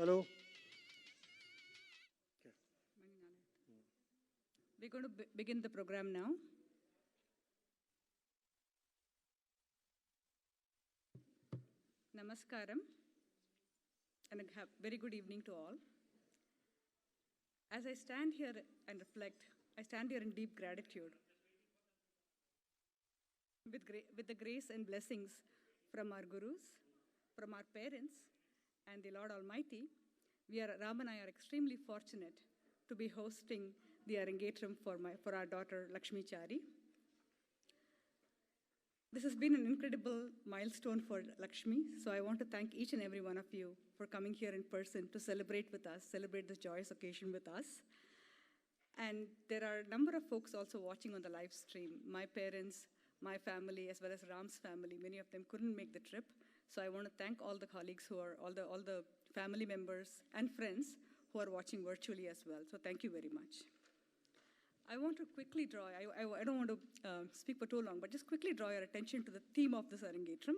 Hello. Okay. We're going to begin the program now. Namaskaram and a very good evening to all. As I stand here and reflect, I stand here in deep gratitude with the grace and blessings from our gurus, from our parents, and the Lord Almighty. Ram and I are extremely fortunate to be hosting the Arangetram for our daughter Lakshme Chari. This has been an incredible milestone for Lakshmi, so I want to thank each and every one of you for coming here in person to celebrate with us, celebrate this joyous occasion with us. And there are a number of folks also watching on the live stream. My parents, my family, as well as Ram's family, many of them couldn't make the trip. So I want to thank all the colleagues who are, all the family members and friends who are watching virtually as well. So thank you very much. I want to quickly draw, I don't want to speak for too long, but just quickly draw your attention to the theme of this Arangetram.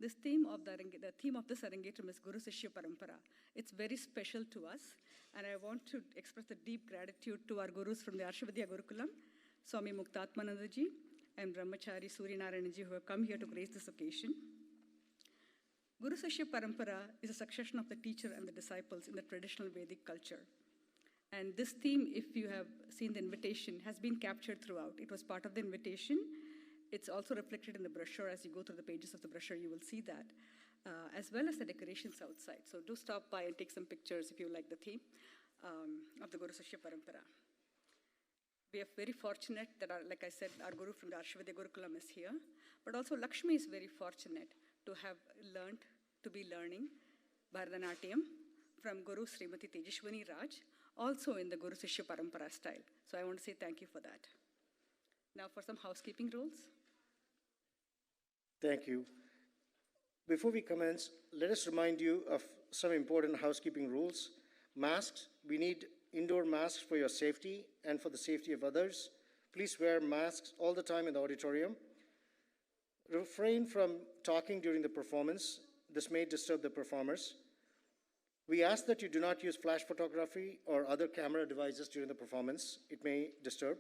The theme of this Arangetram is Guru Sishya Parampara. It's very special to us, and I want to express a deep gratitude to our gurus from the Arshavidya Gurukulam, Swami Muktatmanandaji and Brahmachari Suryanarayanji, who have come here to grace this occasion. Guru Sishya Parampara is a succession of the teacher and the disciples in the traditional Vedic culture. And this theme, if you have seen the invitation, has been captured throughout. It was part of the invitation. It's also reflected in the brochure. As you go through the pages of the brochure, you will see that, as well as the decorations outside. So do stop by and take some pictures if you like the theme of the Guru Sishya Parampara. We are very fortunate that, like I said, our guru from the Arshavidya Gurukulam is here. But also Lakshmi is very fortunate to have learned, to be learning Bharatanatyam from Guru Srimati Tejashwani Raj, also in the Guru Sishya Parampara style. So I want to say thank you for that. Now for some housekeeping rules. Thank you. Before we commence, let us remind you of some important housekeeping rules. Masks, we need indoor masks for your safety and for the safety of others. Please wear masks all the time in the auditorium. Refrain from talking during the performance. This may disturb the performers. We ask that you do not use flash photography or other camera devices during the performance. It may disturb.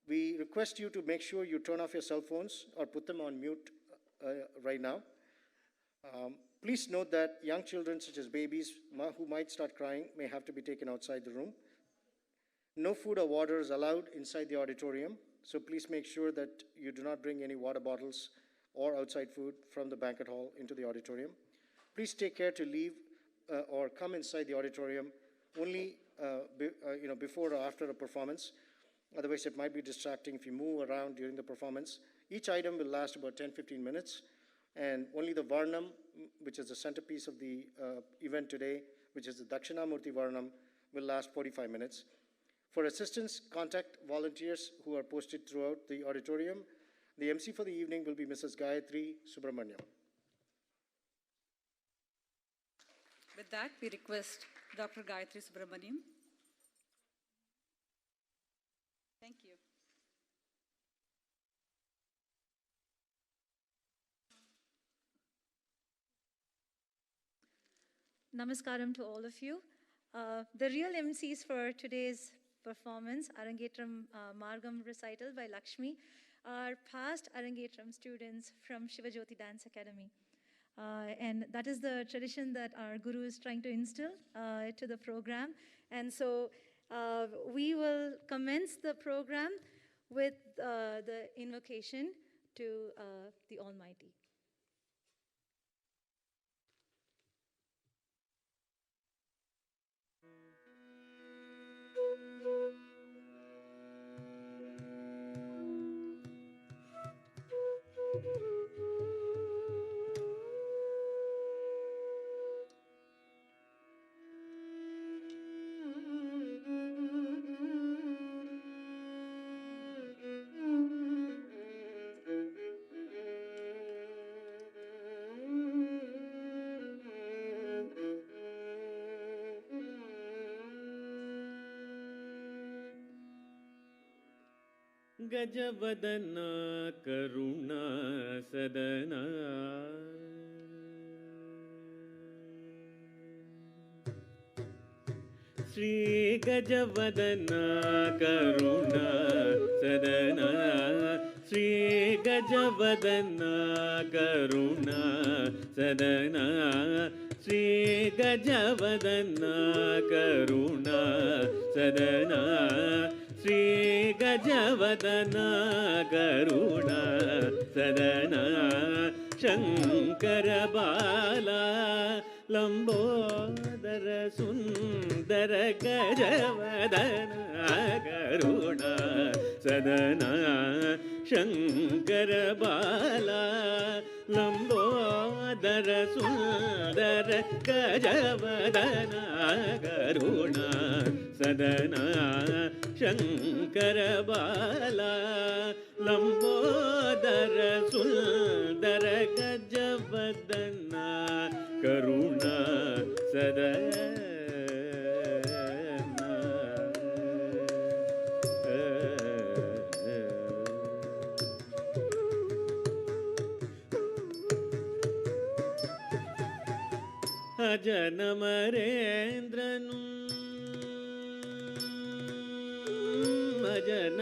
We request you to make sure you turn off your cell phones or put them on mute right now. Please note that young children, such as babies who might start crying, may have to be taken outside the room. No food or water is allowed inside the auditorium, so please make sure that you do not bring any water bottles or outside food from the banquet hall into the auditorium. Please take care to leave or come inside the auditorium only before or after a performance. Otherwise, it might be distracting if you move around during the performance. Each item will last about 10-15 minutes, and only the Varnam, which is the centerpiece of the event today, which is the Dakshinamurti Varnam, will last 45 minutes. For assistance, contact volunteers who are posted throughout the auditorium. The MC for the evening will be Mrs. Gayatri Subramaniam. With that, we request Dr. Gayatri Subramaniam. Thank you. Namaskaram to all of you. The real MCs for today's performance, Arangetram Margam recital by Lakshmi, are past Arangetram students from Shivajyoti Dance Academy. And that is the tradition that our guru is trying to instill to the program. And so we will commence the program with the invocation to the Almighty. गजवदना Karuna सदना Sri Gajavadana Karuna Sadana Sri Gajavadana Karuna Sadana Sri Gajavadana Karuna Sadana Sri Gajavadana Karuna Sadana Shankara Bala Lambodara Sundara Gajavadana Karuna Sadana Shankara Bala Lambodara Sundara Gajavadana Karuna Sadana Shankara Bala Lambodara Sundara Gajavadana Karuna Sadana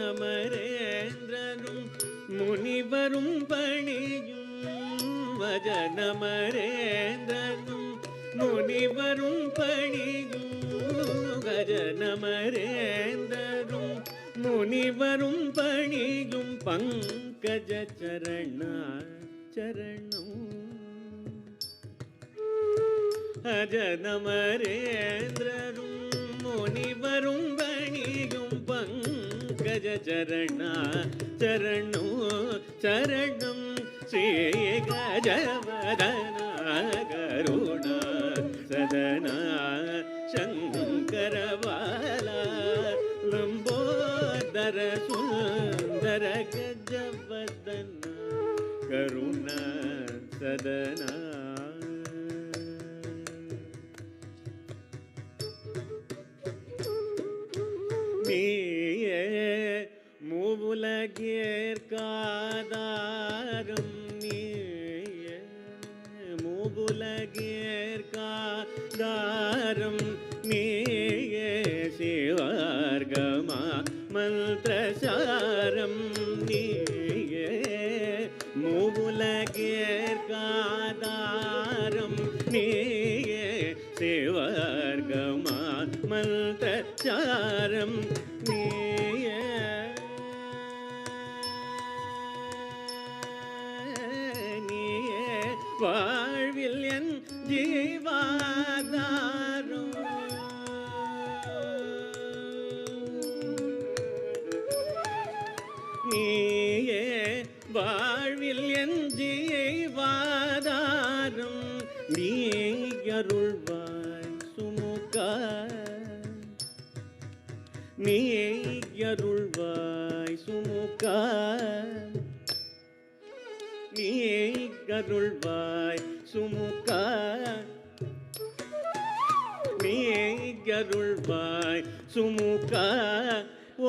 Ajanamarendranu Munivarum Paniyum Ajanamarendranu Munivarum Paniyum Ajanamarendranu Munivarum Paniyum Pankaja Charana Charanam Ajanamarendrarum Munivarum Paniyum Pankaja Charana Charanam Charanam Sri Gajavadana Karuna Sadana Shankara Bala Lambodara Sundara Gajavadana Karuna Sadana Niye Muvulagir Kadaram Niye Muvulagir Kadaram Niye Sivargama Mantrasaram Niye Muvulagir Kadaram Niye Sivargama Mantrasaram Niye Niye வாழ்வில் என் ஜீவாதாரம் நீயே வாழ்வில் என் ஜீவாதாரம் நீ அருள்வாய் சுமுகா நீ அருள்வாய் சுமுகா நீ அருள்வாய் சுமுகா நீ அருள்வாய் சுமுகா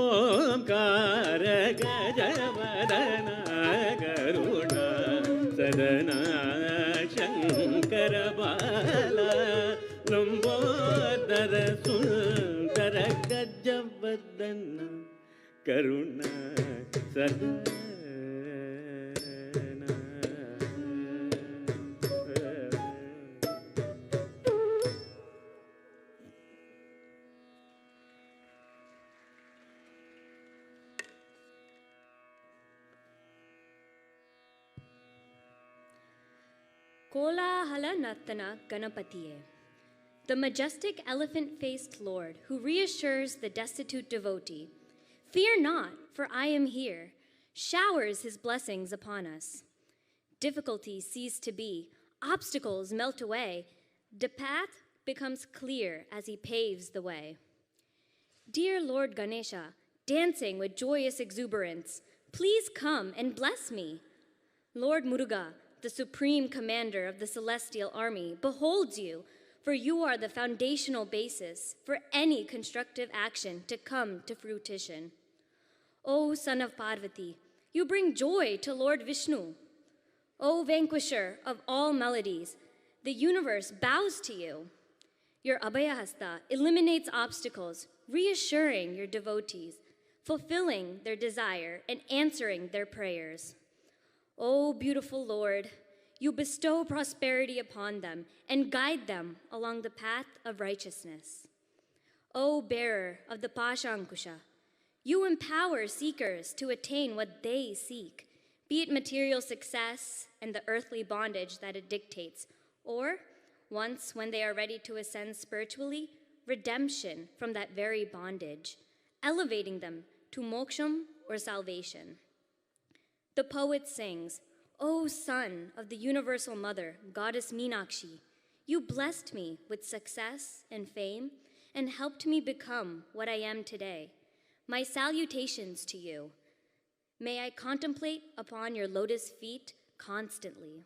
ஓம்கார கஜவதன கருணா சதனா சங்கர பால லம்போதர சுந்தர Gajavadana Karuna Sadhana Kolahala Nattana Ganapatiye, the majestic elephant-faced Lord who reassures the destitute devotee, "Fear not, for I am here," showers his blessings upon us. Difficulties cease to be, obstacles melt away, the path becomes clear as he paves the way. Dear Lord Ganesha, dancing with joyous exuberance, please come and bless me. Lord Muruga, the supreme commander of the celestial army, beholds you, for you are the foundational basis for any constructive action to come to fruition. O son of Parvati, you bring joy to Lord Vishnu. O vanquisher of all melodies, the universe bows to you. Your Abhayahasta eliminates obstacles, reassuring your devotees, fulfilling their desire, and answering their prayers. O beautiful Lord, you bestow prosperity upon them and guide them along the path of righteousness. O bearer of the Pashankusha, you empower seekers to attain what they seek, be it material success and the earthly bondage that it dictates, or, once when they are ready to ascend spiritually, redemption from that very bondage, elevating them to moksham or salvation. The poet sings, O son of the universal mother, goddess Meenakshi, you blessed me with success and fame and helped me become what I am today. My salutations to you. May I contemplate upon your lotus feet constantly.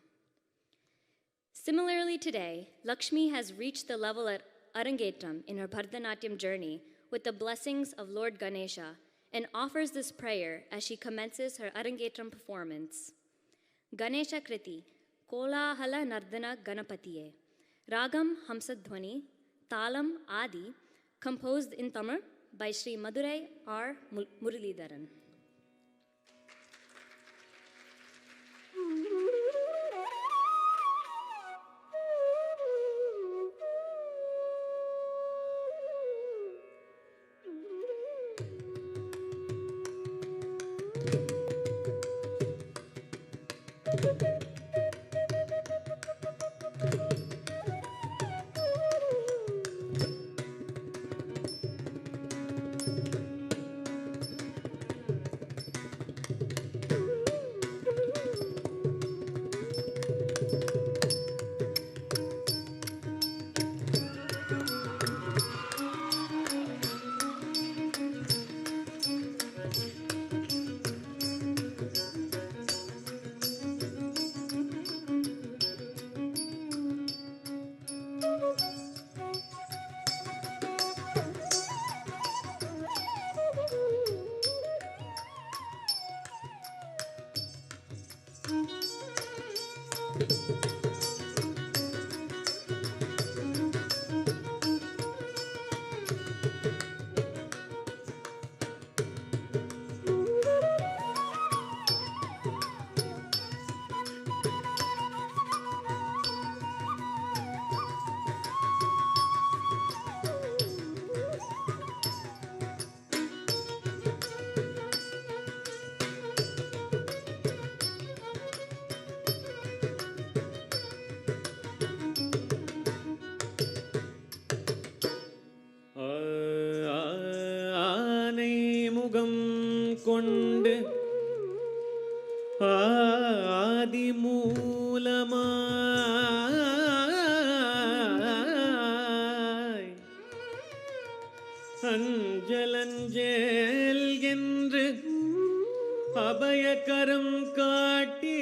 Similarly today, Lakshmi has reached the level at Arangetram in her Bharatanatyam journey with the blessings of Lord Ganesha and offers this prayer as she commences her Arangetram performance. Ganesha Kriti, Kolahala Nardana Ganapatiye, Ragam Hamsadhwani, Talam Adi, composed in Tamil by Sri Madurai R. Muralidharan. கொண்டு ஆதிமூலமாய் அஞ்சலஞ்சேல் என்று அபயகரம் காட்டி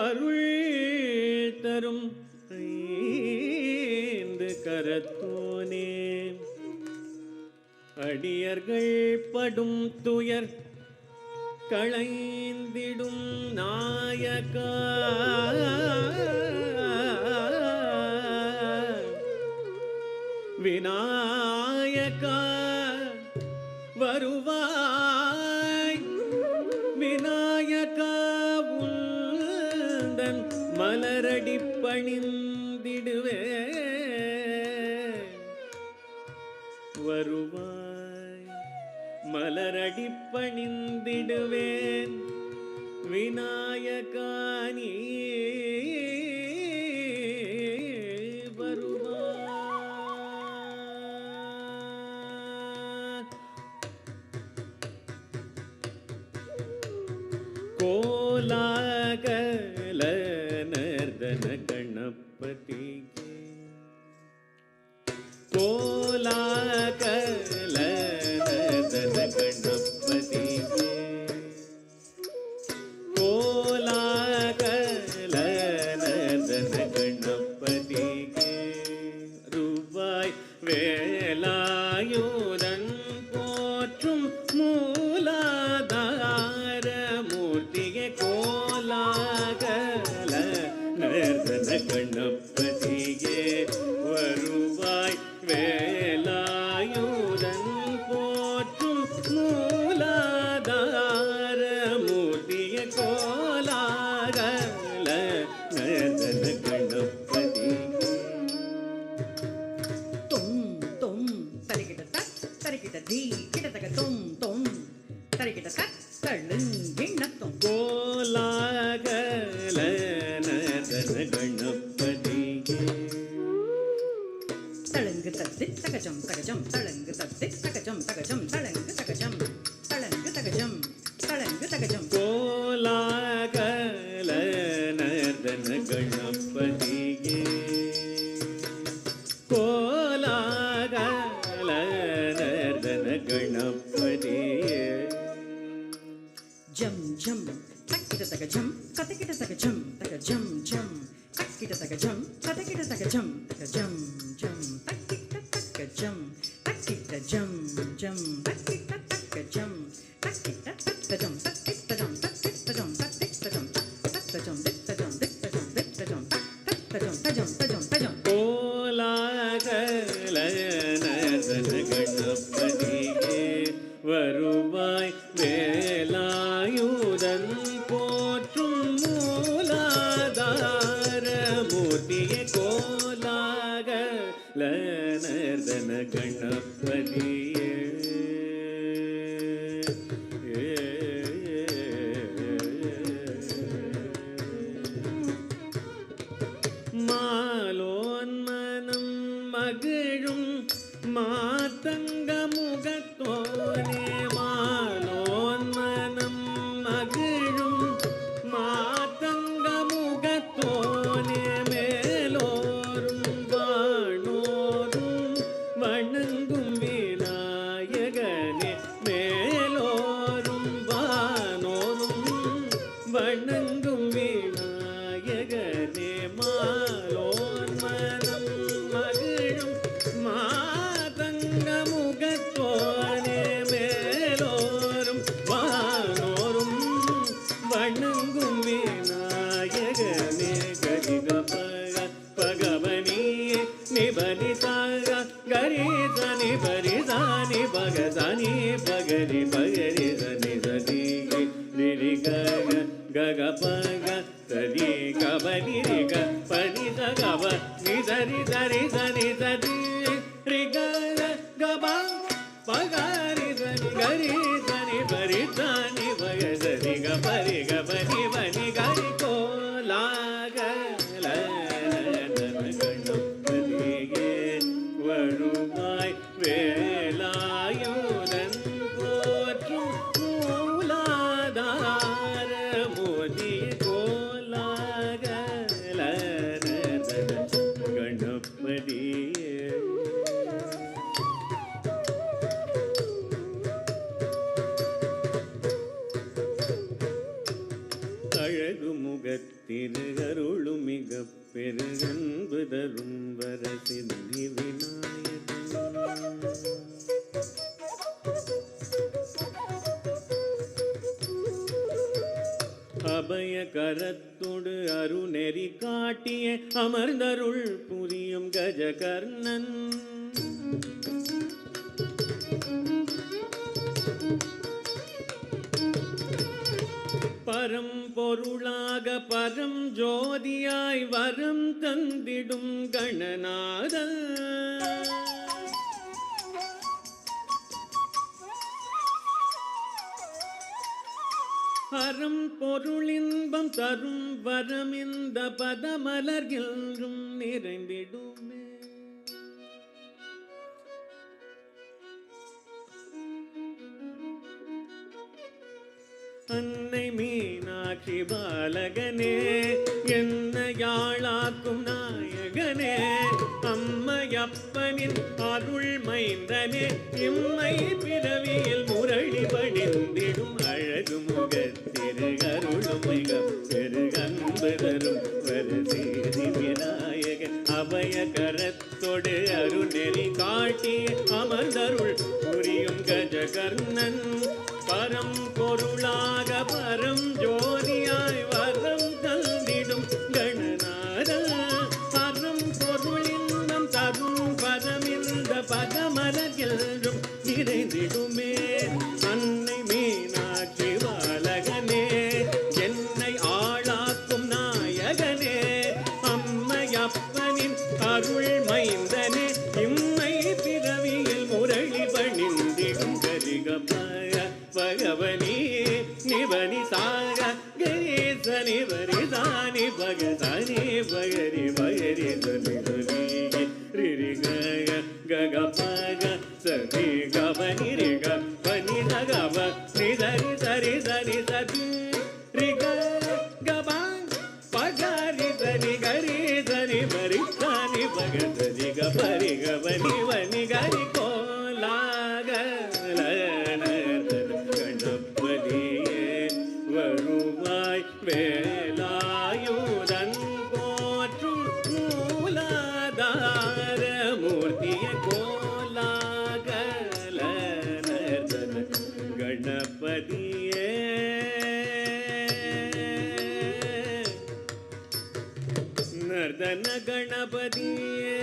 அருள் தரும் ஐந்து கரத்தோனே அடியர்கள் படும் துயர் களைந்திடும் நாயகா விநாயகா வருவாய் விநாயகா உந்தன் மலரடி பணிந்திடுவே வருவாய் மலரடி பணிந்திடுவேன் விநாயகா நீ ಕೋಲಾಗಲ ನರ್ದನ ಗಣಪತಿಗೆ ಕೋಲಾಗಲ ನರ್ದನ ಗಣಪತಿಗೆ ಕೋಲಾಗಲ ನರ್ದನ ಗಣಪತಿಗೆ ರೂಪಾய் வேலாயுதன் போற்றும் மூலாதார மூர்த்தியே கோலாக மூலாதார மூர்த்திய கோலாகல நர்தன கணபதி தொம் தொம் தரிகிட்ட தக் தரிகிட்ட தீ கிட்டத்தக்க தொம் தொம் தரிகிட்ட தக் தள்ளுங்கிண்ணத்தொம் கோலாகல நர்தன கணபதியே தளங்கு தத்தி தகஜம் தகஜம் தளங்கு தத்தி தகஜம் தகஜம் தளங்கு தகஜம் தளங்கு தகஜம் தளங்கு தகஜம் கோலாகல நர்தன கணபதியே கோலாகல நர்தன கணபதியே ஜம் ஜம் தக்கிட்ட தகஜம் கதக்கிட்ட தகஜம் தகஜம் ஜம் தக்கிட்ட தகஜம் கதக்கிட்ட தகஜம் தகஜம் ஜம் தக்கிட்ட தகஜம் தக்கிட்ட ஜம் ஜம் தக்கிட்ட தகஜம் தக்கிட்ட தகஜம் தக்கிட்ட ஜம் தக்கிட்ட ஜம் தக்கிட்ட ஜம் தக்கிட்ட ஜம் திட்டஜம் திட்டஜம் திட்டஜம் தக்கிட்ட ஜம் தஜம் தஜம் கோலாகல நர்தன கணபதியே வருவாய் வேலாயுதன் போற்றும் மூலாதார மூர்த்தியே கோலாகல நர்தன கணபதியே மாலோன்மனம் மகிழும் மாதங்க முகத்தோனே மாலோன்மனம் மகிழும் மாதங்க முகத்தோனே மேலோரும் வானோரும் வணங்கும் விநாயகனே மேலோரும் வானோரும் வணங்கும் விநாயகனே மாலோன்மனம் மகிழும் மாதங்க முகத்தோனே மேலோரும் வானோரும் வணங்கும் விநாயகனே கரிக பகவனியே நிபனிதாக கரித நிபரிதானி பகதானி பகரி பகரி தனி தனி ரிரி கக கக பக தரி கபரி ரிக பனி தகவ நிதரி தரி தனி தரி ரிக கப பகரி தனி கரி தனி பரி தனி பகரி கபரி கபனி பனி கரி கோலாகல கணபதியே வருவாய் வேலாயுதன் போற்றும் மூலாதார மோதி கோலாகல கணபதியே அழகு முகத்திரு அருளும் மிக பெருகன்பு தரும் வரசிந்தி விநாயகன் அபய கரத்தொடு அருநெறி காட்டிய அமர்ந்தருள் புரியும் கஜகர்ணன் பரம்பொருளாக பரம் ஜோதியாய் வரம் தந்திடும் கணநாதன் அறம் பொருளின்பம் தரும் வரம் இந்த பதமலர்கின்றும் நிறைந்திடுமே அன்னை மீனாட்சி பாலகனே என்ன யாழாக்கும் நாயகனே அம்மையப்பனின் அருள் மைந்தனே இம்மை பிறவியில் முரளி படிந்திடும் அழகு முகத்திரு அருளும் மிக பெருகன்பு தரும் வரசேரி விநாயகன் அபய கரத்தொடு அருணெறி காட்டி அமர்ந்தருள் புரியும் கஜகர்ணன் பரம் பொருளாக பரம் ஜோதியாய் வரம் தந்திடும் கணநாத பரம் பொருளின்பம் தரும் பதமிந்த பதமலர் என்றும் நிறைந்திடும் வேண்டுமே அன்னை மீனாட்சி பாலகனே என்னை ஆளாக்கும் நாயகனே அம்மையப்பனின் அருள் மைந்தனே இம்மை பிறவியில் முரளி பணிந்திடும் கரிகபாய பகவனி நிபனி சாக கணேச நிபரி சாணி பகசானி பகரி பகரி சொல்லி ரிரி கக கக பக சரி கபனி ரி க பனி தகவ நிதரி சரி சரி சரி ரி க கப பகரி சரி கரி சரி பரி சானி பக சரி க பரி கபனி வனி கரி கோலாக கணபதியே வருவாய் வேலாயுதன் போற்றும் மூலாதார மூர்த்திய கோலாகல கணபதியே நர்தன கணபதியே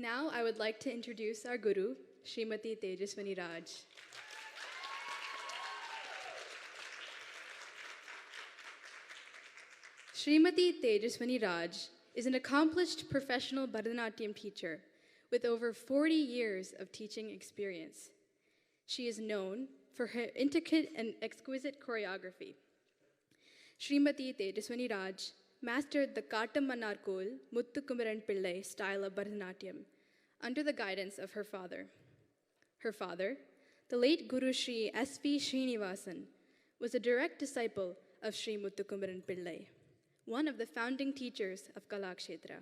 Now I would like to introduce our Guru, Srimati Tejaswini Raj. Srimati Tejaswini Raj is an accomplished professional Bharatanatyam teacher with over 40 years of teaching experience. She is known for her intricate and exquisite choreography. Srimati Tejaswini Raj mastered the Kattamannarkol Muthukumaran Pillai style of Bharatanatyam under the guidance of her father. Her father, the late Guru Sri S.V. Srinivasan, was a direct disciple of Sri Muthukumaran Pillai, one of the founding teachers of Kalakshetra.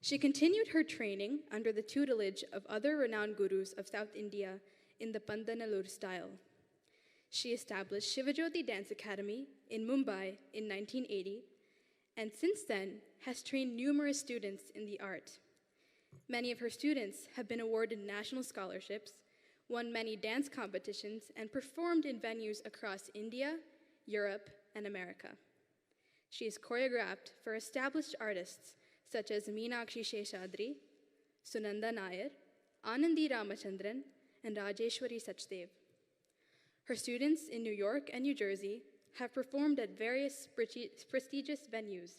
She continued her training under the tutelage of other renowned gurus of South India in the Pandanallur style. She established Shivajyoti Dance Academy in Mumbai in 1980, and since then has trained numerous students in the art. Many of her students have been awarded national scholarships, won many dance competitions, and performed in venues across India, Europe, and America. She has choreographed for established artists such as Meenakshi Sheshadri, Sunanda Nair, Anandi Ramachandran, and Rajeshwari Sachdev. Her students in New York and New Jersey have performed at various prestigious venues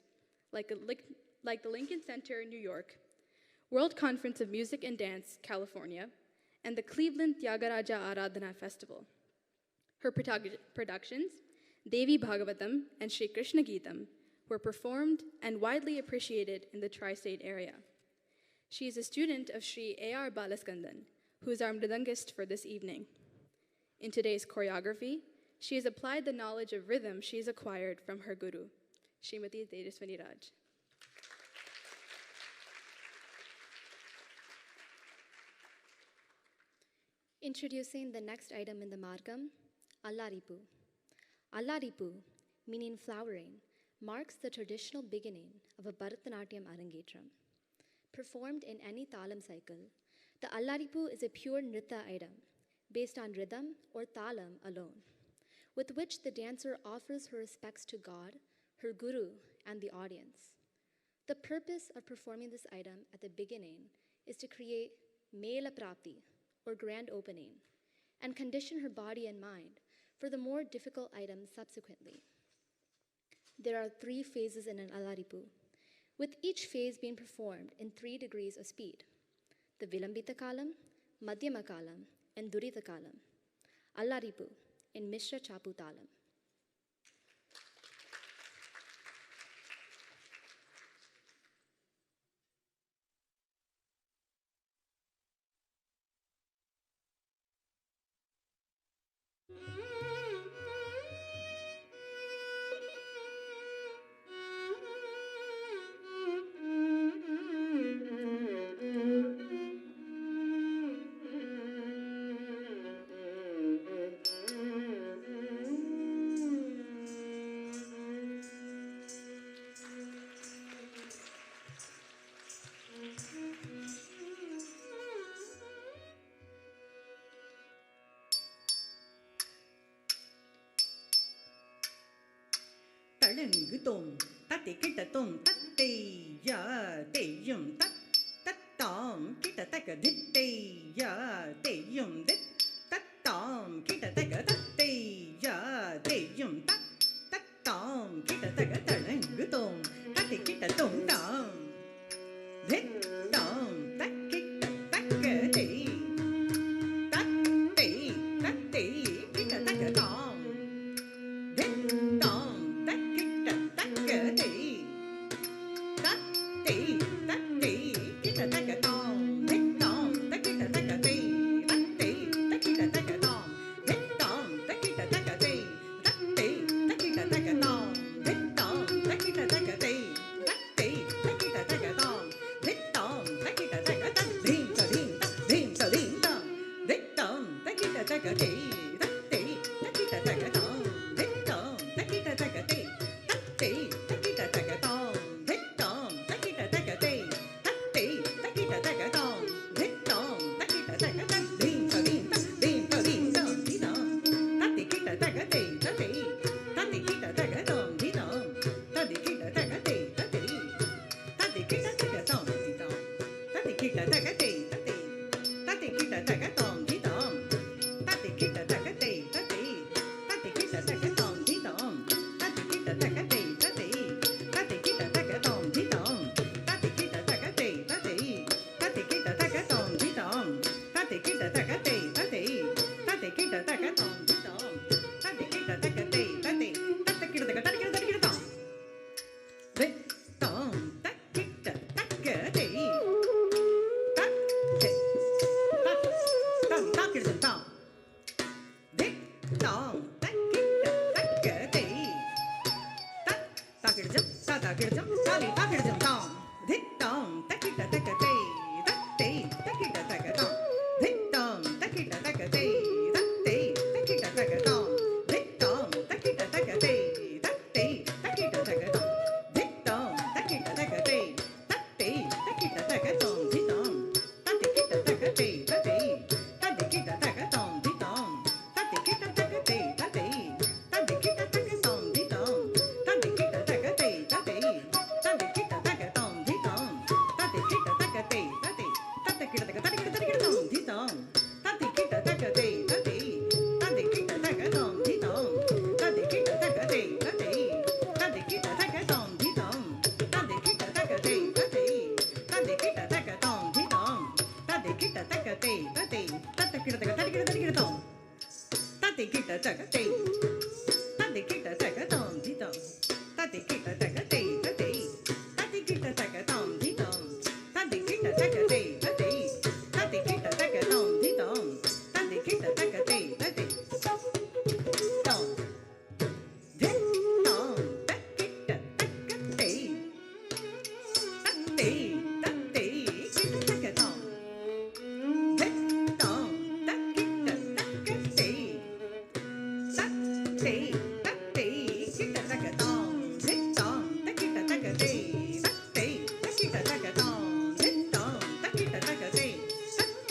like the Lincoln Center in New York, World Conference of Music and Dance, California, and the Cleveland Tyagaraja Aradhana Festival. Her productions, Devi Bhagavatam and Sri Krishna Geetam, were performed and widely appreciated in the tri-state area. She is a student of Sri A.R. Balaskandan, who is our mridangist for this evening. In today's choreography, she has applied the knowledge of rhythm she has acquired from her guru, Srimati Tejaswini Raj. Introducing the next item in the Margam, Allaripu. Allaripu, meaning flowering, marks the traditional beginning of a Bharatanatyam Arangetram. Performed in any talam cycle, the Allaripu is a pure nritta item, based on rhythm or talam alone, with which the dancer offers her respects to God, her guru, and the audience. The purpose of performing this item at the beginning is to create mela prapti, or grand opening, and condition her body and mind for the more difficult items subsequently. There are 3 phases in an Allaripu, with each phase being performed in 3 degrees of speed: the Vilambita Kalam, Madhyama Kalam, and Durita Kalam. Allaripu in Mishra Chapu Talam. தடங்கு தோம் தத்தி கிட்ட தோம் தத்தை யா தெய்யும் தத் தத்தாம் கிட்ட தக்க தித்தை யா தெய்யும் தித் தத்தாம் கிட்ட தக்க தத்தை யா தெய்யும் தத் தத்தாம் கிட்ட தக்க தடங்கு தோம் தத்தி கிட்ட தோம் தாம் தித் தாம் தக்கிட்ட தக்க தெய் தத்தை தத்தை கிட்ட தக்க தாம் தித் தாம் தக்கிட்ட தக்க தெய் தத்தை தத்தை கிட்ட தக்க தாம் தித் தாம் தக்கிட்ட தக்க தெய் தத்தை தக்கிட்ட தக்க தாம் தித் தாம் தக்கிட்ட தக்க தெய் தத்தை தக்கிட்ட தக்க தாம் தித் தாம் தக்கிட்ட தக்க தெய் தத்தை தக்கிட்ட தக்க தாம் தித் தாம் தக்கிட்ட தக்க தத்தீம் ததீம் தத்தீம் ததீம் தாம் தித் தாம் தக்கிட்ட தக்க தெய் தத்தை தக்கிட்ட தக்க தாம் தித் தாம் தக்கிட்ட தக்க தெய் தத்தை தக்கிட்ட தக்க தாம் தித் தாம் தக்கிட்ட தக்க தெய் தத்தை தக்கிட்ட தக்க தாம் தித் தாம் தக்கிட்ட தக்க தத்தீம் ததீம் தத்தீம் ததீம் தாம் திதாம் தத்தி கிட்ட தக்க தெய் தத்தை தத்தி கிட்ட தக்க தாம் திதாம் தத்தி கிட்ட தக்க தெய் தத்தை தத்தி கிட்ட தக்க தாம் திதாம் தத்தி கிட்ட தக்க தெய் தத்தை தத்தி கிட்ட தக்க தாம் திதாம் தத்தி கிட்ட தக்க தெய் தத்தை தத்தி கிட்ட தக்க தாம் திதாம் தத்தி கிட்ட தக்க தெய் தத்தை தத்தி கிட்ட தக்க தாம் திதாம் தத்தி கிட்ட தக்க தெய் தத்தை தத்தி கிட்ட தக்க தாம் திதாம் தத்தி கிட்ட தக்க தெய் தத்தை தத்தி கிட்ட தக்க தாம் திதாம் தத்தி கிட்ட தக்க தெய் தத்தை தத்தி கிட்ட தக்க தத்தி கிட்ட தத்தி கிட்ட தாம் தாம் தக்கிட்ட தக்க தெய் தத்தை தாம் தாம் கிட்ட தாம் தாம் தக்கிட்ட தக்க தெய் தத் தாக்கிடுஜம் தாக்கிடுஜம் தாலி தாக்கிடுஜம் தாம் தாம் தக்கிட்ட தக்க தெய் தத்தை தக்கிட்ட தக்க தாம் தாம் தக்கிட்ட தக்க தெய் தத்தை தக்கிட்ட தக்க தாம் தாம் தக்கிட்ட தக்க தெய் தத்தை தக்கிட்ட தக்க தாம் தாம் தக்கிட்ட தக்க தெய் தத்தை தக்கிட்ட தக்க தாம் தாம் தத்தி கிட்ட தக்க தெய் தத்தை தத்தி கிட்ட தக்க தாம் தாம் தத்தி கிட்ட தக்க தெய் தத்தை தத்தி கிட்ட தக்க தாம் தாம் தத்தி கிட்ட தக்க தெய் தத்தை தத்தி கிட்ட தக்க தாம் தாம் தத்தி கிட்ட தக்க தெய் தத்தை தத்தி கிட்ட தக்க தத்தி கிட்ட தத்தி கிட்ட தாம் தாம் தத்தி கிட்ட தக்க தெய் தத்தை தத்தி கிட்ட தக்க தாம் தாம் தத்தி கிட்ட தக்க தெய் தத்தை தத்தி கிட்ட தக்க தாம் தாம் தத்தி கிட்ட தக்க தெய் தத்தை தத்தி கிட்ட தக்க தாம் தாம் தத்தி கிட்ட தக்க தெய் தத்தை தத்தி கிட்ட தக்க தத்தி கிட்ட தத்தி கிட்ட தாம் தத்தி கிட்ட தக்க தெய் தத்தி கிட்ட தக்க தாம் தாம் தத்தி கிட்ட தக்க தெய் தத்தை தத்தி கிட்ட தக்க தாம் தாம் தத்தி கிட்ட தக்க தெய் தத்தை தத்தி கிட்ட தக்க தாம் தாம் தத்தி கிட்ட தக்க தெய் தத்தை தாம் தாம் தக்கிட்ட தக்க தெய் தத்தை தத்தை கிட்ட தக்க தாம் தாம் தக்கிட்ட தக்க தெய் தத்தை தத்தை கிட்ட தக்க தாம் தாம் தக்கிட்ட தக்க தெய் தத்தை தக்கிட்ட தக்க தாம் தாம் தக்கிட்ட தக்க தெய்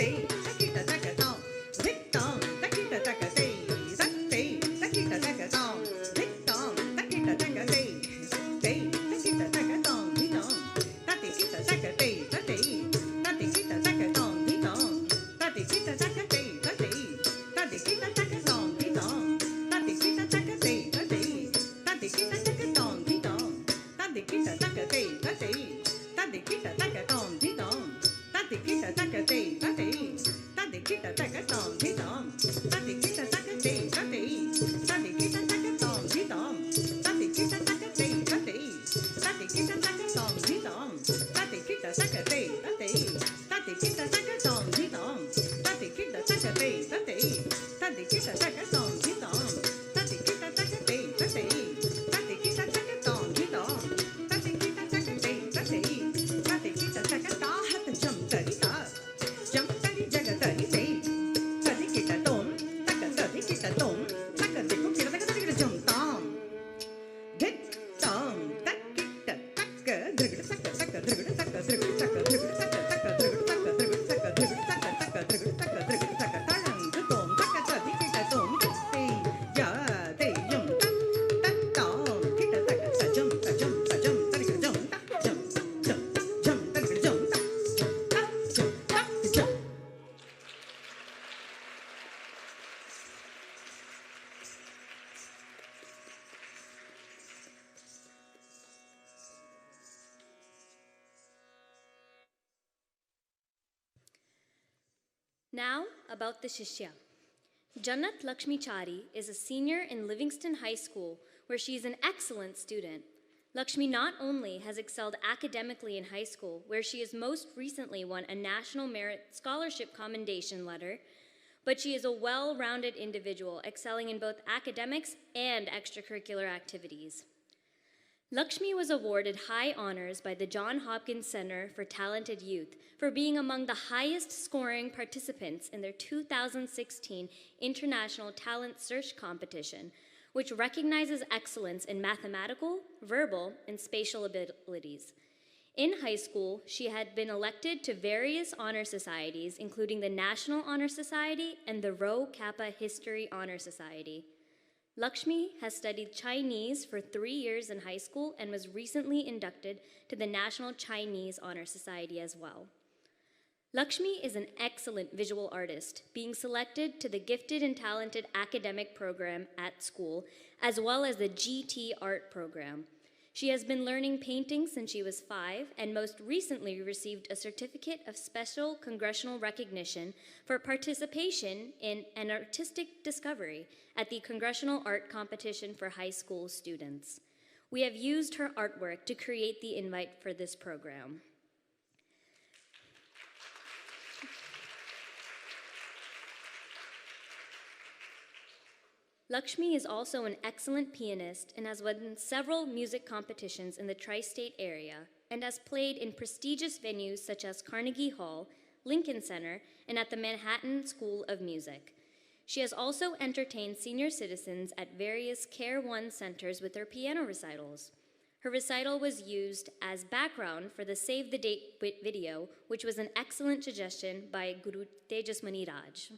தத்தை தக்கிட்ட தக்க தாம் தாம் தக்கிட்ட தக்க தெய் தத்தை தக்கிட்ட தக்க தாம் தாம் தக்கிட்ட தக்க தெய் தத்தை தக்கிட்ட தக்க தாம் தாம் தத்தி கிட்ட தக்க தெய் தத்தை தத்தி கிட்ட தக்க தாம் தாம் தத்தி கிட்ட தக்க தெய் தத்தை தத்தி கிட்ட தக்க தாம் தாம் தத்தி கிட்ட தக்க தெய் தத்தை தத்தி கிட்ட தக்க தாம் தாம் தத்தி கிட்ட தக்க தெய் தத்தை தத்தி கிட்ட தக்க தாம் தாம் தத்தி கிட்ட தக்க தெய் தத்தை தத்தி கிட்ட தக்க தாம் தாம் தத்தி கிட்ட தக்க தெய் தத்தை தத்தி கிட்ட தக்க தாம் தாம் தத்தி கிட்ட தக்க தெய் தத்தை தத்தி கிட்ட தக்க தாம் தாம் தத்தி கிட்ட தக்க தெய் தத்தை தத்தி கிட்ட தக்க தாம் தாம் தத்தி கிட்ட தக்க தெய் தத்தை தத்தி கிட்ட தக்க தாம் தாம் தத்தி கிட்ட தக்க தெய் தத்தை தத்தி கிட்ட Now, about the Shishya. Jannat Lakshmi Chari is a senior in Livingston High School, where she is an excellent student. Lakshmi not only has excelled academically in high school, where she has most recently won a National Merit Scholarship Commendation Letter, but she is a well-rounded individual, excelling in both academics and extracurricular activities. Lakshmi was awarded high honors by the John Hopkins Center for Talented Youth for being among the highest scoring participants in their 2016 International Talent Search Competition, which recognizes excellence in mathematical, verbal, and spatial abilities. In high school, she had been elected to various honor societies, including the National Honor Society and the Rho Kappa History Honor Society. Lakshmi has studied Chinese for 3 years in high school and was recently inducted to the National Chinese Honor Society as well. Lakshmi is an excellent visual artist, being selected to the Gifted and Talented Academic Program at school, as well as the GT Art Program. She has been learning painting since she was 5 and most recently received a certificate of special congressional recognition for participation in an artistic discovery at the Congressional Art Competition for high school students. We have used her artwork to create the invite for this program. Lakshmi is also an excellent pianist and has won several music competitions in the tri-state area and has played in prestigious venues such as Carnegie Hall, Lincoln Center, and at the Manhattan School of Music. She has also entertained senior citizens at various Care One centers with her piano recitals. Her recital was used as background for the Save the Date video, which was an excellent suggestion by Guru Tejasmani Raj.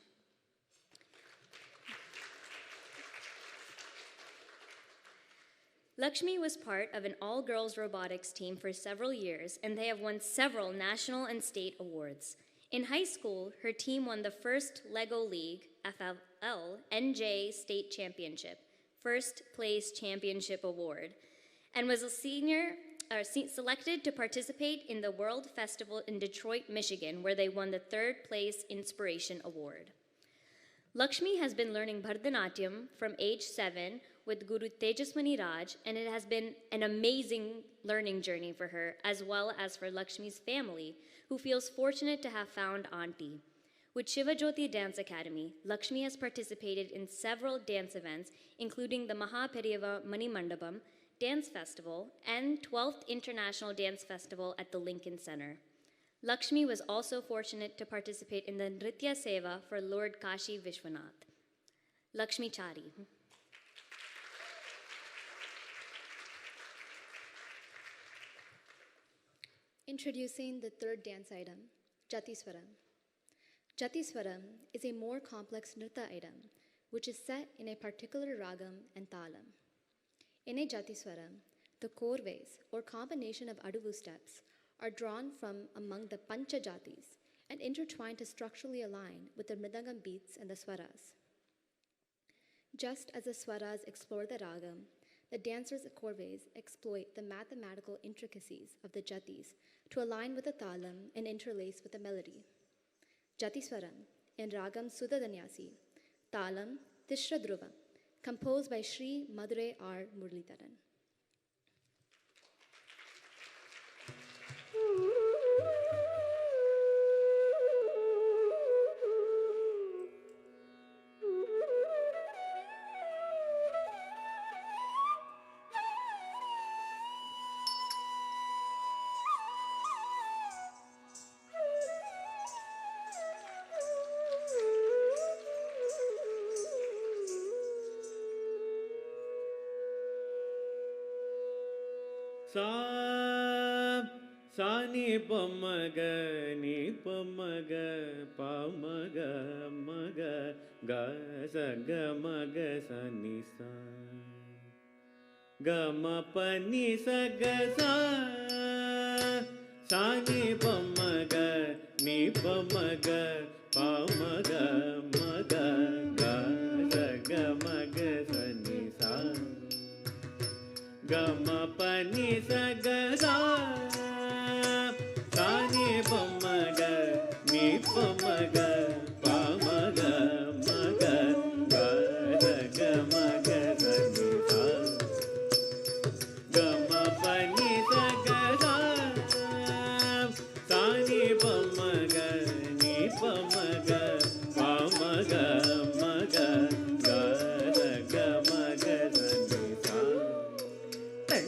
Lakshmi was part of an all-girls robotics team for several years, and they have won several national and state awards. In high school, her team won the first Lego League, FLL, NJ State Championship, First Place Championship Award, and was selected to participate in the World Festival in Detroit, Michigan, where they won the Third Place Inspiration Award. Lakshmi has been learning Bharatanatyam from age 7 with Guru Tejasmani Raj, and it has been an amazing learning journey for her, as well as for Lakshmi's family, who feels fortunate to have found Auntie. With Shiva Jyoti Dance Academy, Lakshmi has participated in several dance events, including the Mahaperiyava Mani Mandapam Dance Festival and 12th International Dance Festival at the Lincoln Center. Lakshmi was also fortunate to participate in the Nritya Seva for Lord Kashi Vishwanath. Lakshmi Chari. Introducing the third dance item, Jatiswaram. Jatiswaram is a more complex nritta item, which is set in a particular ragam and talam. In a Jatiswaram, the korves, or combination of aduvu steps, are drawn from among the pancha jatis and intertwined to structurally align with the mridangam beats and the swaras. Just as the swaras explore the ragam, the dancers' korves exploit the mathematical intricacies of the jatis to align with the talam and interlace with the melody. Jatiswaram in ragam Sudadanyasi, talam Tishra Dhruvam, composed by Sri Madurai R. Muralidharan. Sa ni pa maga pa maga ga sa ga maga sa ni sa ga ma pa ni sa ga sa ni pa maga pa maga ga sa ga maga sa ni sa ga ma pa ni sa ga sa ni pa maga pa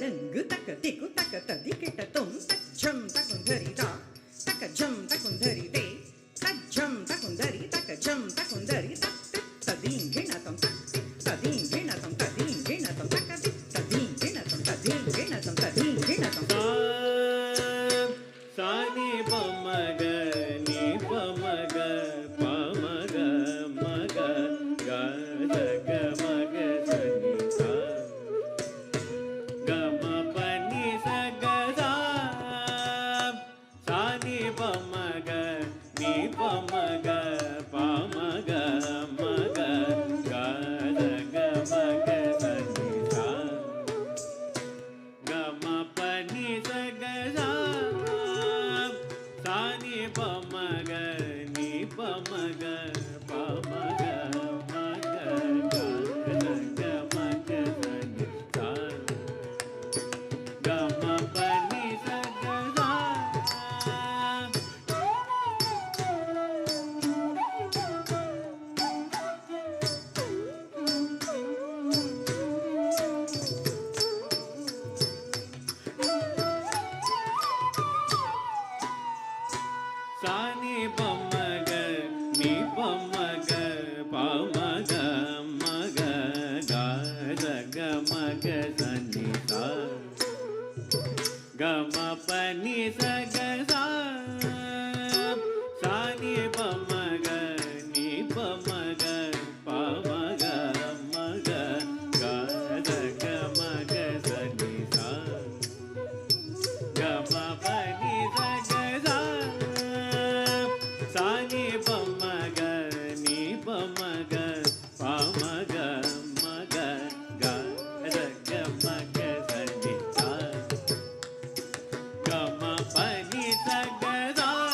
dengu taka tiku taka tadikita tum tak jam takundari da taka jam takundari de tak jam takundari taka jam takundari tak tadin ginatam tak tadin ginatam tadin ginatam taka tadin ginatam tadin ginatam tadin ginatam sani pamaga ni pamaga pamaga maga ga ga maga sani sa ga ma pani sa ga sa sani pamaga ni pamaga pamaga maga ga ga maga sani sa ga ma pani sa ga sa sani pamaga ni pamaga pamaga maga ga ga maga sani sa ga ma pani sa ga sa sani pamaga ni pamaga pamaga maga ga ga maga sani sa ga ma pani sa ga sa sani pamaga ni pamaga pamaga maga ga ga maga sani sa ga ma pani sa ga sa sani pamaga ni pamaga pamaga maga ga ga maga sani sa ga ma pani sa ga sa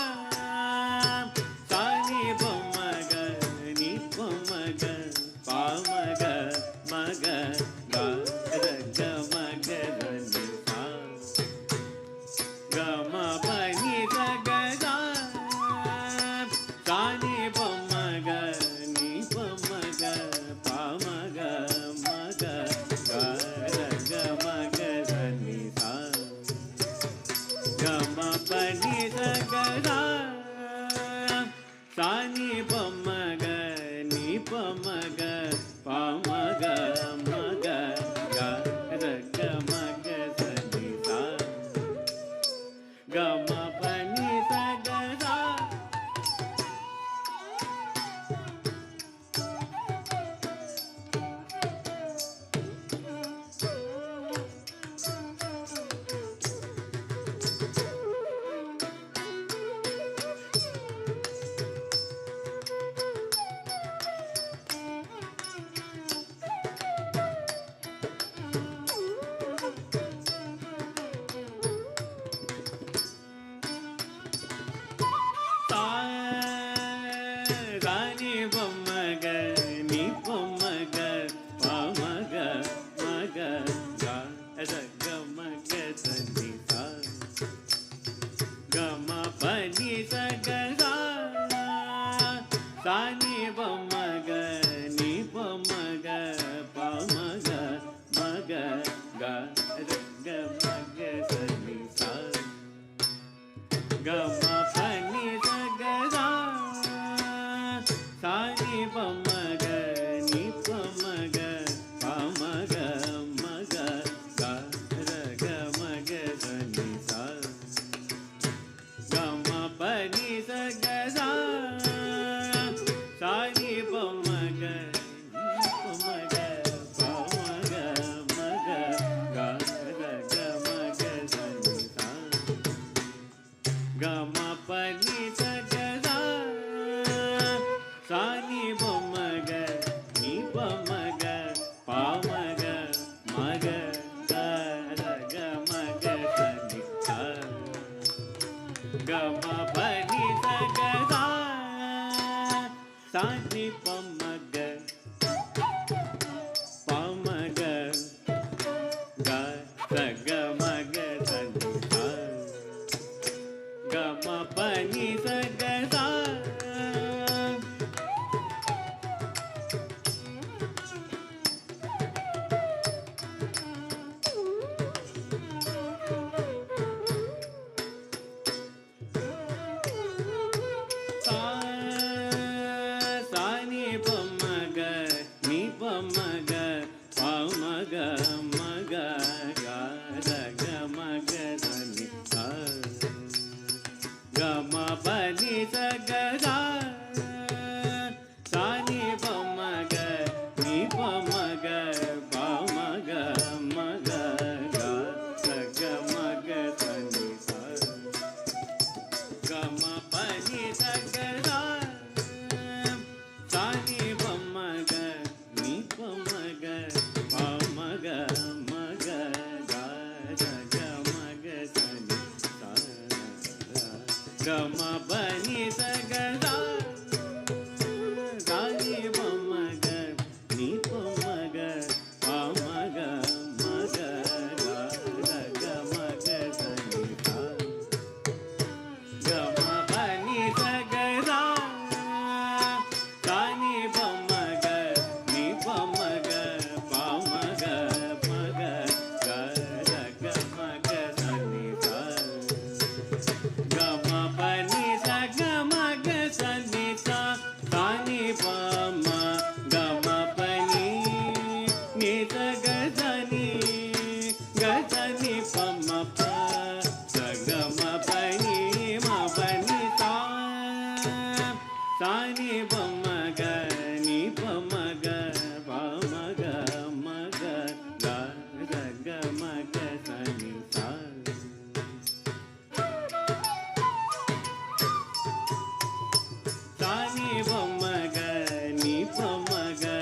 sani pamaga ni pamaga pamaga maga ga ga maga sani sa ga ma pani sa ga sa sani pamaga ni pamaga pamaga maga ga ga maga sani sa ga ma pani sa ga sa sani pamaga ni pamaga pamaga maga ga ga maga sani sa ga ma pani sa ga sa sani pamaga ni pamaga pamaga maga ga ga maga sani sa ga ma pani sa ga sa sani pamaga ni pamaga pamaga maga ga ga maga sani sa ga ma pani sa ga sa sani pamaga ni pamaga pamaga maga ga ga maga sani sa ga ma pani sa ga sa sani pamaga ni pamaga pamaga maga ga ga maga sani sa ga ma pani sa ga sa sani pamaga ni pamaga pamaga maga ga ga maga sani sa ga ma pani sa ga sa sani pamaga pamaga ga ga maga sani sa ga ma pani sa ga sa gama pani sagada sani pamaga ni pamaga pamaga maga ga maga sani sa gama pani sagada sani pamaga ni pamaga pamaga maga ga maga sani sa gama pani sa gama ga sani sa sani pama gama pani ni sa ga sani pama pa sa gama pani ma pani sa sani pama ga ni pama ga pama ga ma ga gama ga sani sa sani pamaga ni pamaga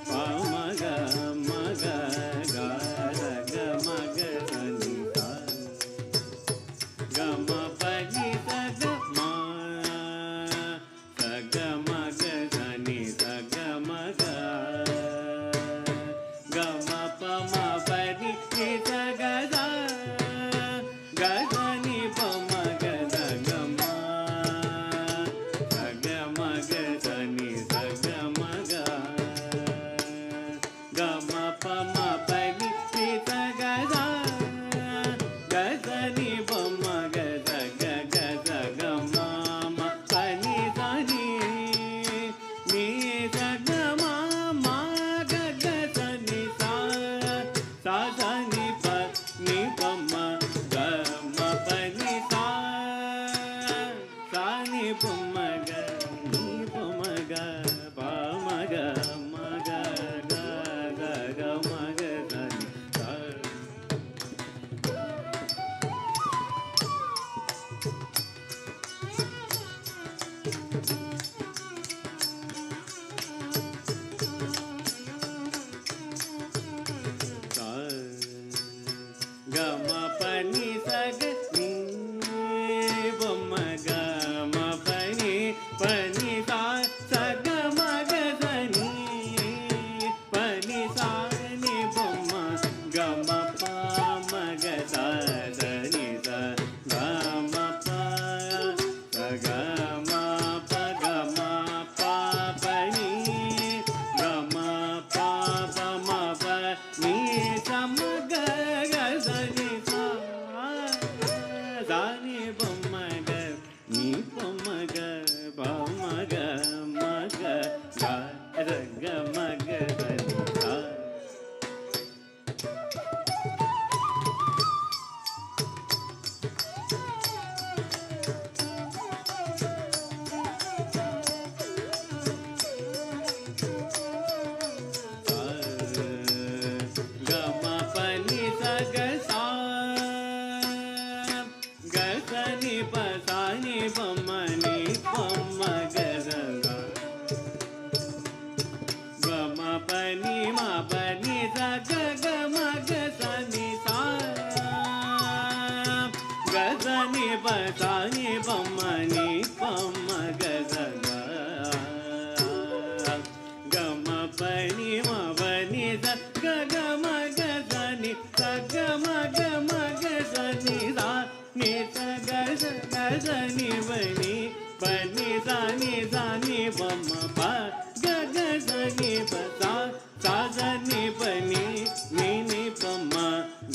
pamaga maga ga maga sani sa gama pani sa gama sa gama ga sani sa gama ga gama pama pani ni sa ga sa ga sani pamaga sa gama gama ga sani sa gama ga gama pama pani ni sa ga sa ga sani pama ga sa ga gama ma pani sani ni sa gama ma ga sani sa sani pa ni pama gama pani sa sani pama ga ni pama ga pama ga ma ga ma ga sani sa gama pani sa ga ni pama gama pani pani sa gama ga sani pani sa ni pama gama pama ga sa ni sa gama pa sa gama pa pani gama pa ma pa ni sa ma ga sani sa sani pama ga ni pama ga pama ga ma ga ma ga sani sa gama pani sa ga sa ga sani pa sani pama ni pama ga sa gama pani ma pani sa ga gama ga sani sa ga sani pa sani pama ni pama ga sa gama pani ma pani sa ga gama ga sani sa gama ga sani sa ni sa ga sani pani sa ni pama pa ga sani pa sa sani pani ni pama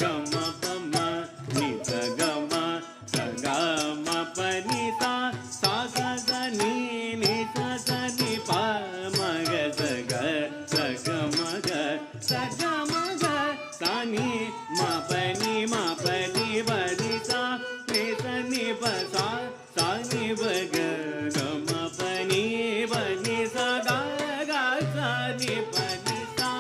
gama pama ni sa gama pani sa sani ni sa sani pa ma ga gama ga sani ma pani pani sa ni sani pa sani ba ga gama pani sa ga sani pani sa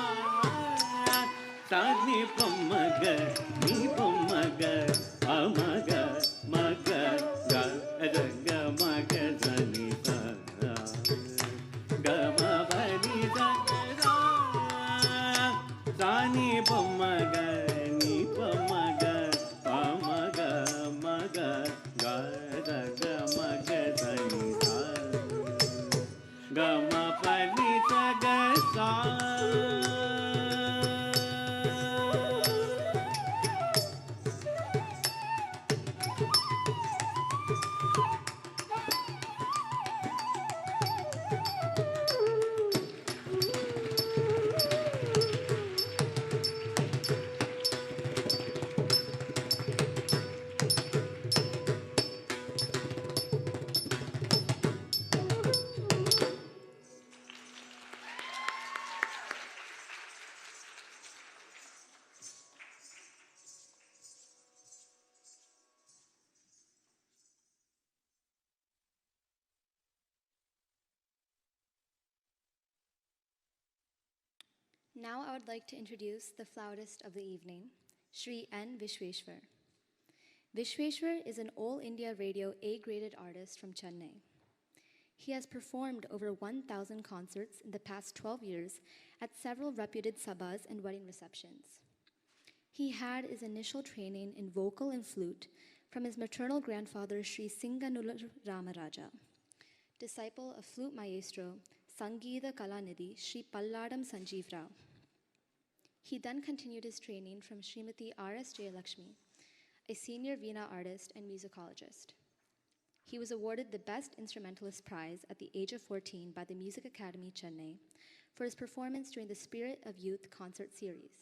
Now I would like to introduce the flautist of the evening, Shri N. Vishweshwar. Vishweshwar is an All India Radio A-graded artist from Chennai. He has performed over 1,000 concerts in the past 12 years at several reputed sabhas and wedding receptions. He had his initial training in vocal and flute from his maternal grandfather Sri Singanulur Ramaraja, disciple of flute maestro Sangeeta Kalanidhi Sri Palladam Sanjeev Rao. He then continued his training from Srimati R.S.J. Lakshme, a senior Veena artist and musicologist. He was awarded the Best Instrumentalist Prize at the age of 14 by the Music Academy Chennai for his performance during the Spirit of Youth concert series.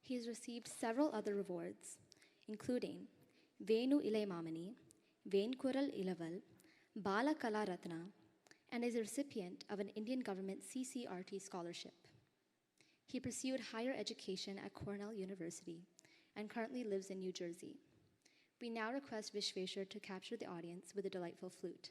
He has received several other awards, including Venu Ilai Mamani, Venkural Ilaval, Bala Kala Ratna, and is a recipient of an Indian government CCRT scholarship. He pursued higher education at Cornell University and currently lives in New Jersey. We now request Vishweshwar to capture the audience with a delightful flute.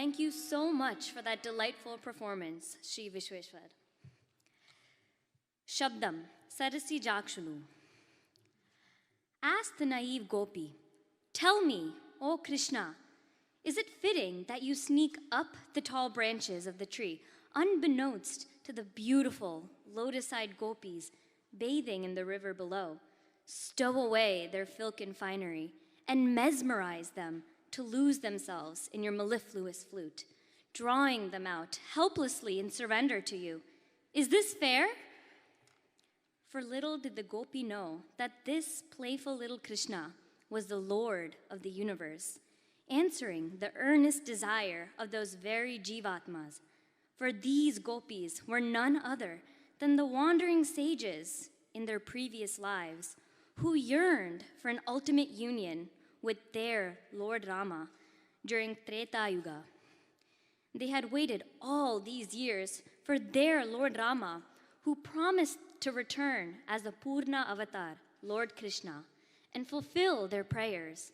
Thank you so much for that delightful performance, Shri Vishweshwar. Shabdam, Sarasi Jakshulu. Ask the naive gopi, tell me, O Krishna, is it fitting that you sneak up the tall branches of the tree, unbeknownst to the beautiful lotus-eyed gopis bathing in the river below, stow away their silken finery, and mesmerize them to lose themselves in your mellifluous flute, drawing them out helplessly in surrender to you? Is this fair? For little did the gopi know that this playful little Krishna was the Lord of the universe, answering the earnest desire of those very jivatmas. For these gopis were none other than the wandering sages in their previous lives who yearned for an ultimate union with their Lord Rama during Treta Yuga. They had waited all these years for their Lord Rama, who promised to return as the Purna Avatar, Lord Krishna, and fulfill their prayers,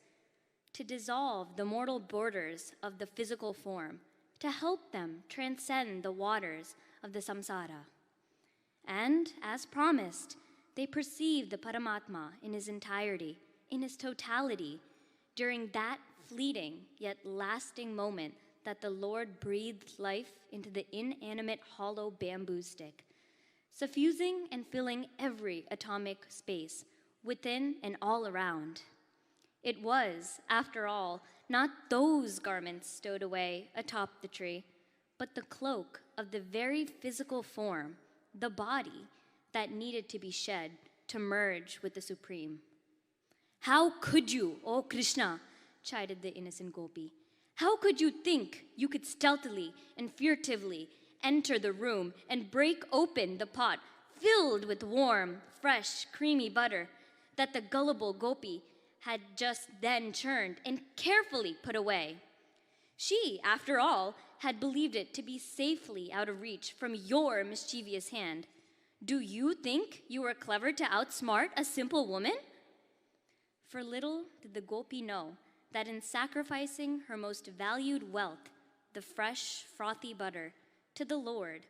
to dissolve the mortal borders of the physical form, to help them transcend the waters of the samsara. And, as promised, they perceived the Paramatma in his entirety, in his totality, during that fleeting yet lasting moment that the Lord breathed life into the inanimate hollow bamboo stick, suffusing and filling every atomic space within and all around. It was, after all, not those garments stowed away atop the tree, but the cloak of the very physical form, the body, that needed to be shed to merge with the Supreme. How could you, O Krishna, chided the innocent gopi, how could you think you could stealthily and furtively enter the room and break open the pot filled with warm, fresh, creamy butter that the gullible gopi had just then churned and carefully put away? She, after all, had believed it to be safely out of reach from your mischievous hand. Do you think you were clever to outsmart a simple woman? For little did the gopi know that in sacrificing her most valued wealth, the fresh, frothy butter, to the Lord,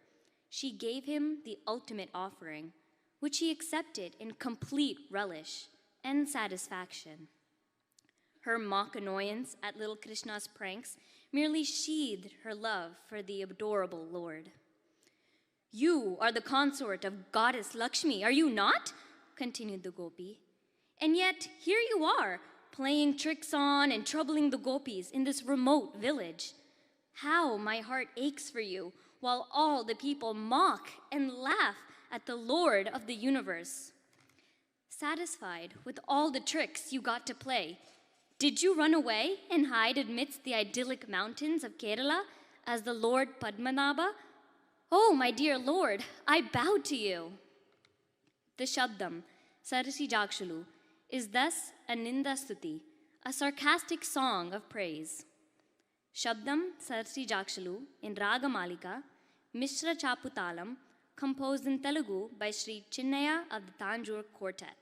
she gave him the ultimate offering, which he accepted in complete relish and satisfaction. Her mock annoyance at little Krishna's pranks merely sheathed her love for the adorable Lord. You are the consort of goddess Lakshmi, are you not? Continued the gopi. And yet here you are, playing tricks on and troubling the gopis in this remote village. How my heart aches for you, while all the people mock and laugh at the Lord of the universe. Satisfied with all the tricks you got to play, did you run away and hide amidst the idyllic mountains of Kerala as the Lord Padmanabha? Oh, my dear Lord, I bow to you. The Shabdam, Sarasi Jakshulu, is thus a Nindastuti, a sarcastic song of praise. Shabdam Sarasi Jakshulu in Raga Malika, Mishra Chaputalam, composed in Telugu by Sri Chinnaya of the Tanjore Quartet.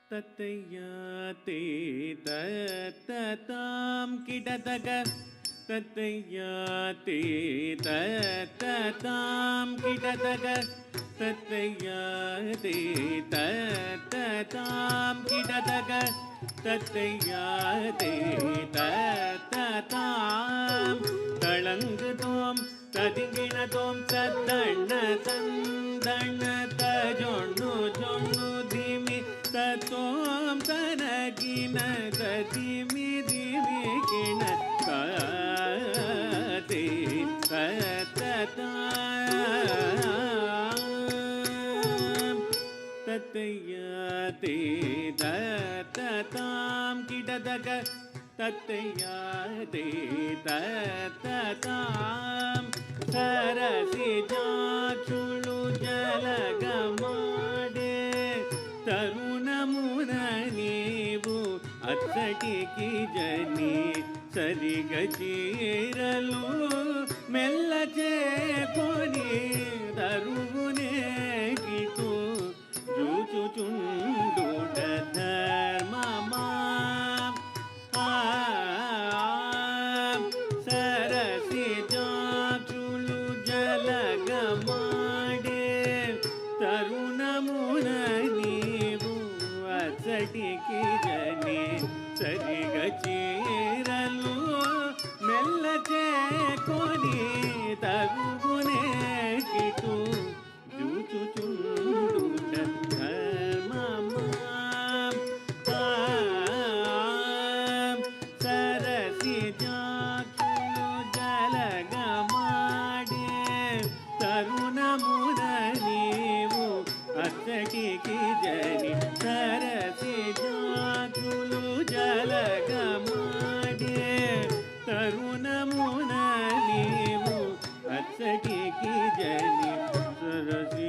Tatayate tatatam kitataga Tatayate tatatam kitataga Tatayate tatatam kitataga Tatayate tatatam Talangatom tadinginatom tatana tandana tajonnu jonnu dhimi Tatom tanagina tatimi divikina Tate tatatam तत्तयते तत्ततां किडदग तत्तयते तत्ततां सरसिजाचुलु जलगमाडे तरुणमुन नीवु अत्सटिकी जनी सरिगचीरलु మెల్ల చేకొని దరువునే గిటు జూచుచుండుట ధర్మమా సరసి జాచులు జలగమాడే తరుణమున నీవు అచ్చటికి జని సరిగ చీరలు మెల్ల చేకొని తగునే కిటు జూచుచుండుట ధర్మమా సరసి జాచులు జలగమాడే తరుణమున నీవు అచ్చటికి జని సరసి జాచులు జలగమాడే తరుణమున నీవు అచ్చటికి జని సరసి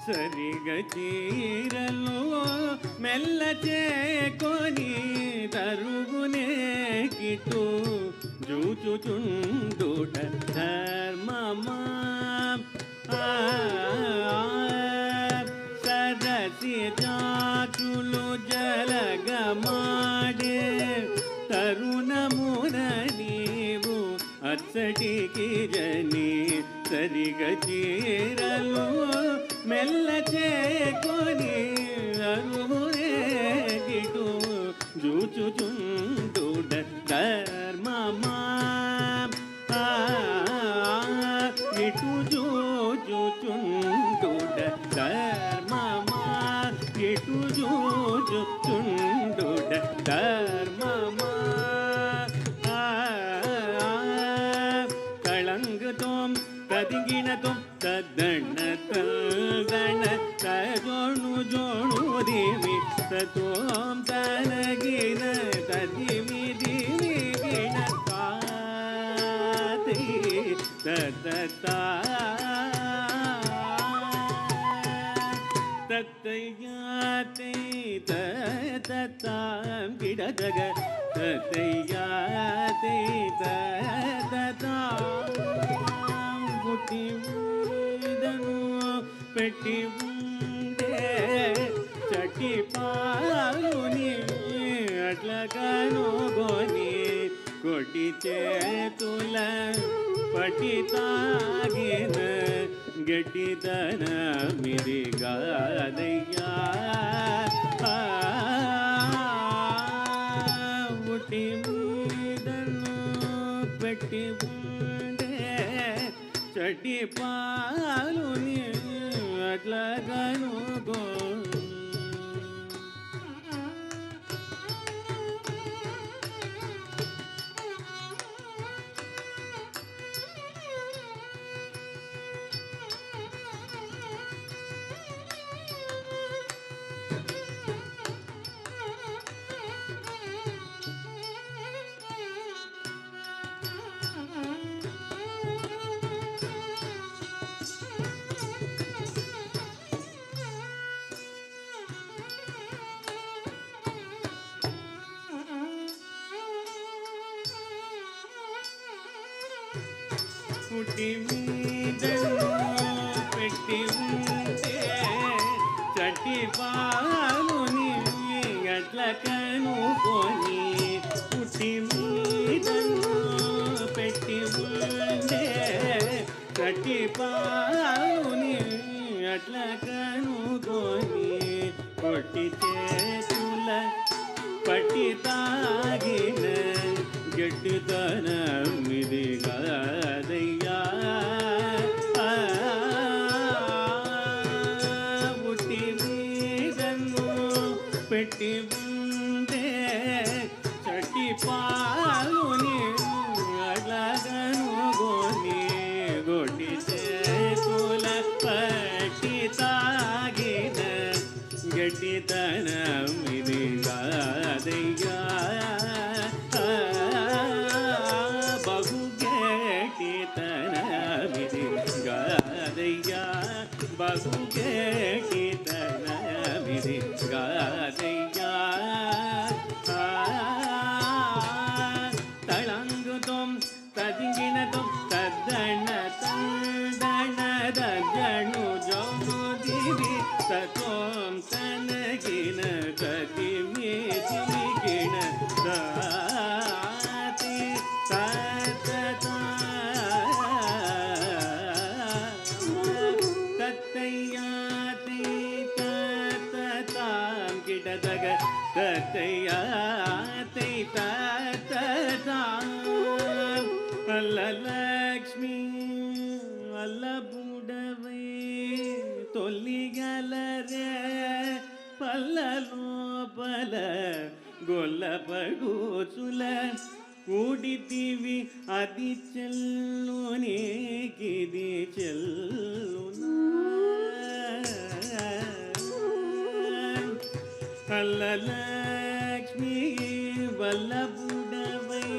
సరిగ చీరలు మెల్ల చేకొని తరుగునే కిటు జూచుచుండుట ధర్మమా సరసి జాచులు జలగమాడే తరుణమున నీవు అచ్చటికి జని సరిగ చీరలు మెల్ల చేకొని అరుమునే గిటు జూచుచుండుట ధర్మమా గిటు జూచుచుండుట ధర్మమా గిటు జూచుచుండుట ధర్మమా కళంగతోం తదిగిణతోం తద్దణ తల్దణ తజోణు జోణు దేవి తతోం తనగిన తదిమి దివి గిణ తాతి తతతా తత్తయాతి తతతాం గిడదగ తత్తయాతి తతతాం గుటి పెట్టి ఉండే చటి పాలుని అట్లా కనుగొని కొట్టి చేతుల పట్టి తాగిన గట్టితన మిరిగాదయ్యా ఉట్టి మీదను పెట్టి ఉండే చటి పాలుని అట్లా కనుగో పుట్టి మీదను పెట్టి పాలుని అట్ల కనుగొని కొట్టి చేతుల పట్టి తాగిన గట్టితనమిది కాదయ్యా. ఉట్టి నీదన్ను పెట్టి ఉంటే చట్టి పాలుని అట్లగనుగొని గొడ్డి చేతుల పట్టి తాగిన గట్టితనమిది కాదయ్యా. బహు గట్టితనమిది కాదయ్యా. బహు గట్టితనమిది కాదయ్యా. తళంగుతం తదిగినతం తద్దణ తందణ దజను జౌను దివి తత్వం తనగిన తదిమిగిన దాతి తత్తయ్యాతి తత్తాం కిటదగ తత్తయ్యాతి తత్తాం అల్ల లక్ష్మి అల్ల బుడవై తొల్లిగలరే పల్ల లోపల గొల్ల పడుచుల కూడితివి అది చెల్లునేకిది చెల్లునా. అల్ల లక్ష్మి వల్ల బుడవై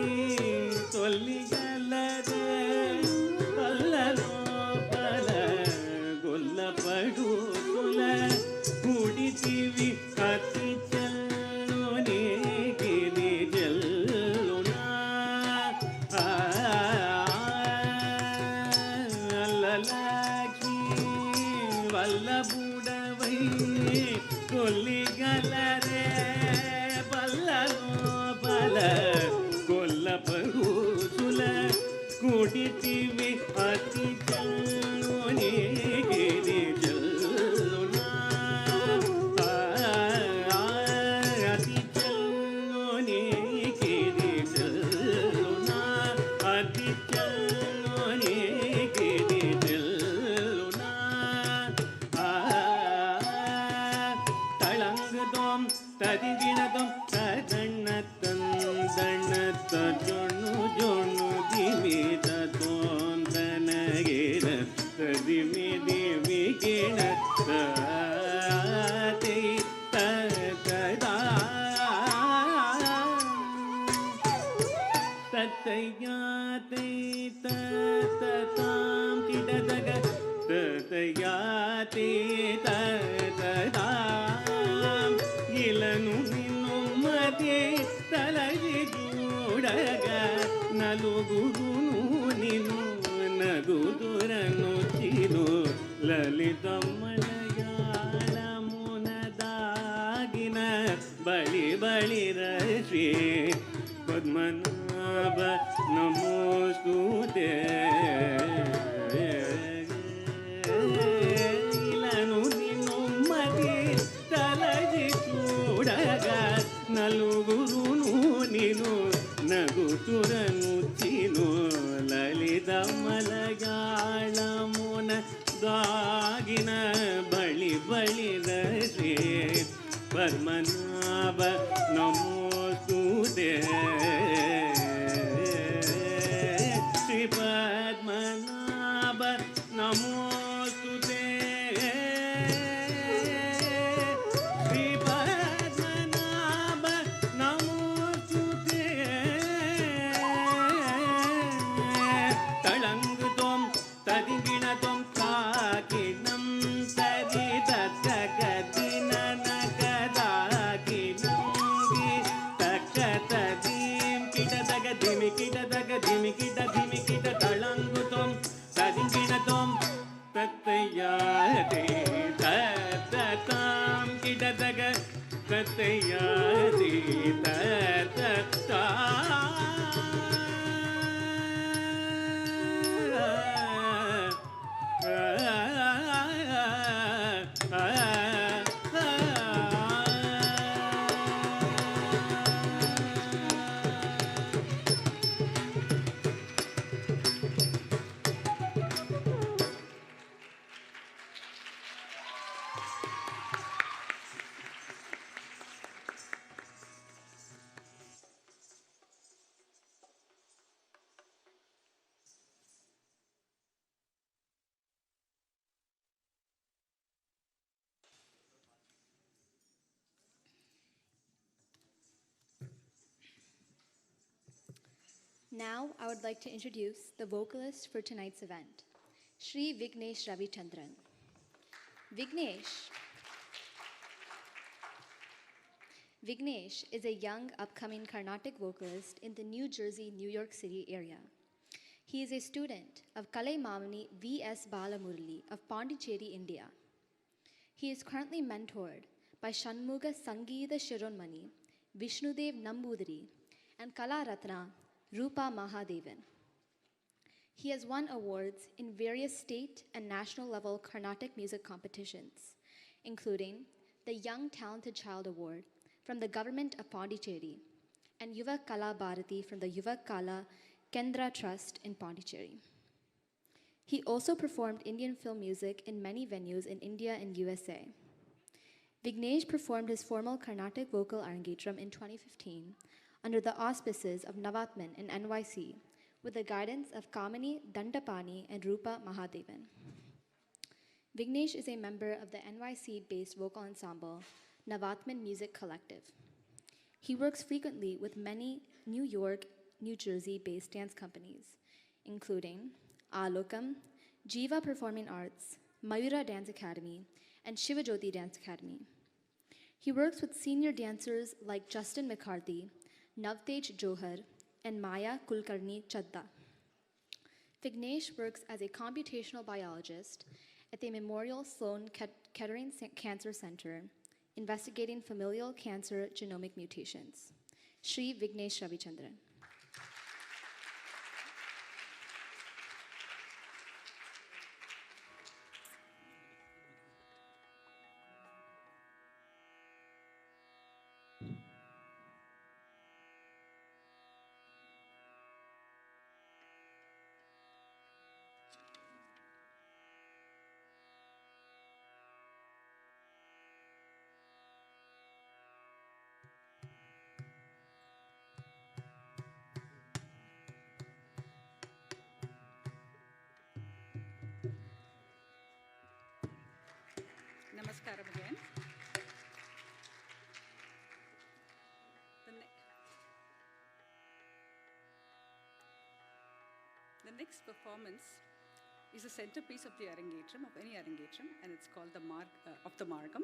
తొల్లిగలరే పల్ల లోపల గొల్ల పడుచుల కూడితివి అతి చెల్లునేకిది చెల్లునా. అల్ల లక్ష్మి వల్ల బుడవై కొల్లిగలరే పల్ల లోపల గొల్ల పడుచుల కూడితివి అతి చెల్లునేకిది చెల్లునా. అతి చెల్లునేకిది చెల్లునా. అతి చెల్లునేకిది చెల్లునా. తళంగదోం తదిగినదోం తదన్న తందన్న తజొను జొను దిమిత తోం తనగిన తదిమి దిమిగిన తతి తదా తత్తయ్యాతి తతాం కిటదగ తత్తయ్యాతి తదాం ఇలను నిన్ను మధ్య తలగి చూడగ నలుగురును నిన్ను నగుదురను చిను లలితమ్మలయాళమున దాగిన బలి బలి శ్రీ పద్మనాభ నమోస్తుతే. ఇలను నిన్ను మది తలగి చూడగ నలుగురును నిను నగుతురను చిను లలితమ్మలయాళమున దాగిన బలి బలి శ్రీ పద్మనాభ నమోస్తుతే. శ్రీ పద్మనాభ నమోస్తుతే. శ్రీ పద్మనాభ నమోస్తుతే. తళంగుతోం తదిగిణతోం కాకిణం తది తగ్గదిన నగదాకిణం తక్కతదీం కిటదగ ధిమికిటదగ ధిమికిట ధిమికిట తళంగుతోం తదిగిణతోం తత్తయ్యాతి తత్తతాం కిటదగ తత్తయ్యాతి తత్తతా. Now, I would like to introduce the vocalist for tonight's event, Shri Vignesh Ravichandran. Vignesh is a young, upcoming Carnatic vocalist in the New Jersey, New York City area. He is a student of Kalai Mamani V.S. Balamurali of Pondicherry, India. He is currently mentored by Shanmuga Sangeeta Shironmani, Vishnudev Nambudiri, and Kala Ratna Rupa Mahadevan. He has won awards in various state and national level Carnatic music competitions, including the Young Talented Child Award from the Government of Pondicherry and Yuva Kala Bharati from the Yuva Kala Kendra Trust in Pondicherry. He also performed Indian film music in many venues in India and USA. Vignesh performed his formal Carnatic vocal Arangetram in 2015 under the auspices of Navatman in NYC with the guidance of Kamini Dandapani and Rupa Mahadevan. Vignesh is a member of the NYC-based vocal ensemble Navatman Music Collective. He works frequently with many New York, New Jersey-based dance companies, including Alokam, Jiva Performing Arts, Mayura Dance Academy, and Shivajyoti Dance Academy. He works with senior dancers like Justin McCarthy, Navtej Johar, and Maya Kulkarni Chadda. Vignesh works as a computational biologist at the Memorial Sloan Kettering Cancer Center, investigating familial cancer genomic mutations. Shri Vignesh Ravichandran. Namaskaram again. The next performance is a centerpiece of the Arangetram, of any Arangetram, and it's called the Margam,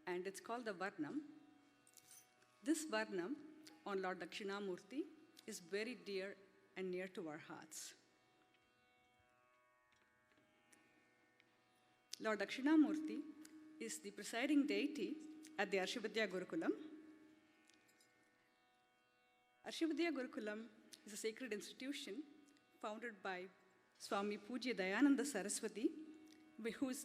and it's called the Varnam. This Varnam on Lord Dakshinamurti is very dear and near to our hearts. Lord Dakshinamurti is the presiding deity at the Arshavidya Gurukulam. Arshavidya Gurukulam is a sacred institution founded by Swami Pujya Dayananda Saraswati,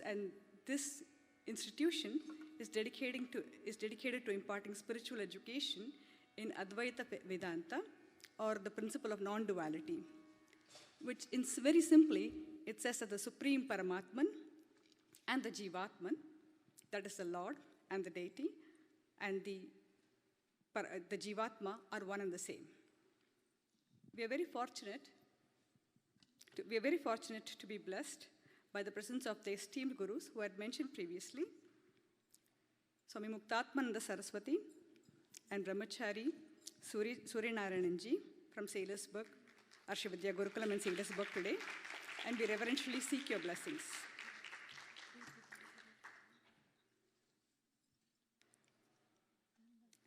and this institution is dedicated to imparting spiritual education in Advaita Vedanta, or the principle of non-duality, which very simply, it says that the Supreme Paramatman and the Jivatman, that is the Lord and the deity, and the Jivatma are one and the same. We are very fortunate to be blessed by the presence of the esteemed gurus who I had mentioned previously, Swami Muktatmananda Saraswati and Brahmachari Suryanarayananji from Sailorsburg, Arshavidya Gurukulam in Sailorsburg today, and we reverentially seek your blessings.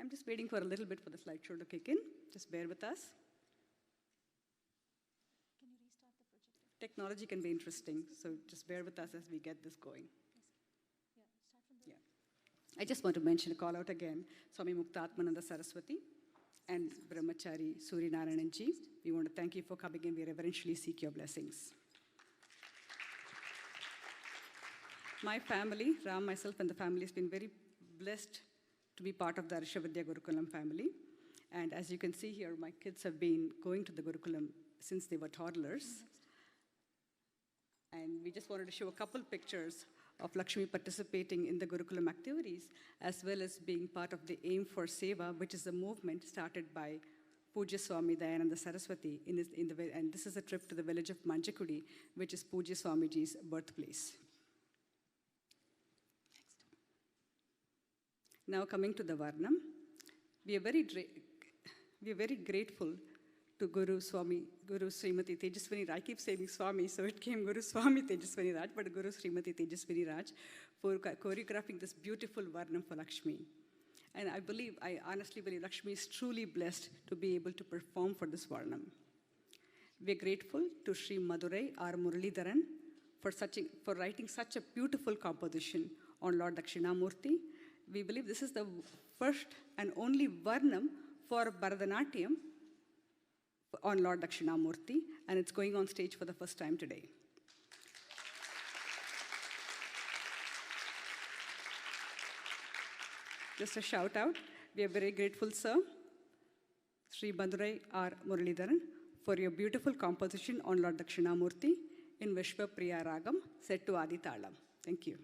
I'm just waiting for a little bit for the slideshow to kick in. Just bear with us. Can you restart the projector? Technology can be interesting, so just bear with us as we get this going. Yes. Yeah, start from the... Yeah. I just want to mention a call out again, Swami Muktatmananda Saraswati and Brahmachari Suryanarayananji. We want to thank you for coming in. We reverentially seek your blessings. My family, Ram, myself, and the family has been very blessed to be part of the Arishavidya Gurukulam family. And as you can see here, my kids have been going to the Gurukulam since they were toddlers. And we just wanted to show a couple pictures of Lakshmi participating in the Gurukulam activities, as well as being part of the Aim for Seva, which is a movement started by Pujya Swami Dayananda Saraswati, and this is a trip to the village of Manjakudi, which is Pujya Swamiji's birthplace. Now coming to the Varnam, we are very grateful to Guru Srimati Tejaswani Raj. I keep saying Swami, so it came Guru Swami Tejaswani Raj, but Guru Srimati Tejaswani Raj for choreographing this beautiful Varnam for Lakshmi. And I honestly believe Lakshmi is truly blessed to be able to perform for this Varnam. We are grateful to Sri Madurai R. Muralidharan for writing such a beautiful composition on Lord Dakshinamurti. We believe this is the first and only Varnam for Bharatanatyam on Lord Dakshinamurti, and it's going on stage for the first time today. Just a shout out. We are very grateful, sir, Sri Madurai R. Muralidharan, for your beautiful composition on Lord Dakshinamurti in Vishwa Priya Ragam, set to Adi Talam. Thank you.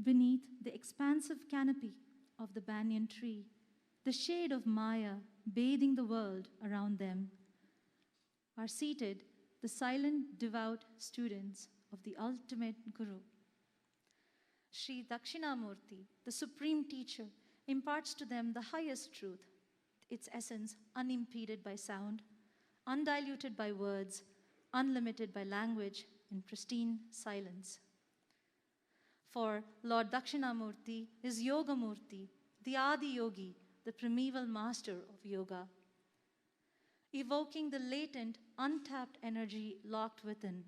Beneath the expansive canopy of the banyan tree, the shade of Maya bathing the world around them, are seated the silent, devout students of the ultimate Guru. Sri Dakshinamurti, the supreme teacher, imparts to them the highest truth, its essence unimpeded by sound, undiluted by words, unlimited by language, in pristine silence. For Lord Dakshinamurti is Yogamurti, the Adi Yogi, the primeval master of yoga, evoking the latent, untapped energy locked within,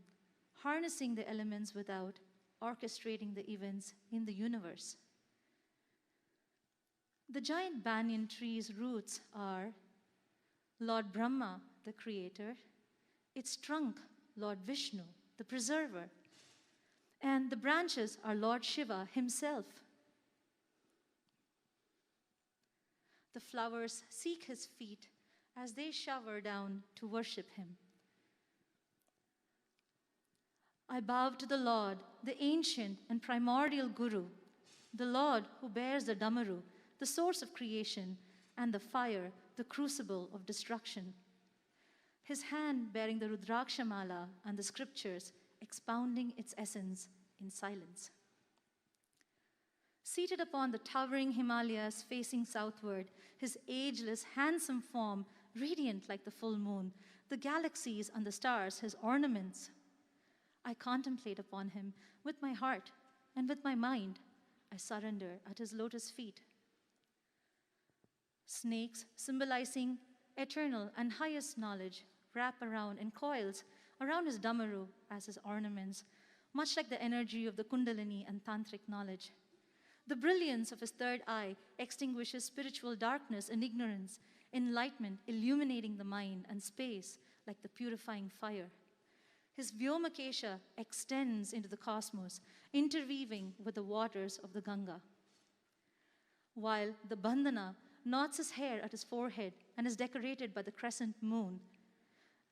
harnessing the elements without, orchestrating the events in the universe. The giant banyan tree's roots are Lord Brahma, the creator, its trunk, Lord Vishnu, the preserver, and the branches are Lord Shiva himself. The flowers seek his feet as they shower down to worship him. I bow to the Lord, the ancient and primordial Guru, the Lord who bears the Damaru, the source of creation, and the fire, the crucible of destruction. His hand bearing the Rudrakshamala and the scriptures, expounding its essence in silence. Seated upon the towering Himalayas facing southward, his ageless, handsome form, radiant like the full moon, the galaxies and the stars his ornaments. I contemplate upon him with my heart, and with my mind, I surrender at his lotus feet. Snakes, symbolizing eternal and highest knowledge, wrap around in coils around his Damaru as his ornaments, much like the energy of the Kundalini and Tantric knowledge. The brilliance of his third eye extinguishes spiritual darkness and ignorance, enlightenment illuminating the mind and space like the purifying fire. His Vyomakesha extends into the cosmos, interweaving with the waters of the Ganga. While the Bandhana knots his hair at his forehead and is decorated by the crescent moon,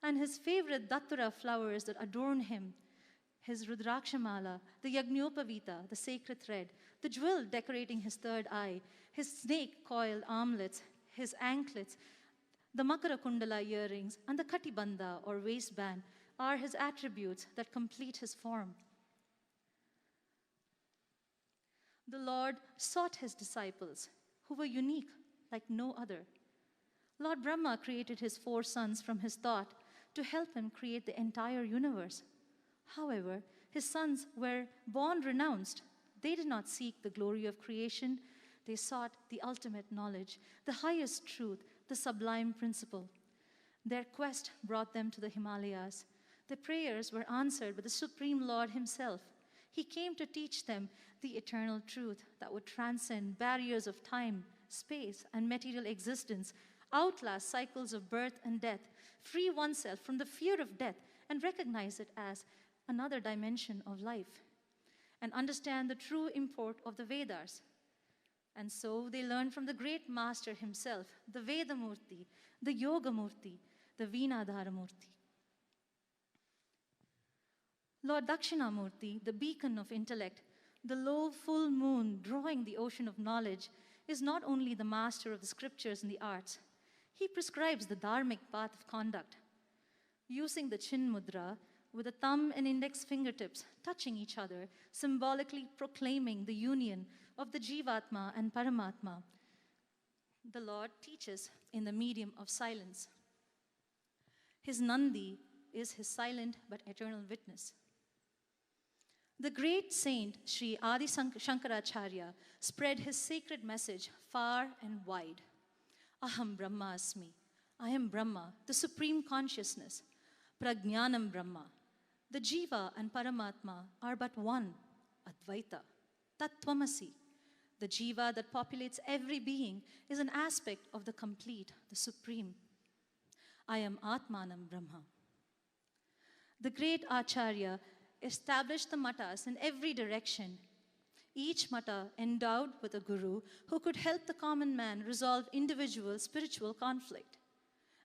and his favorite Dattara flowers that adorn him, his Rudrakshamala, the Yajñopavita, the sacred thread, the jewel decorating his third eye, his snake coiled armlets, his anklets, the Makara Kundala earrings, and the Katibandha or waistband are his attributes that complete his form. The Lord sought his disciples, who were unique like no other. Lord Brahma created his 4 sons from his thought to help him create the entire universe. However, his sons were born renounced. They did not seek the glory of creation. They sought the ultimate knowledge, the highest truth, the sublime principle. Their quest brought them to the Himalayas. Their prayers were answered by the Supreme Lord Himself. He came to teach them the eternal truth that would transcend barriers of time, space, and material existence, outlast cycles of birth and death, free oneself from the fear of death, and recognize it as another dimension of life, and understand the true import of the Vedas. And so they learned from the great master himself, the Vedamurti, the Yogamurti, the Veenadharamurti. Lord Dakshinamurti, the beacon of intellect, the low full moon drawing the ocean of knowledge, is not only the master of the scriptures and the arts. He prescribes the dharmic path of conduct. Using the chin mudra, with the thumb and index fingertips touching each other, symbolically proclaiming the union of the Jivatma and Paramatma, the Lord teaches in the medium of silence. His Nandi is his silent but eternal witness. The great saint Sri Adi Shankaracharya spread his sacred message far and wide. Aham Brahmasmi. I am Brahma, the supreme consciousness. Prajnanam Brahma. The Jiva and Paramatma are but one, Advaita. Tattvamasi. The Jiva that populates every being is an aspect of the complete, the supreme. I am Atmanam Brahma. The great Acharya established the mattas in every direction, each matta endowed with a guru who could help the common man resolve individual spiritual conflict.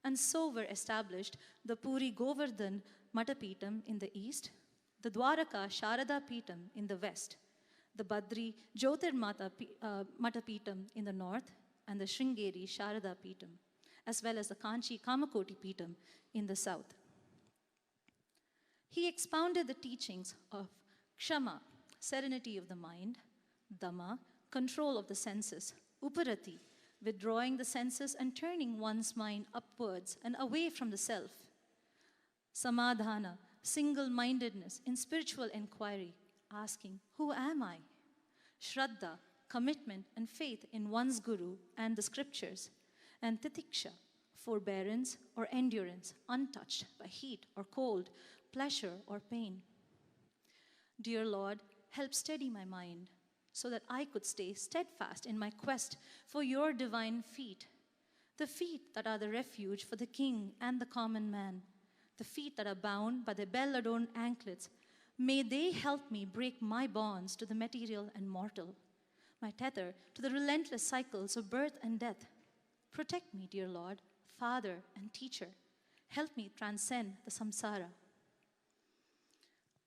And so were established the Puri Govardhan Matapitam in the east, the Dwaraka Sharada Pitam in the west, the Badri Jyotir Matapitam in the north, and the Sringeri Sharada Pitam, as well as the Kanchi Kamakoti Pitam in the south. He expounded the teachings of Kshama, serenity of the mind, Dhamma, control of the senses, Uparati, withdrawing the senses and turning one's mind upwards and away from the self, Samadhana, single-mindedness in spiritual inquiry, asking, who am I? Shraddha, commitment and faith in one's guru and the scriptures, and Titiksha, forbearance or endurance, untouched by heat or cold, pleasure or pain. Dear Lord, help steady my mind so that I could stay steadfast in my quest for your divine feet, the feet that are the refuge for the king and the common man, the feet that are bound by their bell-adorned anklets. May they help me break my bonds to the material and mortal, my tether to the relentless cycles of birth and death. Protect me, dear Lord, Father and Teacher. Help me transcend the samsara.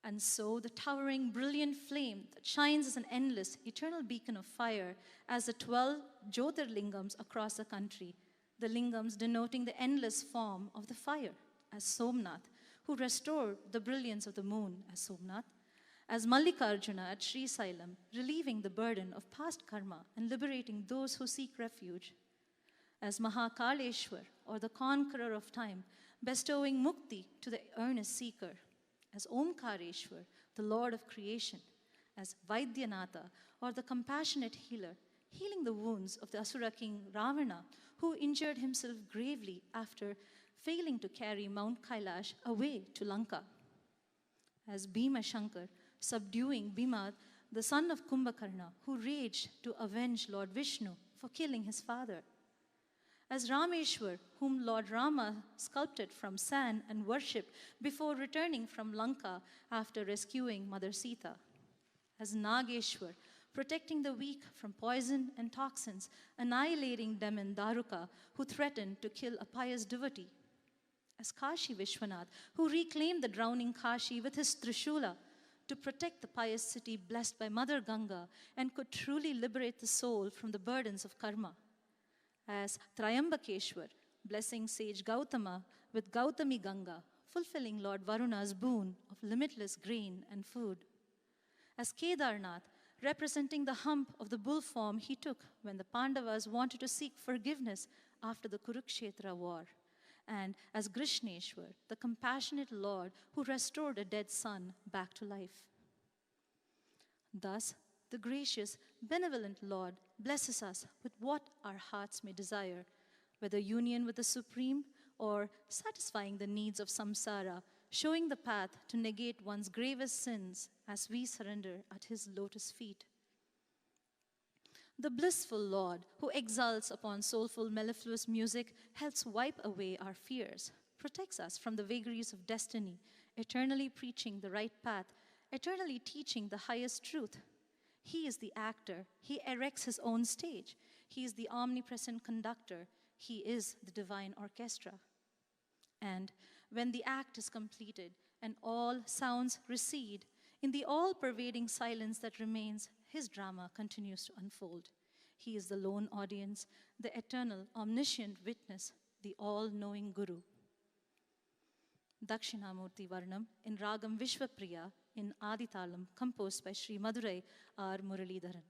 And so the towering, brilliant flame that shines as an endless, eternal beacon of fire as the 12 Jyotirlingams across the country, the lingams denoting the endless form of the fire, as Somnath, who restored the brilliance of the moon as Somnath, as Mallikarjuna at Sri Sailam, relieving the burden of past karma and liberating those who seek refuge, as Mahakaleshwar, or the conqueror of time, bestowing mukti to the earnest seeker, as Omkareshwar, the Lord of creation, as Vaidyanatha, or the compassionate healer, healing the wounds of the Asura king Ravana, who injured himself gravely after failing to carry Mount Kailash away to Lanka, as Bhima Shankar, subduing Bhima, the son of Kumbhakarna, who raged to avenge Lord Vishnu for killing his father, as Rameshwar, whom Lord Rama sculpted from sand and worshipped before returning from Lanka after rescuing Mother Sita, as Nageshwar, protecting the weak from poison and toxins, annihilating demon Daruka, who threatened to kill a pious devotee, as Kashi Vishwanath, who reclaimed the drowning Kashi with his Trishula to protect the pious city blessed by Mother Ganga and could truly liberate the soul from the burdens of karma, as Trayambakeshwar, blessing sage Gautama with Gautami Ganga, fulfilling Lord Varuna's boon of limitless grain and food, as Kedarnath, representing the hump of the bull form he took when the Pandavas wanted to seek forgiveness after the Kurukshetra war, and as Krishneshwar, the compassionate Lord who restored a dead son back to life. Thus, the gracious, benevolent Lord blesses us with what our hearts may desire, whether union with the Supreme or satisfying the needs of samsara, showing the path to negate one's gravest sins as we surrender at his lotus feet. The blissful Lord, who exults upon soulful mellifluous music, helps wipe away our fears, protects us from the vagaries of destiny, eternally preaching the right path, eternally teaching the highest truth. He is the actor. He erects his own stage. He is the omnipresent conductor. He is the divine orchestra. And when the act is completed and all sounds recede, in the all-pervading silence that remains, his drama continues to unfold. He is the lone audience, the eternal, omniscient witness, the all-knowing Guru. Dakshinamurti Varnam in Ragam Vishwapriya in Aditalam, composed by Sri Madurai R. Muralidharan.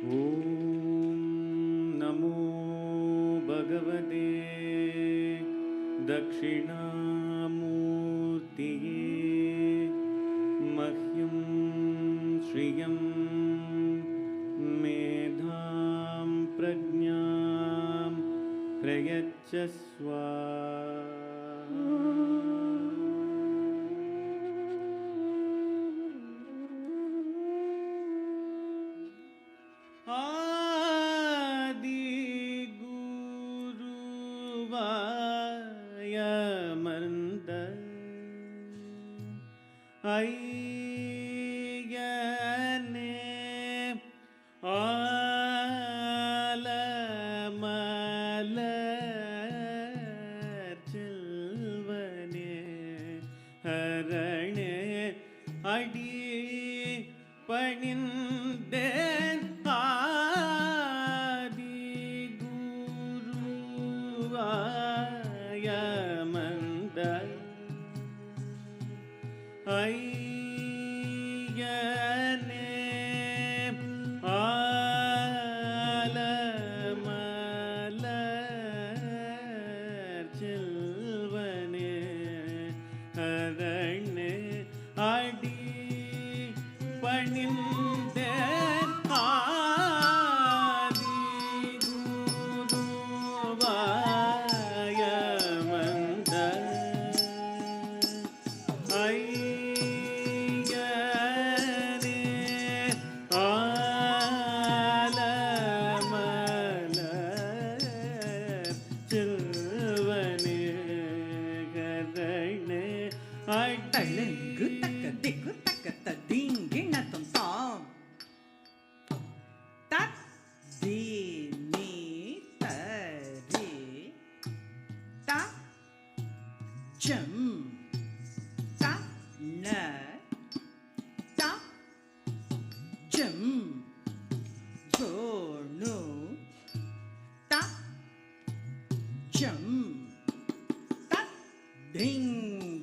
ॐ नमो भगवते दक्षिणामूर्तिये मह्यं श्रियं मेधां प्रज्ञां प्रयच्छ स्वाहा। ஐயனே ஆலமலர் செல்வனே ஹரணே அடி பணிந்தேன் ஆதி குருவாய மந்த ஐயனே ஆலமலர் செல்வனே ஹரணே அடி பணிந்தேன் ஆதி குருவாய மந்த ஐயனே ஆலமலர் செல்வனே ஹரணே அடி தக்க திக்கு தக்க தீங்கின தாம் தத் தி நீ தரி த ஜம் த ந த ஜம் ஜோனு த ஜம் த திங்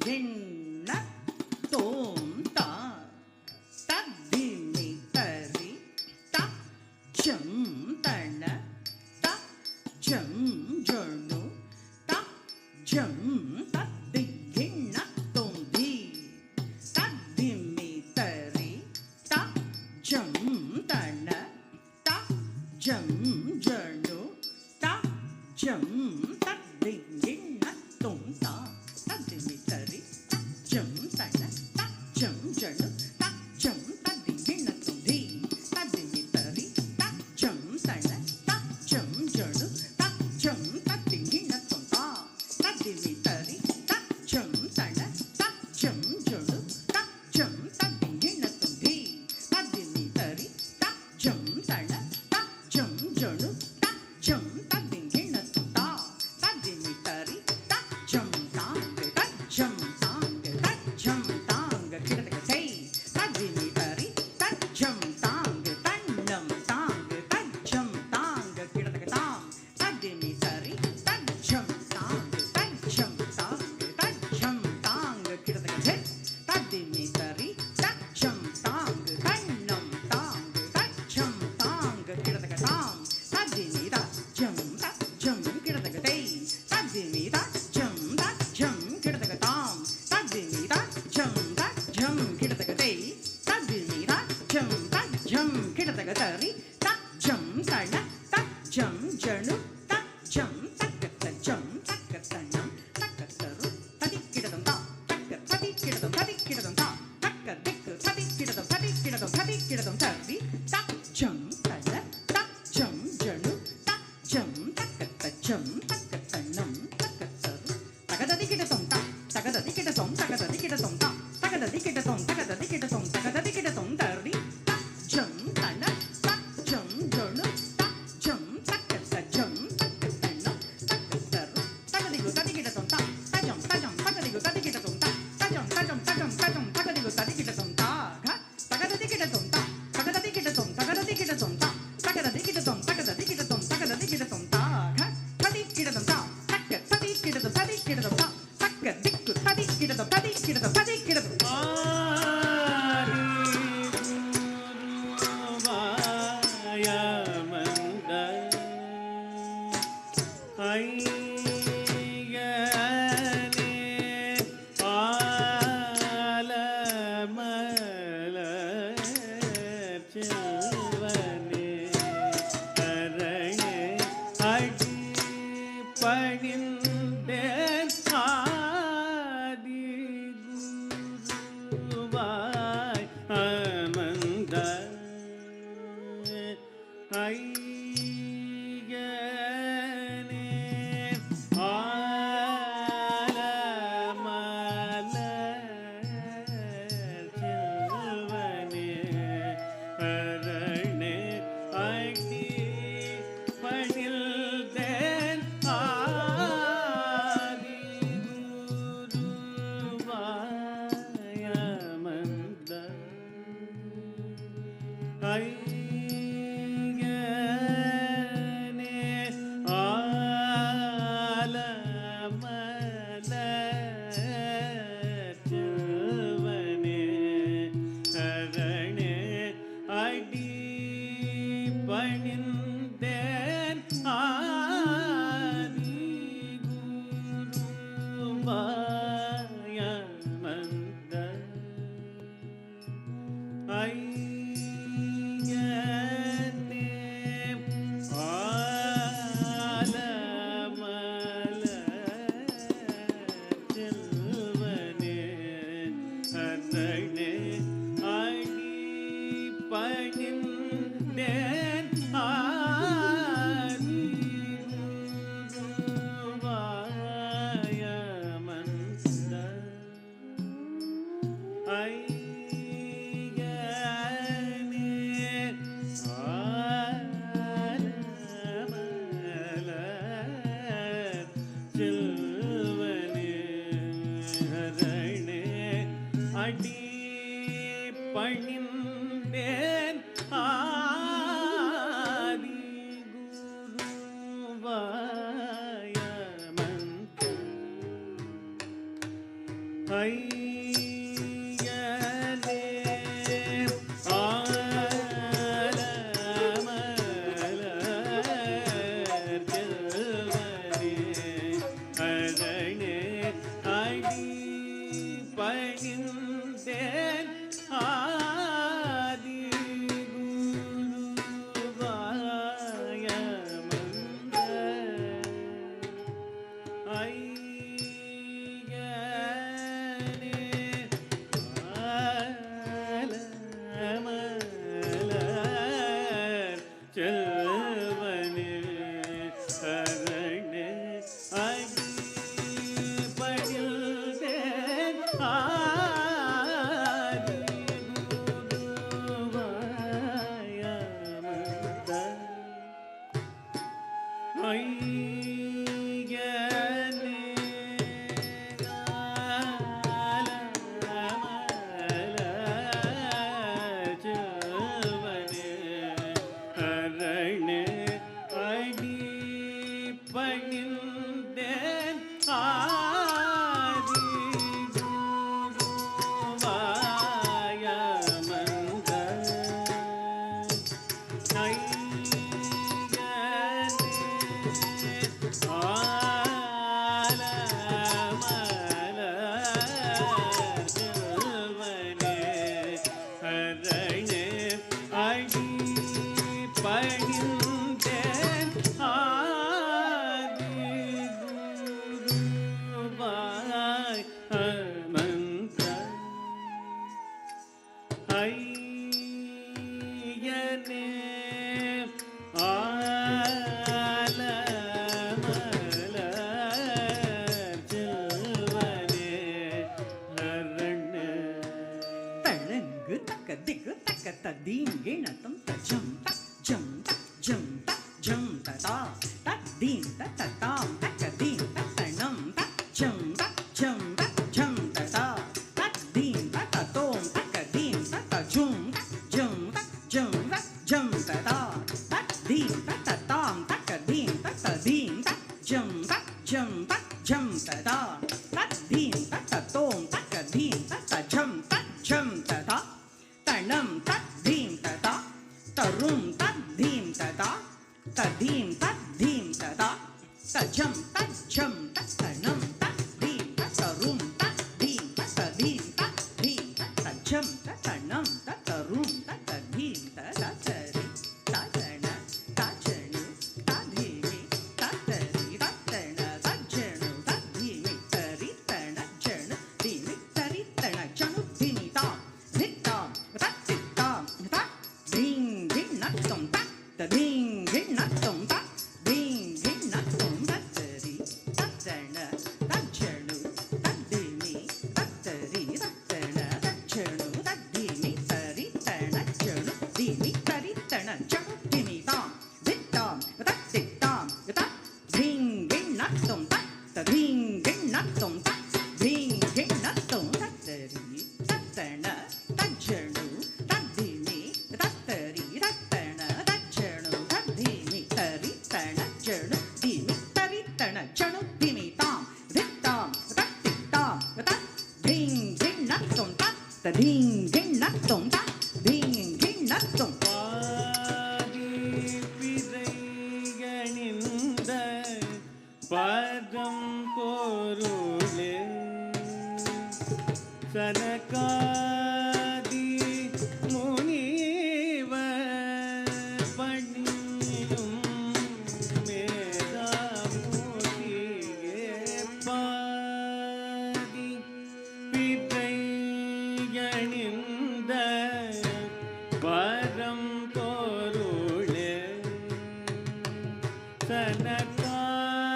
திங் ந தோம் த த தி மி தரி த ஜம் தன த ஜம் ஜோனு த ஜம் த திங் ந தோம் தி த தி மி தரி த ஜம் தன த ஜம் ஜோனு த ஜம் த திங் ந தோம் த த தி மி தரி த ஜம் தன த ஜம் ஜோனு த ஜம் த திங் ந தோம் தி த தி மி தரி த ஜம் தன த ஜம் ஜோனு த ஜம் த திங் ந தோம் த த தி மி தரி த ஜம் தன த ஜம் ஜோனு த ஜம் த திங் ந தோம் தி த தி மி தரி த ஜம் தன த ஜம் ஜோனு த ஜம் த திங் ந தோம் த த தி மி தரி த ஜம் தாங்க த ஜம் தாங்க த ஜம் தாங்க கிடக்க சை த தி மி தரி த ஜம் தாங்க தன்னம் தாங்க த ஜம் தாங்க கிடக்க தாம் த தி மி தரி த ஜம் தாங்க த ஜம் தாங்க த ஜம் தாங்க கிடக்க சை த தி மி தரி த ஜம் தாங்க தன்னம் தாங்க த ஜம் தாங்க கிடக்க தாம் த தி மி த ஜம் கிடக்க தை த தி மி த ஜம் கிடக்க தாம் த தி மி த ஜம் கிடக்க தை த தி மி த ஜம் கிடக்க தரி த ஜம் தன த ஜம் ஜனு த ஜம் தக்க ஜம் தக்க தன்னம் தக்க தரு ததி கிடதம் தா தக்க ததி கிடதம் தா தக்க திக்கு ததி கிடதம் தரி த ஜம் தன த ஜம் ஜனு த ஜம் தக்க ஜம் தக்க தன்னம் தக்க தரு தகததி கிடதம் தா தகததி கிடதம் தா தகததி கிடதம் தரி த ஜம் தன த ஜம் ஜனு த ஜம் தக்க ஜம் தக்க தன்னம் தக்க தரு தகதிகு ததி கிடதம் தா தஜம் தகதிகு ததி கிடதம் தா தஜம் தகதிகு ததி கிடதம் தா தகததி கிடதம் தா தகததி கிடதம் செல்வனே அரணே அடி பணிந்தேன் ஆதி குருவாய் அமர்ந்த ஐயனே ஆலமலர் செல்வனே அரணே அடி பணிந்தேன் ஆதி குருவாய் அமர்ந்த ஐயனே ஆலமலர் செல்வனே அரணே அடி பணிந்தேன் ஆதி குருவாய் அமர்ந்த ஐயனே ஆலமலர் செல்வனே அரணே அடி பணிந்தேன் ஆதி குருவாய் அமர்ந்த ஐயனே ஆலமலர் செல்வனே அரணே அடி பணிந்தேன் ஆதி குருவாய் அமர்ந்த ஐயனே ஆலமலர் செல்வனே அரணே அடி பணிந்தேன் ஆதி குருவாய் அமர்ந்த ஐயனே ஆலமலர் செல்வனே அரணே அடி பணிந்தேன் ஆதி குருவாய் அமர்ந்த ஐயனே ஆலமலர் செல்வனே அரணே அடி பணிந்தேன் ஆதி குருவாய் அமர்ந்த தீங்கிணத்தம் தஜம் தக் ஜம் தக் ஜம் தக் ஜம் ததா தக் தீம் தக் தாம் தக் தீம் தக் தனம் தக் ஜம் தக் ஜம் தக் ஜம் ததா தக் தீம் தக் தோம் தக் தீம் தக் ஜும் ஜம் தக் ஜம் தக் ஜம் ததா தக் தீம் தக் தாம் தக் தீம் தக் தீம் தக் ஜம் தக் ஜம் தக் ஜம் ததா தக் தீம் தக் தோம் தக் தீம் தக் ஜம் ததா தனம் தக் தீம் ததா தரும் தக் தீம் ததா ததீம் தக் தீம் ததா தஜம் தக் ஜம் தக் தனம் தக் தீம் தக் தரும் தக் தீம் தக் ததீம் தக் தீம் தக் தஜம் தக் தனம் தக் தரும் தக் ததீம் தக் பரம்பொருளே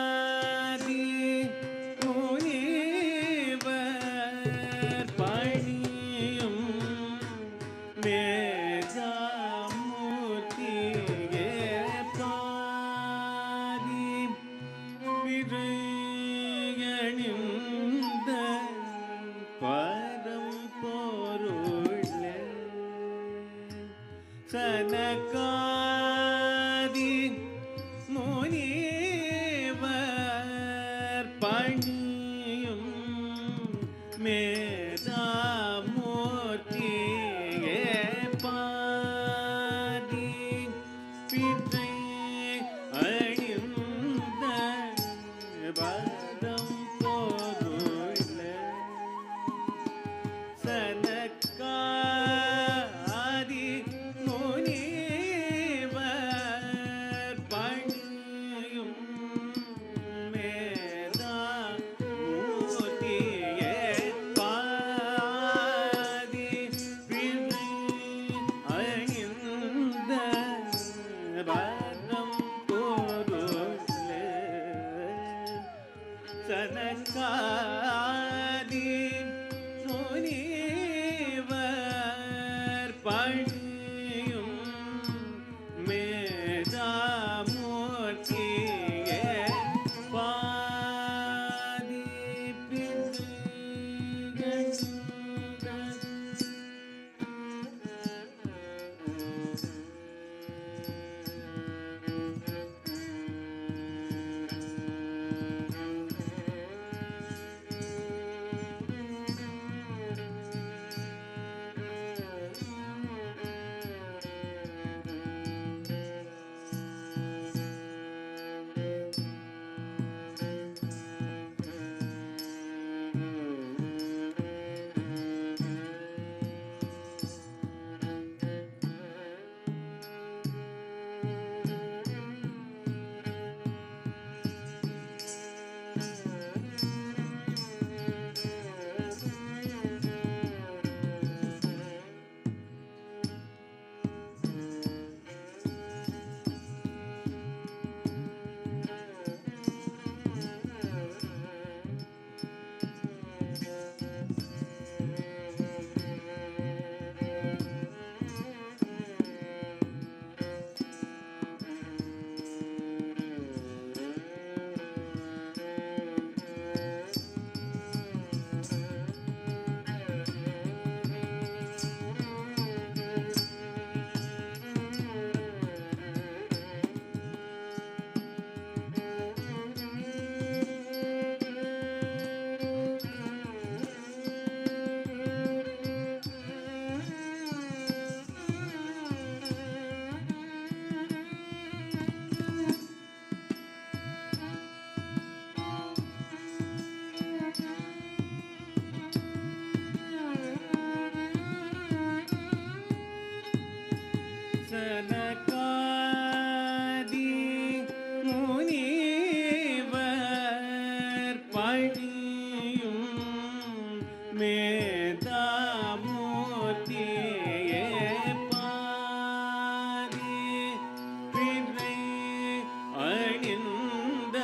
சனகாதி முனிவர் பணியும் மேதாமூர்த்தியே பாதி விரையணிந்த பரம்பொருளே சனகாதி முனிவர் பணியும் மேதாமூர்த்தியே பாதி பிறை அணிந்த பரம்பொருளே சனகாதி முனிவர் பணியும் மேதாமூர்த்தியே பாதி விரை அணிந்த பரம்பொருளே சனகாதி முனிவர் பணியும் மேதாமூர்த்தியே பாதி சனகாதி முனிவர் பணியும் மேதாமூர்த்தியே பாதி விரை அணிந்த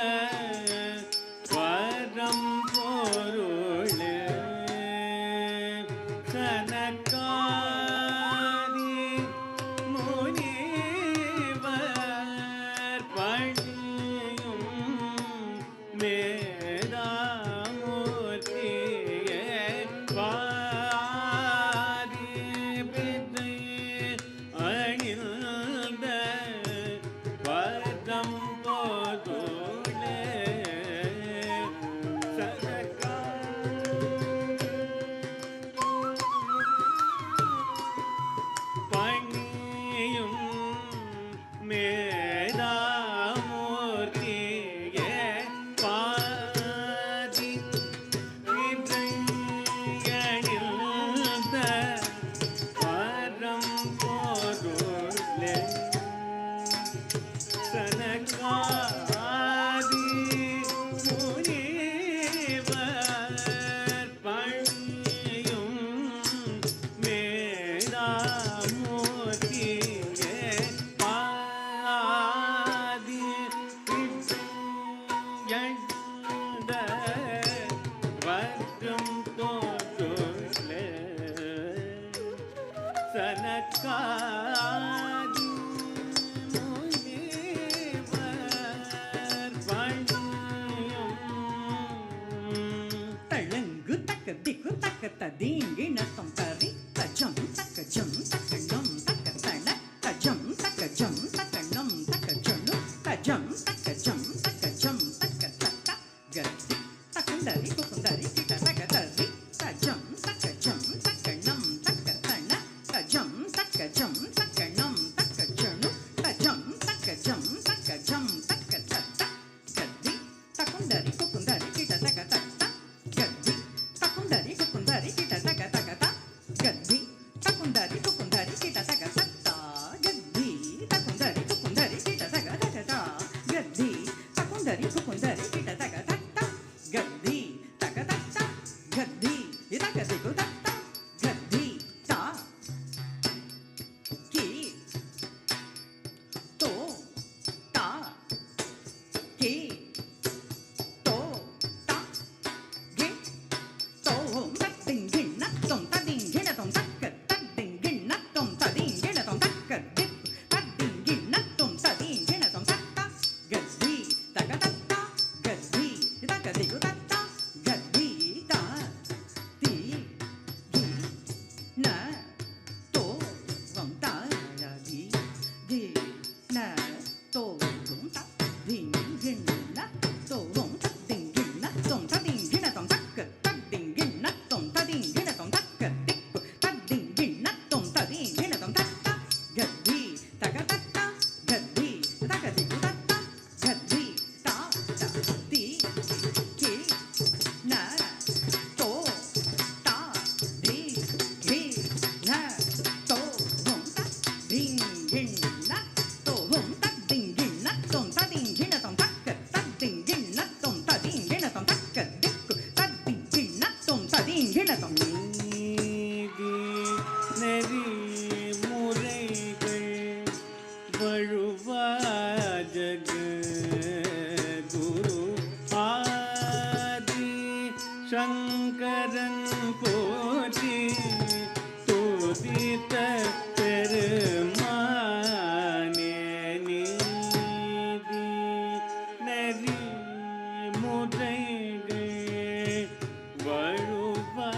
பரம்பொருளே சனகாதி முனிவர் பணியும் மேதாமூர்த்தியே பாதி விரை அணிந்த பரம்பொருளே பணியும் மேதாமூர்த்தியே பாதி விரையணிந்த பரம்பொருளே சனகாதி முனிவர் பணியும் மேதாமூர்த்தியே தீங்கிணத்தம் தரி தஜம் தக்கஜம் தக்கணம் தக்கத்தன தஜம் தக்கஜம் தக்கணம் தக்கஜொண்ணு தஜம் தக்கஜம் தக்கஜம் தக்கத்தட்ட கத்தி தக்குந்தரி குக்குந்தரி கிட்ட தகதரி தஜம் தக்கஜம் தக்கணம் தக்கத்தன தஜம் தக்கஜம் தக்கணம் தக்கஜொண்ணு தஜம் தக்கஜம் தக்கஜம் தக்கத்தட்ட கத்தி தக்குந்தரி குக்குந்தரி கிட்ட தகதட்ட கத்தி தக்குந்தரி குக்குந்தரி கிட்ட தகதகத கத்தி தக்குந்தரி குக்குந்தரி கிட்ட தகதத்த கத்தி தக்குந்தரி குக்குந்தரி கிட்ட தகதகத கத்தி தக்குந்தரி குக்குந்தரி கிட்ட தகதத்த கத்தி தகதத்த கத்தி இதகதி குதத்த கத்தி தா கி தோ தா கி தோ தா கி தோம் தத்திங் கிண்ணத்தொம் ததிங் கிணத்தொம் தக்க தத்திங் கிண்ணத்தொம் ததிங் கிணத்தொம் தக்க திப் தத்திங் கிண்ணத்தொம் ததிங் கிணத்தொம் தத்த கத்தி தகதத்த கத்தி இதகதி குதத்த கத்தி தா தி கி ந தோ வம் தா தி கி ந தோ வம் தா திங் கிண்ண தோ வம் தத்திங் கிண்ணத்தொம் ததிங் கிணத்தொம் தக்க தத்திங் கிண்ணத்தொம் ததிங் கிணத்தொம் தக்க திப்பு தத்திங் கிண்ணத்தொம் ததிங் கிணத்தொம் தத்த கத்தி தகதத்த கத்தி தகதி குதத்த கத்தி தா தி கி ந தோ தா தி கி ந தோ வம் தா திங் கிண்ண தோ வம் தத்திங் கிண்ணத்தொம் ததிங் கிணத்தொம் தக்க தத்திங் கிண்ணத்தொம் ததிங் கிணத்தொம் தக்க திக்கு தத்திங் கிண்ணத்தொம் ததிங் கிணத்தொம் நீதி நெறி முறைகள் வழுவா ஜகத்குரு ஆதி சங்கரன் போற்றி துதித்த பெருமானே நீதி நெறி முறைகள் வழுவா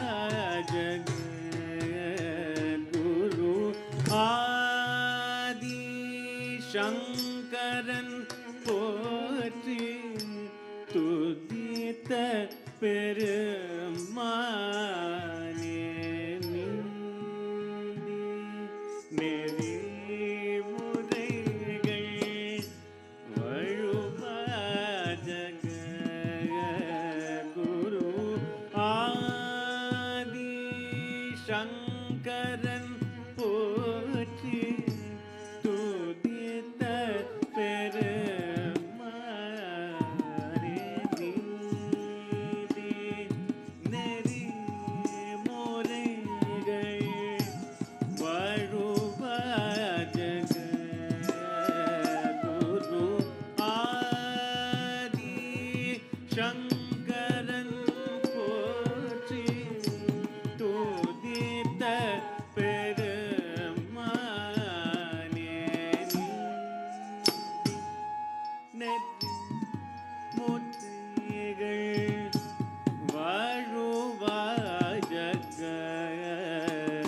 ஜகத்குரு ஆதி சங்கரன் போற்றி துதித்த பெருமானே நீதி நெறி முறைகள் வழுவா ஜகத்குரு ஆதி சங்கரன் போற்றி துதித்த பெருமானே நீதி நெறி முறைகள் வழுவா ஜகத்குரு ஆதி சங்கரன் போற்றி துதித்த பெருமானே நெறி முறைகள் வாழுவா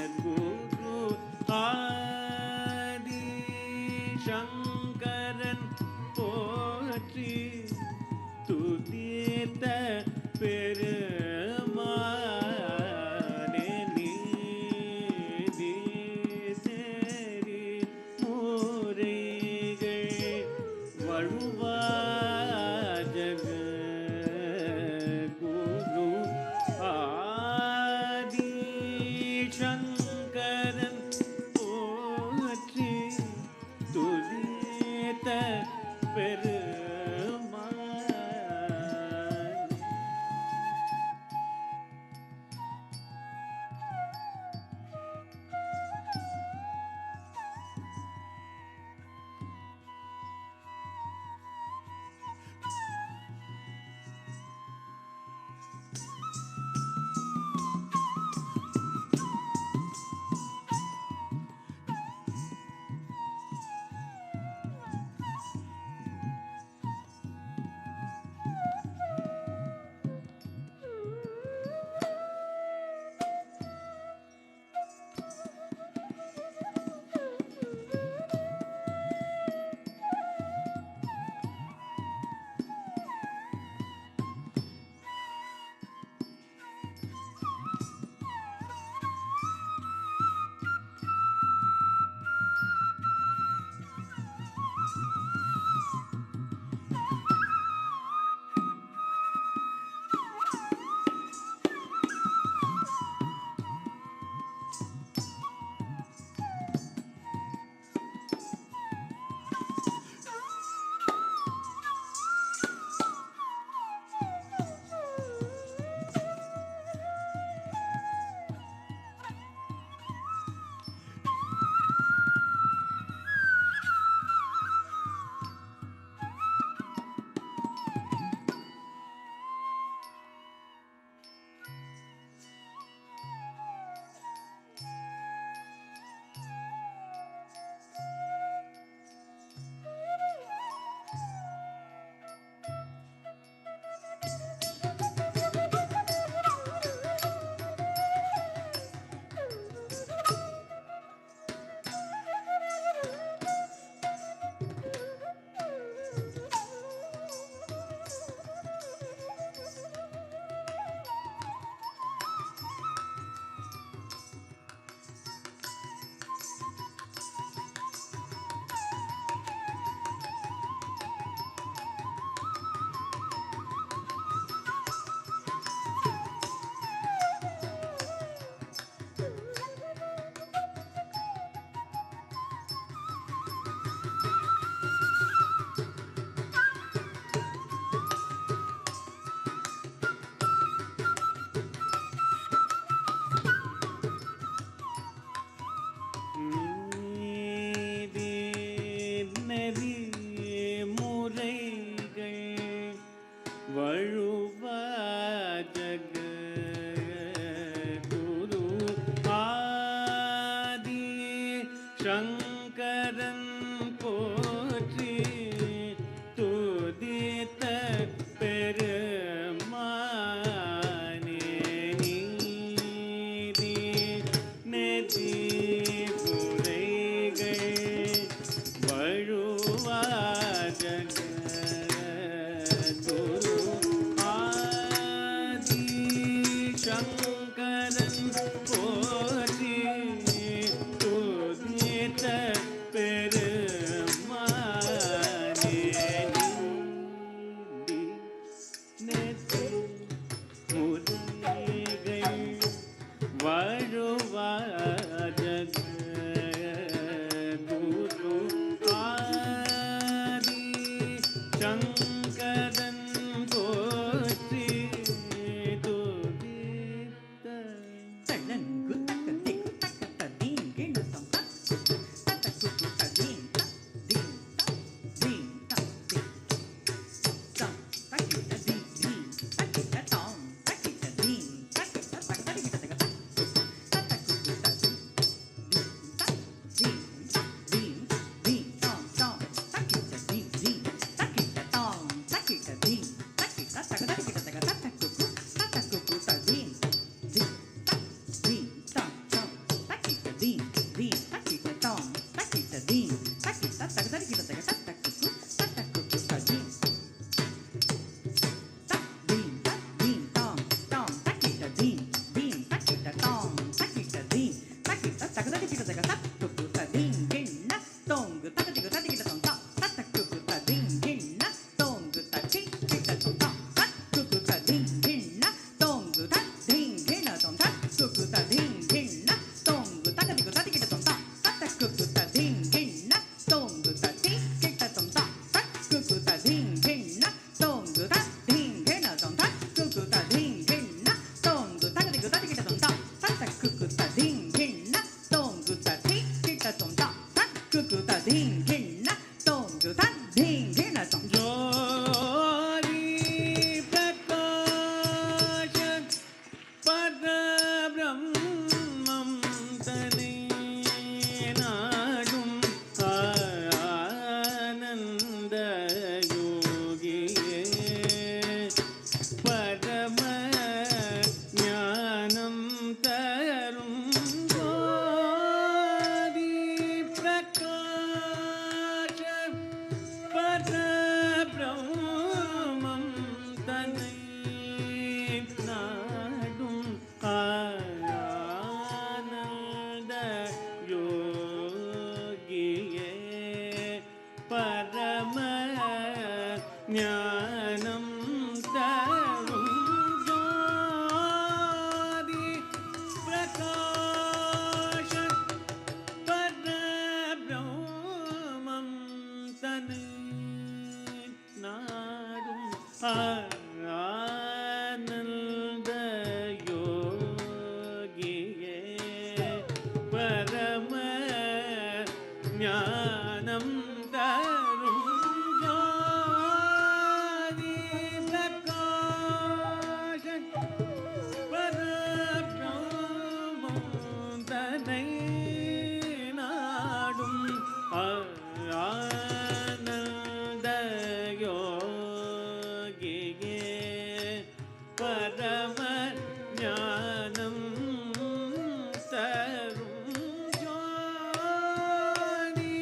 ஜகத்குரு ஆதி சங்கரன் போற்றி துதித்த பெருமானே நீதி நெறி முறைகள் வழுவா ஜகத்குரு ஆதி சங்கரன் போற்றி துதித்த பெருமான் சங்கரன் போற்றி துதித்த பெருமானே நீதி நெதி புரைகள் வழுவா ஜகத்குரு ஆதி சங்கரன் போற்றி துதித்த பெருமானே நீதி நெதி முறைகள் வழுவா ஜகத்குரு ஆதி சங்கரன் போற்றி துதித்த தளங்கு தக்க திக் தக்க ததீம் கிண தம் தக்கு ததீம் தீம் தீம் தீம் தம் தக்கி ததீம் தீம் தக்கி தம் தக்கி ததீம் தக்கி தக்க தக்கி தக்க தக்கு தக்கு ததீம் தீம் தீம் தம் தம் தக்கி ததீம் தீம் தக்கி தம் தக்கி ததீம் தக்கி தக்க தக்கி தக்க தக்கு தக்கு ததீம் ஜோதி பிரகாஷ பரபிரம்மம் தனை நாடும் ஆனந்த யோகியே பரம ஞானம் தரும் ஜோதி பிரகாஷ பரபிரம்மம் தன்னை நாடும் ஆனந்த யோகியே பரம ஞானம் தரும் ஜோதி பிரகாஷ பரபிரம்மம் தன்னை நாடும் ஆனந்த யோகியே பரம ஞானம் தரும் ஜோதி பிரகாஷ பரபிரம்மம் தன்னை நாடும் ஆனந்த யோகியே பரம ஞானம் தரும் ஜோதி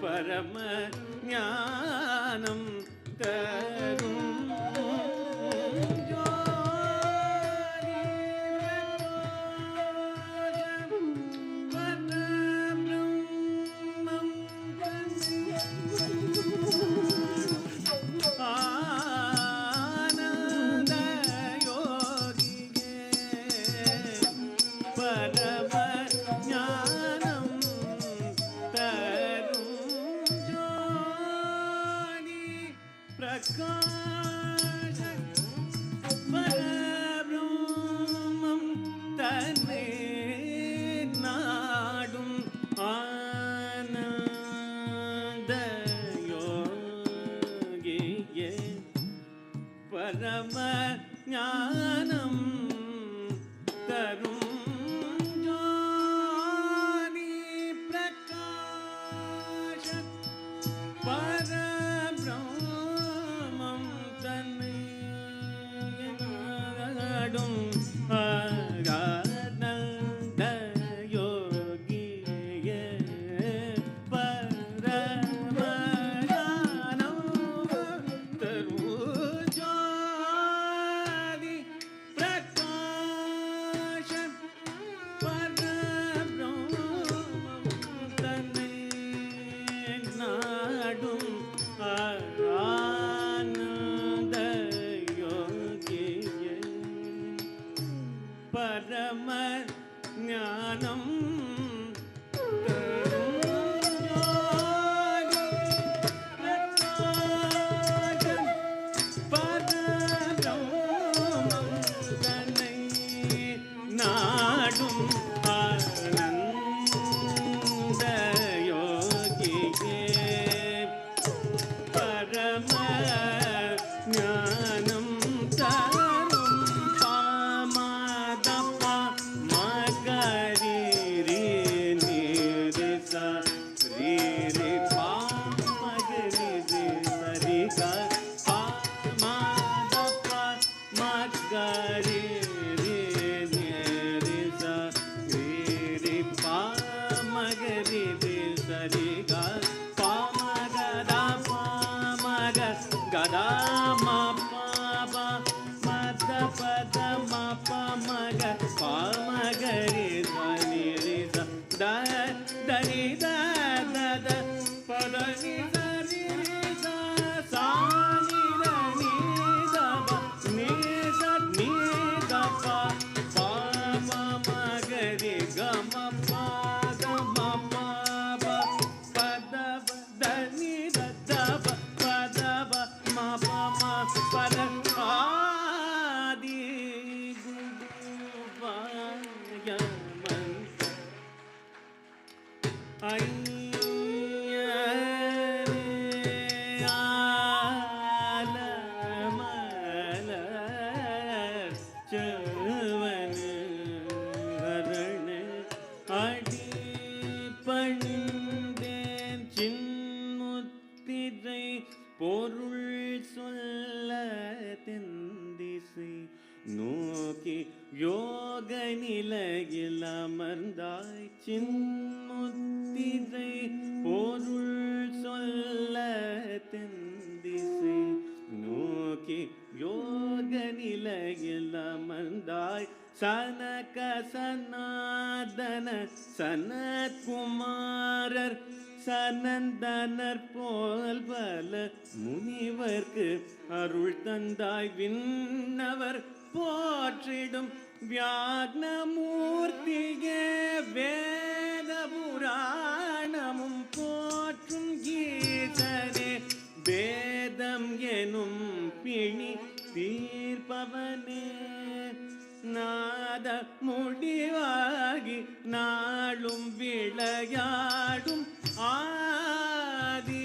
பரம ஞானம் தரும் பரம ஞானம் தரும் ஜோதி பிரகாஷ பரபிரம்மம் தன்னை நாடும் ஆனந்த யோகியே பரம ஞானம் தரும் பரம ஞானம் நாடும் ஆனந்த யோகியே பரம ஞானம் தரும் பாமதப்பா மகரி ரீ நிரிசா ரீ ரீ பாமகரி ரீ சரிகா பாமதப்பா மகரி ரீ நிரிசா ரீ ரீ பாமகரி ரீ சரிகா பாமகதா பாமக கதா மப மத பத மப மக பாமகரி த்வனி ரித த தரி த த பத நி தரி த சா நி த நி த ப நி த நி த ப பா மகரி க ம ப க ம ப ப பத ப த நி த த ப பத ப ம ப ம பத ஆதி குரு வாயமன் ஐயனே ஆலமலர் செவனு ஹரணு அடி பணிந்தேன் சின்முத்திரை பொருள் சொல்ல தென்திசை நோக்கி யோக நிலையில் அமர்ந்தாய் சின்முத்திரை பொருள் சொல்ல தென்திசை நோக்கி யோக நிலையில் அமர்ந்தாய் சனக சனாதன சனத்குமாரர் சனந்தனர் போல் பல முனிவர்க்கு அருள் தந்தாய் விண்ணவர் போற்றிடும் வியாக்னமூர்த்தியே வேத புராணமும் போற்றும் கீதனே வேதம் எனும் பிணி தீர்ப்பவனே நாத முடிவாகி நாளும் விளையாடும் ஆதி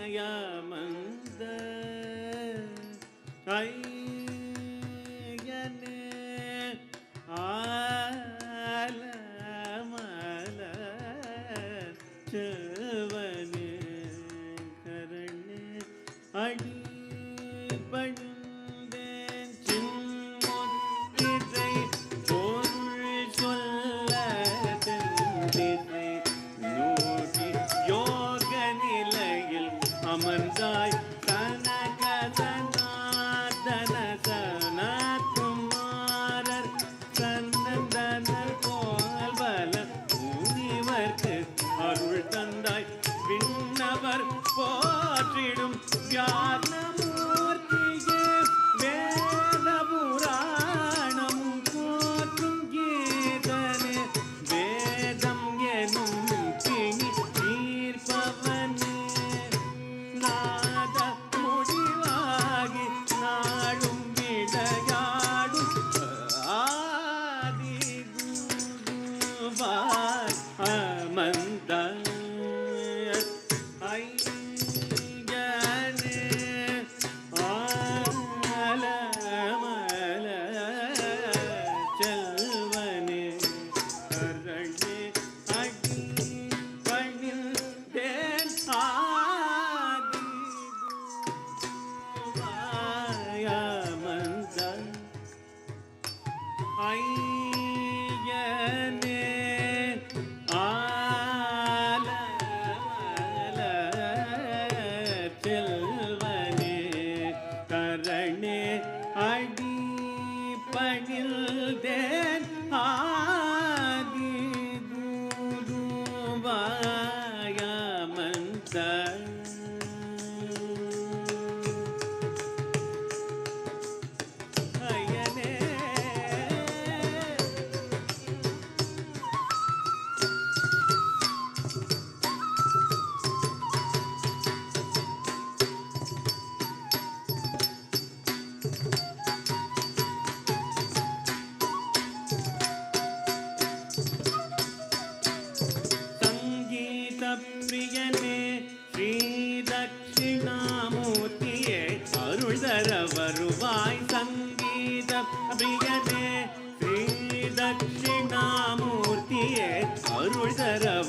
குருவாயமந்த ஐயனே ஆலமல செவனே கரணே அடி பணிந்தேன் சின்முத்திரை பொருள் சொல்ல தென்திசை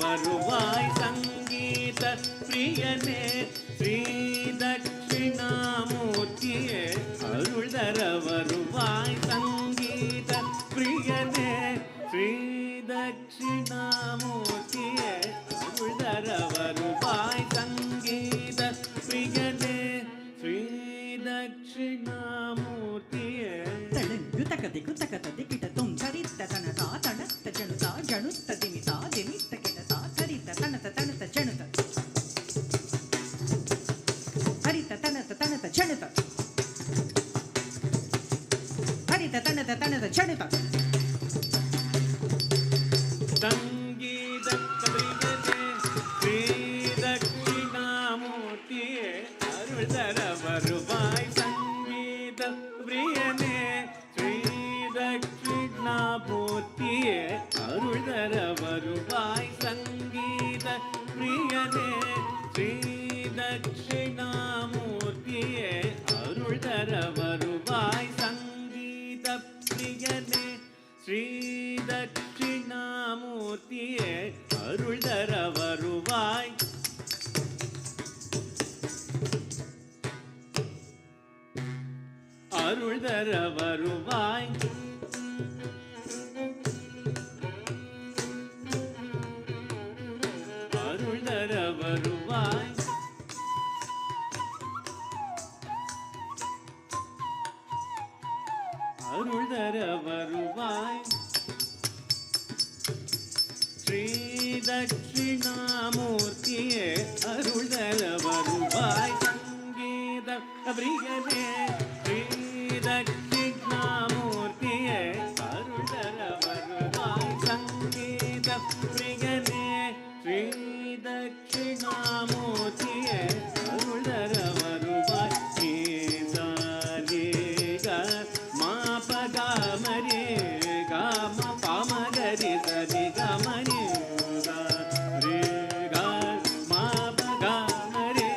வருவாய் சங்கீத பிரியனே ஸ்ரீ தட்சிணாமூர்த்தியே அருள் தர வருவாய் சங்கீத பிரியனே ஸ்ரீ தட்சிணாமூர்த்தியே அருள் தர வருவாய் சங்கீத பிரியனே ஸ்ரீ தட்சிணாமூர்த்தியே தடங்கு தகதிகு தகததி கிட்டதும் சரித்த தனதா தனத்த ஜனுதா ஜனுத்த திமிதா திமித்த கிட்டதா சரித்த தனத தனத ஜனுத ஹரித தனத தனத ஜனுத ஹரித தனத தனத ஜனுத சங்கீத பிரியனே ஸ்ரீ தட்சிணாமூர்த்தியே அருள் தர வருவாய் சங்கீத பிரியனே ஸ்ரீ தட்சிணாமூர்த்தியே அருள் தர வருவாய் சங்கீத பிரியனே ஸ்ரீ தட்சிணாமூர்த்தியே அருள் தர வருவாய் சங்கீத பிரியனே ஸ்ரீ தட்சிணாமூர்த்தியே அருள் தர வருவாய் அருள் தர வருவாய் அருள் தர வருவாய் அருள் தர வருவாய் ஸ்ரீ தட்சிணாமூர்த்தியே அருள் தர வருவாய் சங்கீத பிரியனே ஸ்ரீ தட்சிணாமூர்த்தியே அருள் தர வருவாய் சங்கீத பிரியனே ஸ்ரீ தட்சிணாமூர்த்தியே அருள் தர வருவாய் மாபகாமரே காம பாமகரி சரி கமரி ரே கா மாபகாமரே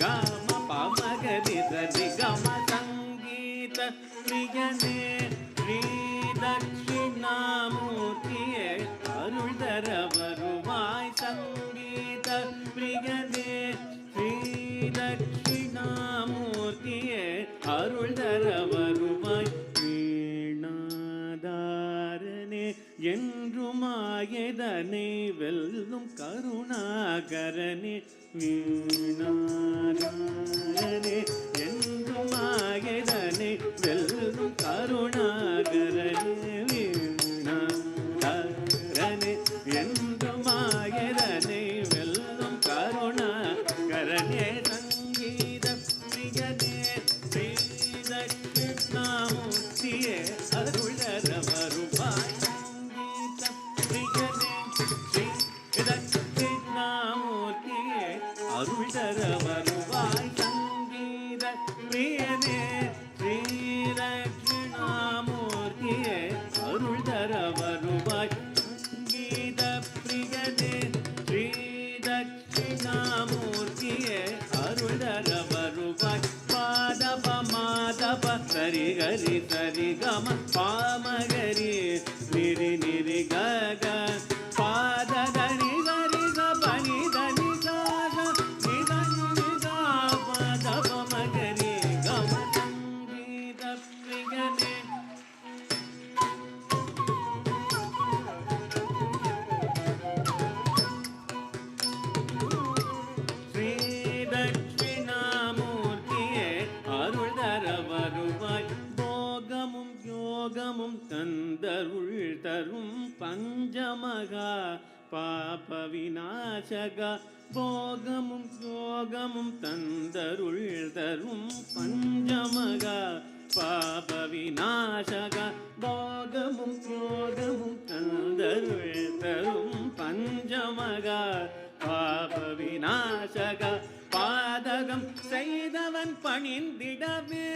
காம பாமகரி சரி கம சங்கீத பிரியனே ஸ்ரீ தட்சிணாமூர்த்தியே அருள் தர வருவாய் சங்கீத பிரியனே ஸ்ரீ தட்சிணாமூர்த்தியே அருள் தர வருவாய் வீணாதாரனே என்றுமாயதனை வெல்லும் கருணாகரனே வீணாதாரனே என்றுமாயதனை வெல்லும் கருணாகரனே வீணாதாரனே என்றுமாயதனை வெல்லும் கருணாகரனே சங்கீத பிரியனே ஸ்ரீ தட்சிணாமூர்த்தியே அருள் தர வருவாய் சங்கீத பிரியனே ஸ்ரீ தட்சிணாமூர்த்தியே அருள் தர வருவாய் சங்கீத பிரியனே ஸ்ரீ தட்சிணாமூர்த்தியே அருள் தர வருவாய் சங்கீத பிரியனே ஸ்ரீ தட்சிணாமூர்த்தியே அருள் தர வருவாய் பாதப மாதப சரி கரி சரி கம பாமகரி நிரி நிரி கக பாத தனி வரி கபனி தனி காக நிதனி நிதா பாதப மகரி கம சங்கீத பிரியனே ஸ்ரீ தட்சிணாமூர்த்தியே அருள் தர வருவாய் போகமும் யோகமும் தந்தருள் தரும் பஞ்சமகா பாப விநாசகா போகமும் யோகமும் தந்தருள் தரும் பஞ்சமகா பாப விநாசகா போகமும் யோகமும் தந்தருள் தரும் பஞ்சமகா பாப விநாசக பாதகம் செய்தவன் பணிந்திடவே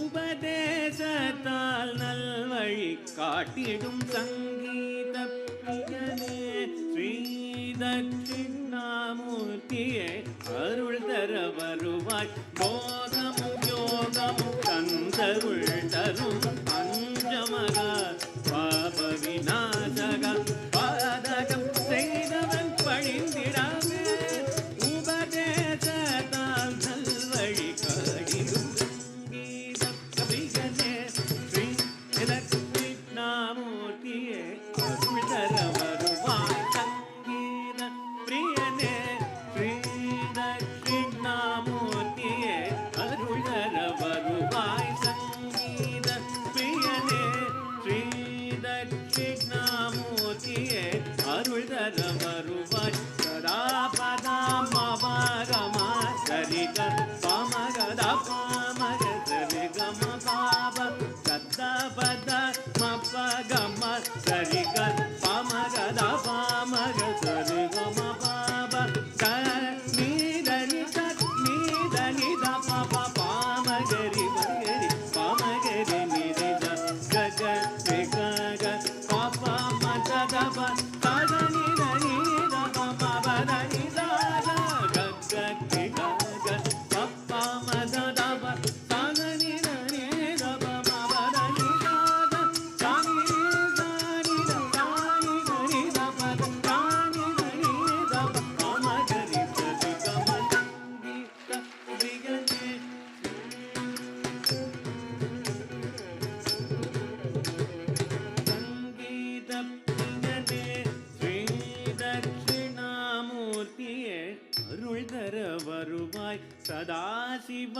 உபதேசத்தால் நல்வழி காட்டிடும் சங்கீத பிரியனே ஸ்ரீ தட்சிணாமூர்த்தியே அருள் தர வருவாய் போகமும் யோகமும் தந்தருள் தரும் பஞ்சமகா பாப விநாசக பாதகம் செய்தவன் வருவாய் சதா பதா மபகமா சரிக பமகத பமக சரிகம பாப சதா பத மபகம சரிக பமகத பமக சரிகம பாப நீதனி நீதனி த பப பாமகரி மகரி பாமகரி நிரித கக கக பப மததப ததனி தனி தப மபதனி தத கக கக பப மததப ததனி தனி தப மபதனி தத தனி தனி தனி தனி தப தனி தனி தப பாமகரி சதி கமலங்கி தப்ரிகனே சங்கீத பிரியனே ஸ்ரீ தட்சிணாமூர்த்தியே அருள் தர வருவாய் சதாசிவ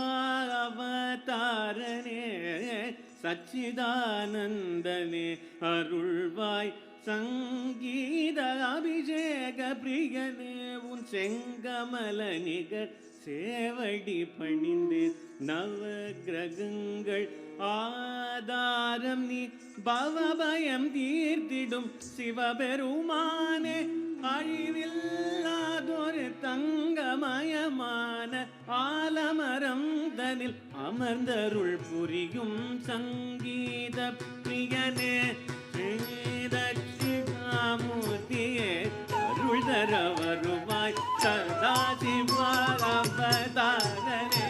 அவதாரனே சச்சிதானந்தனே அருள்வாய் சங்கீத அபிஷேக பிரியனே உன் செங்கமல நிகர் சேவடி பணிந்தேன் நவ கிரகங்கள் ஆதாரம் நீ பவபயம் தீர்த்திடும் சிவபெருமானே அழிவில்லாதொரு தங்கமயமான ஆலமரம் தனில் அமர்ந்தருள் புரியும் சங்கீத பிரியனே தட்சிணாமூர்த்தியே அருள் தர வருவாய் சதாசிவ அவதாரனே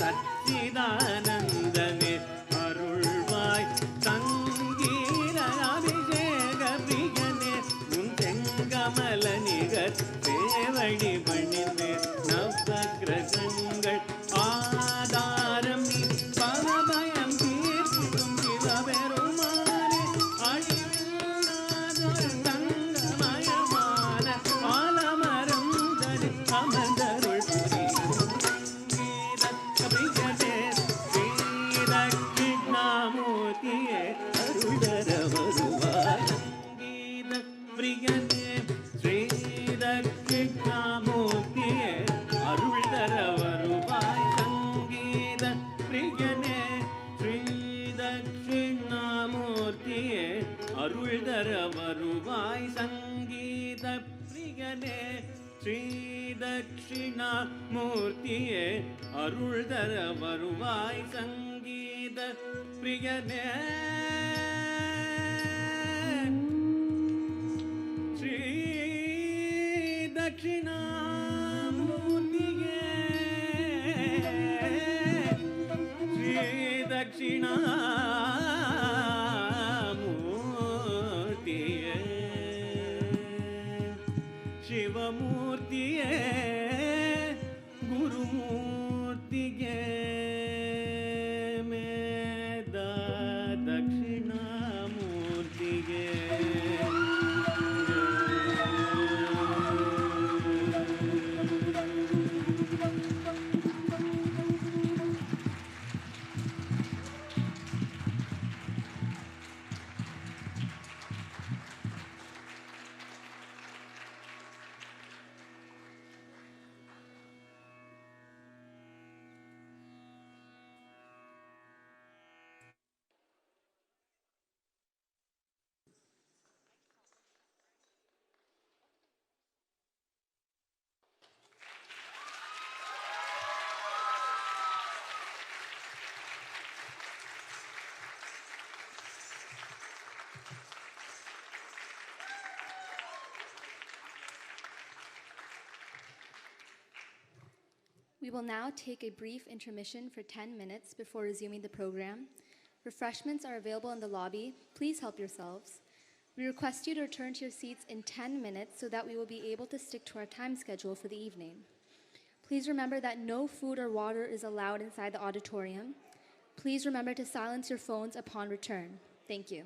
சச்சிதானந்தனே அருள்வாய் சங்கீத அபிஷேக பிரியனே உன் செங்கமல நிகர் சேவடி பணிந்தே நவ கிரகங்கள் ஆதாரம் நீ பவபயம் தீர்த்திடும் சிவபெருமானே அழிவில்லாதொரு தங்கமயமான ஆலமரம் தனி அமர்ந்தருள் புரியும் பிரியனே ஸ்ரீ தட்சிணாமூர்த்தியே அருள் தர வருவாய் சங்கீத பிரியனே ஸ்ரீ தட்சிணாமூர்த்தியே அருள் தர வருவாய் சங்கீத பிரியனே ஸ்ரீ தட்சிணாமூர்த்தியே அருள் தர வருவாய் சங்கீத பிரியனே ஸ்ரீ தட்சிணாமூர்த்தியே அருள் தர வருவாய் சங்கீத பிரியனே Sri தட்சிணாமூர்த்தியே Sri தட்சிணாமூர்த்தியே ಶಿವಮೂರ್ತಿಯೇ ಗುರುಮೂರ್ತಿಗೆ ಮೇದ ದಕ್ಷಿಣಾಮೂರ್ತಿಗೆ We will now take a brief intermission for 10 minutes before resuming the program. Refreshments are available in the lobby. Please help yourselves. We request you to return to your seats in 10 minutes so that we will be able to stick to our time schedule for the evening. Please remember that no food or water is allowed inside the auditorium. Please remember to silence your phones upon return. Thank you.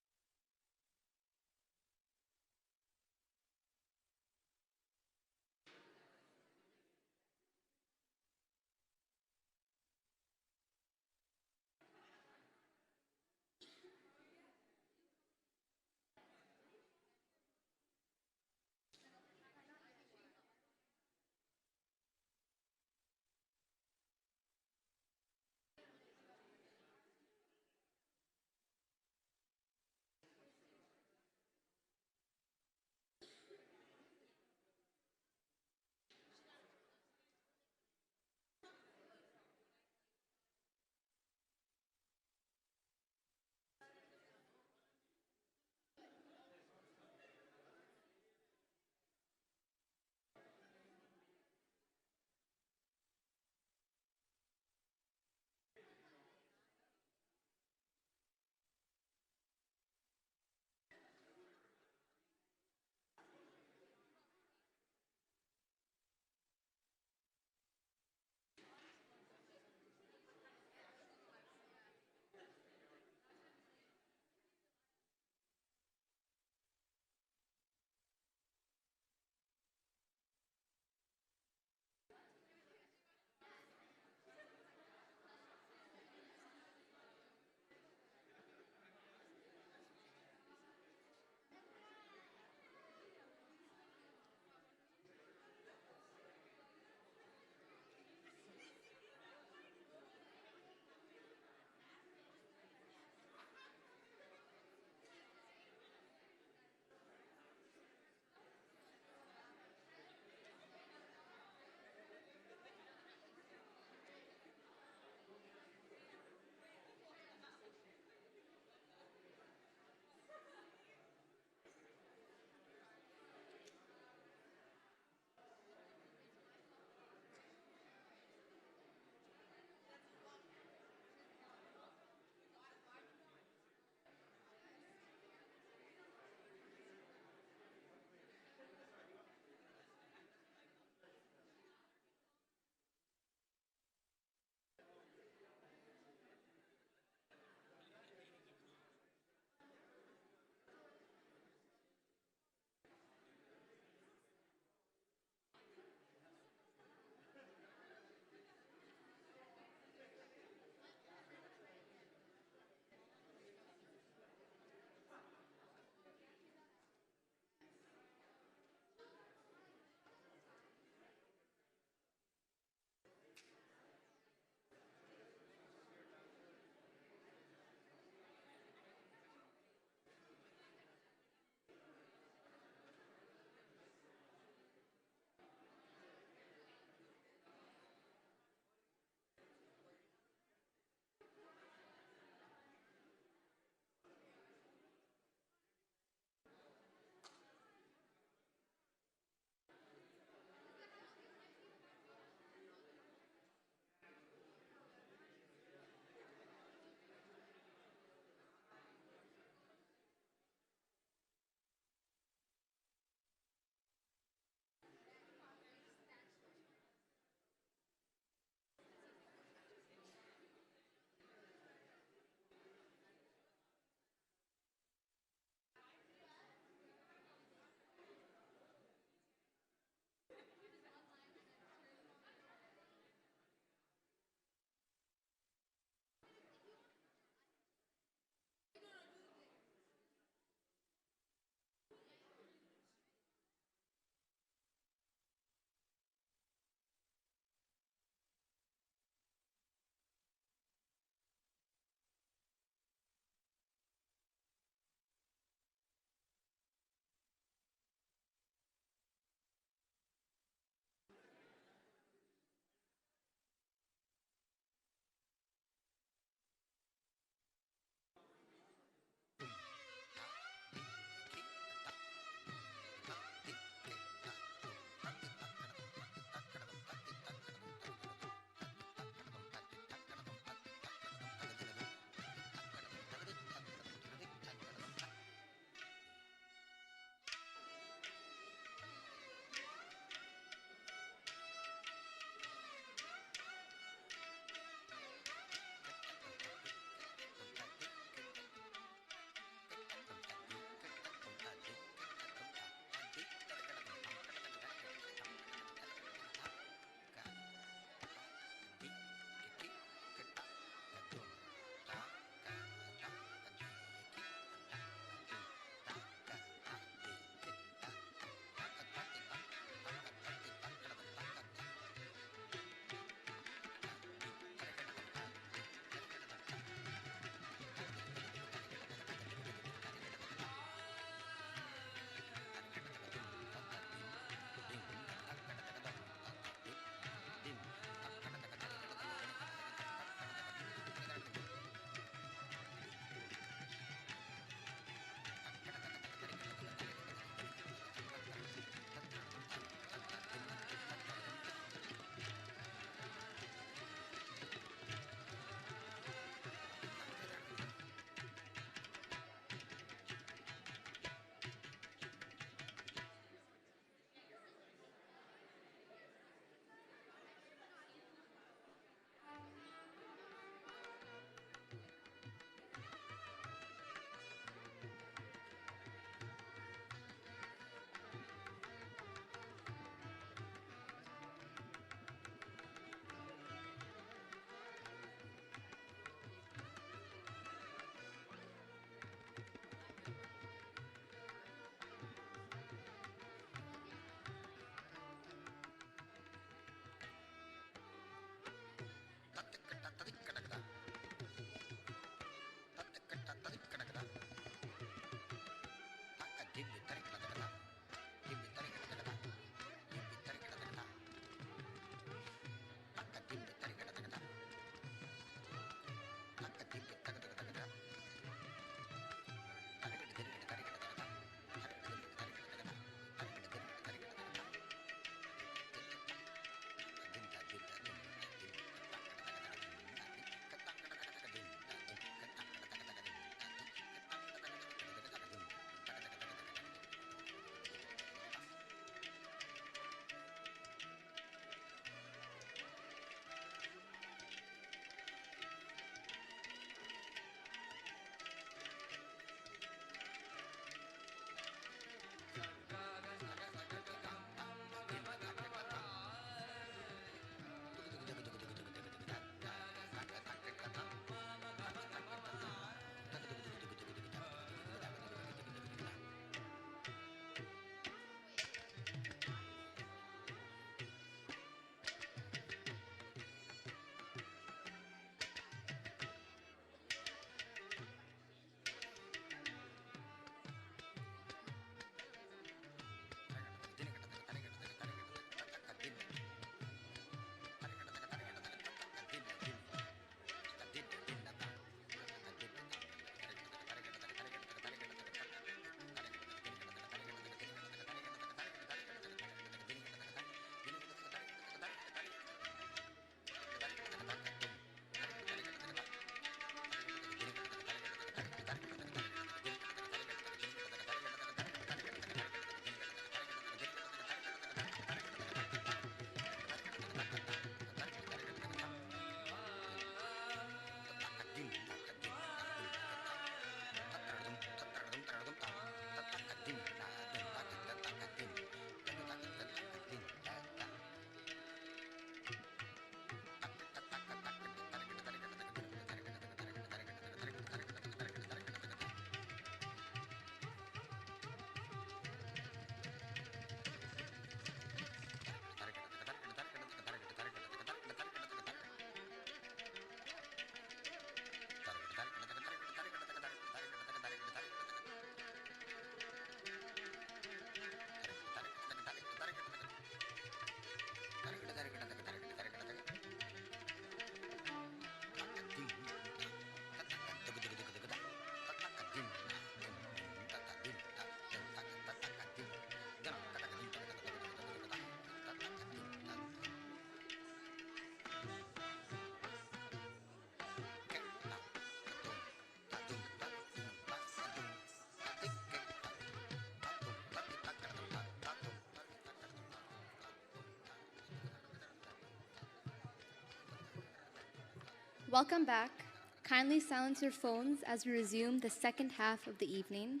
Welcome back. Kindly silence your phones as we resume the second half of the evening.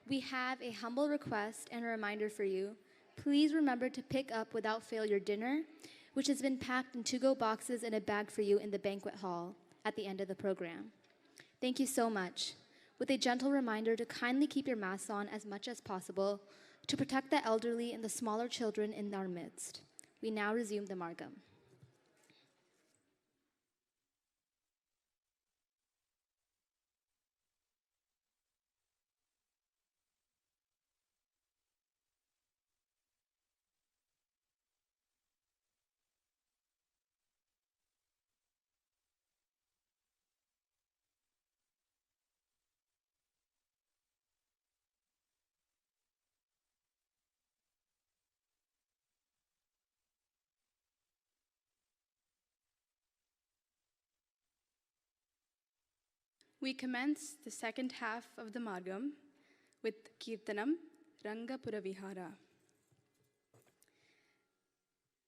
We have a humble request and a reminder for you. Please remember to pick up without fail your dinner, which has been packed in to-go boxes in a bag for you in the banquet hall at the end of the program. Thank you so much. With a gentle reminder to kindly keep your masks on as much as possible to protect the elderly and the smaller children in our midst. We now resume the Margam. We commence the second half of the Margam with Kirtanam Rangapura Vihara.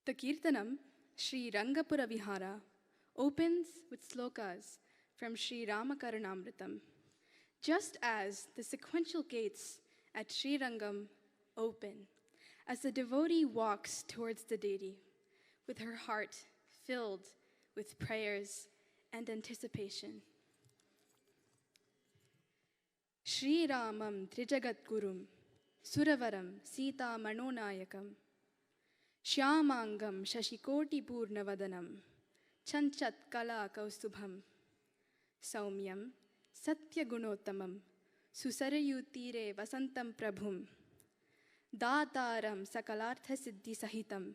The Kirtanam, Sri Rangapura Vihara, opens with slokas from Sri Ramakaranamritam, just as the sequential gates at Sri Rangam open as the devotee walks towards the deity with her heart filled with prayers and anticipation. Shri Ramam Trijagat Gurum Suravaram Sita Manonayakam Shyamangam Shashikoti Purnavadanam Chanchat Kala Kaustubham Saumyam Satya Gunottamam Susarayu Tire Vasantam Prabhum Dataram Sakalartha Siddhi Sahitam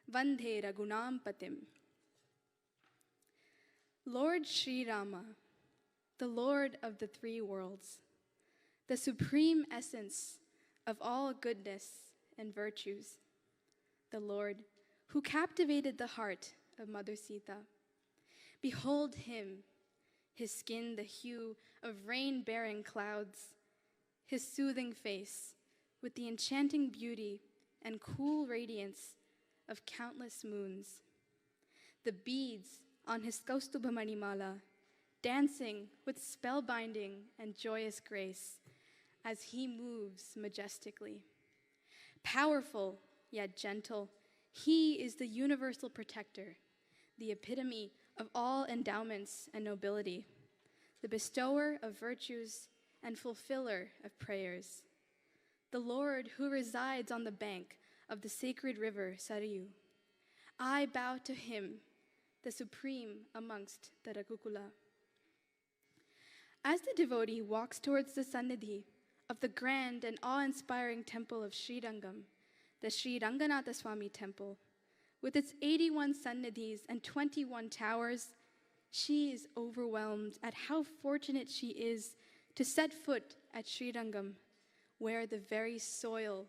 Vandhe Raghunam Patim. Lord Sri Rama, the Lord of the three worlds, the supreme essence of all goodness and virtues, the Lord who captivated the heart of Mother Sita. Behold him, his skin the hue of rain-bearing clouds, his soothing face with the enchanting beauty and cool radiance of countless moons, the beads on his Kaustubha Manimala dancing with spellbinding and joyous grace as he moves majestically. Powerful yet gentle, he is the universal protector, the epitome of all endowments and nobility, the bestower of virtues and fulfiller of prayers, the Lord who resides on the bank of the sacred river Sarayu. I bow to him, the supreme amongst the Raghukula. As the devotee walks towards the Sannidhi of the grand and awe-inspiring temple of Sri Rangam, the Sri Ranganatha Swami temple, with its 81 Sannidhis and 21 towers, she is overwhelmed at how fortunate she is to set foot at Sri Rangam, where the very soil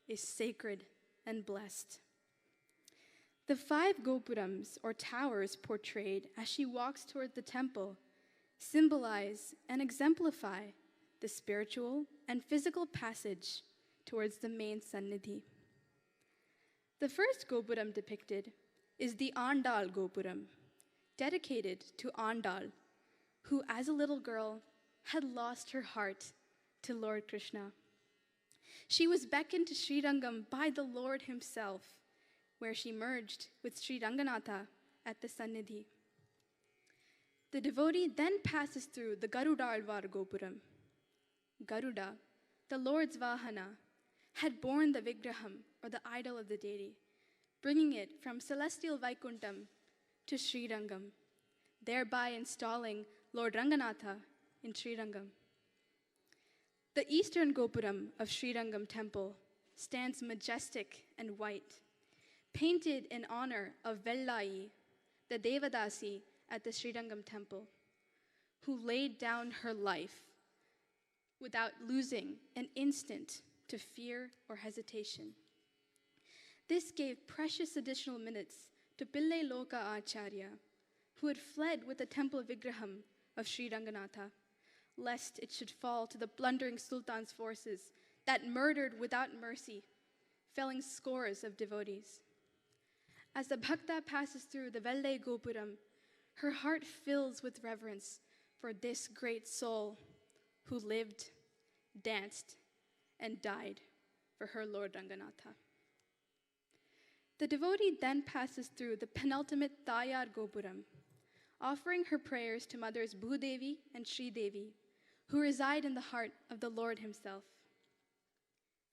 is sacred and blessed. The 5 gopurams, or towers, portrayed as she walks toward the temple symbolize and exemplify the spiritual and physical passage towards the main Sannidhi. The first Gopuram depicted is the Andal Gopuram, dedicated to Andal, who as a little girl had lost her heart to Lord Krishna. She was beckoned to Sri Rangam by the Lord himself, where she merged with Sri Ranganatha at the Sannidhi. The devotee then passes through the Garudalvar Gopuram. Garuda, the Lord's Vahana, had borne the Vigraham, or the idol of the deity, bringing it from celestial Vaikuntham to Sri Rangam, thereby installing Lord Ranganatha in Sri Rangam. The eastern Gopuram of Sri Rangam temple stands majestic and white, painted in honor of Vellai, the Devadasi at the Sri Rangam temple, who laid down her life without losing an instant to fear or hesitation. This gave precious additional minutes to Pillai Loka Acharya, who had fled with the temple Vigraham of Sri Ranganatha, lest it should fall to the plundering Sultan's forces that murdered without mercy, felling scores of devotees. As the bhakta passes through the Vellai Gopuram, her heart fills with reverence for this great soul who lived, danced, and died for her Lord Ranganatha. The devotee then passes through the penultimate Tayar Gopuram, offering her prayers to Mothers Bhudevi and Sri Devi, who reside in the heart of the Lord himself.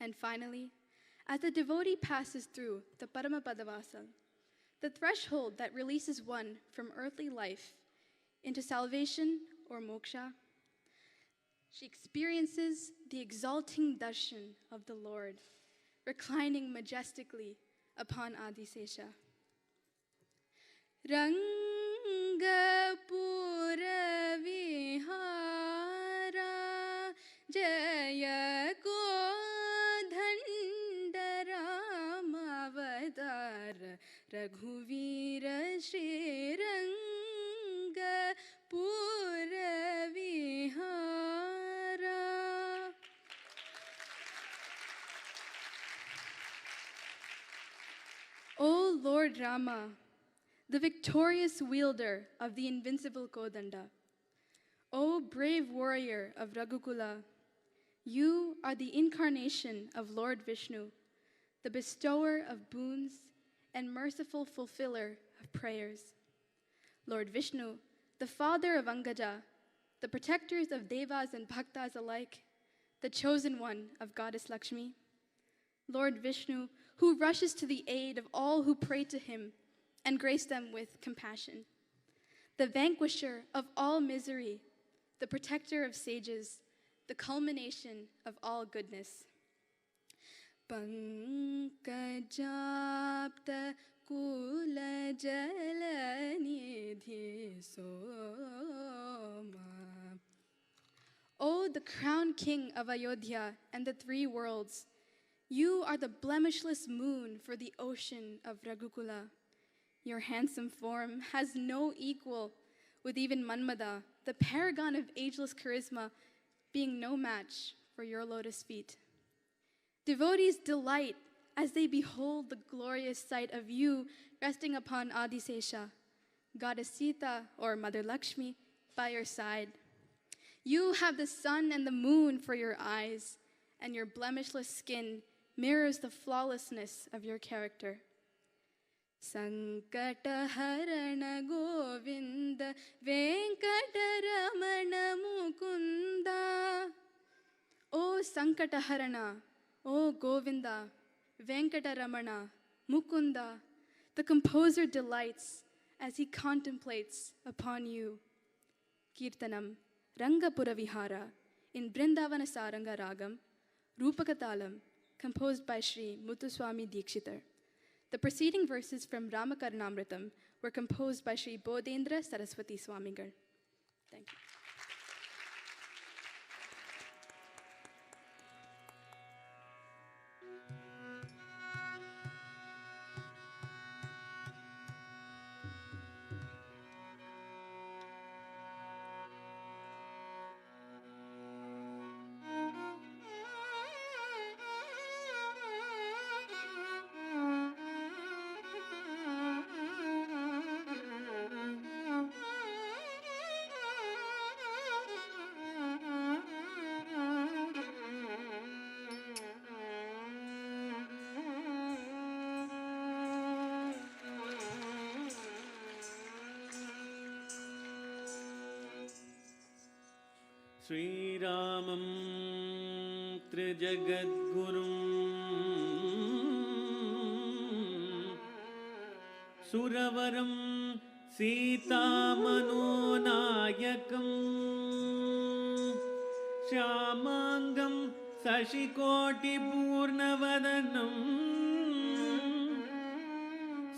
And finally, as the devotee passes through the Paramapadavasal, the threshold that releases one from earthly life into salvation or moksha, she experiences the exalting darshan of the Lord, reclining majestically upon Adisesha. Rangapura Vihara Jaya Kodhandaramavadar Raghuvira Shri Rangapura Vihara. O Lord Rama, the victorious wielder of the invincible Kodanda, O brave warrior of Raghukula, you are the incarnation of Lord Vishnu, the bestower of boons and merciful fulfiller of prayers. Lord Vishnu, the father of Angaja, the protectors of Devas and Bhaktas alike, the chosen one of Goddess Lakshmi. Lord Vishnu, who rushes to the aid of all who pray to him and grace them with compassion. The vanquisher of all misery, the protector of sages, the culmination of all goodness. Pankajapta kula jalanidhi soma. O the crowned king of Ayodhya and the three worlds, you are the blemishless moon for the ocean of Raghukula. Your handsome form has no equal, with even Manmada, the paragon of ageless charisma, being no match for your lotus feet. Devotees delight as they behold the glorious sight of you resting upon Adisesha, Goddess Sita or Mother Lakshmi by your side. You have the sun and the moon for your eyes, and your blemishless skin mirrors the flawlessness of your character. Sankata Harana Govinda Venkataramana Mukunda. O Sankata Harana, O Govinda, Venkataramana, Mukunda, the composer delights as he contemplates upon you. Kirtanam Rangapura Vihara in Brindavana Saranga Ragam, Rupakatalam, composed by Sri Muthuswami Dikshitar. The preceding verses from Ramakarnamritam were composed by Sri Bodhendra Saraswati Swamigal. Thank you. श्रीरामं त्रिजगद्गुरुं सुरवरं सीतामनोनायकं श्यामाङ्गं शशिकोटिपूर्णवदनं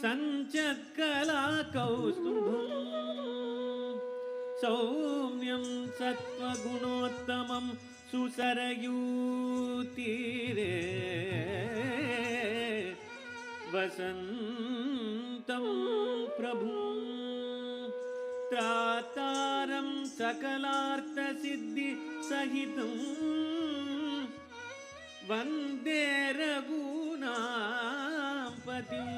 सञ्चत्कलाकौस्तुभम् सौम्यं सत्त्वगुणोत्तमं सुसरयूतीरे वसन्तं प्रभुं त्रातारं सकलार्थसिद्धिसहितं वन्दे रघूनां पतिम्.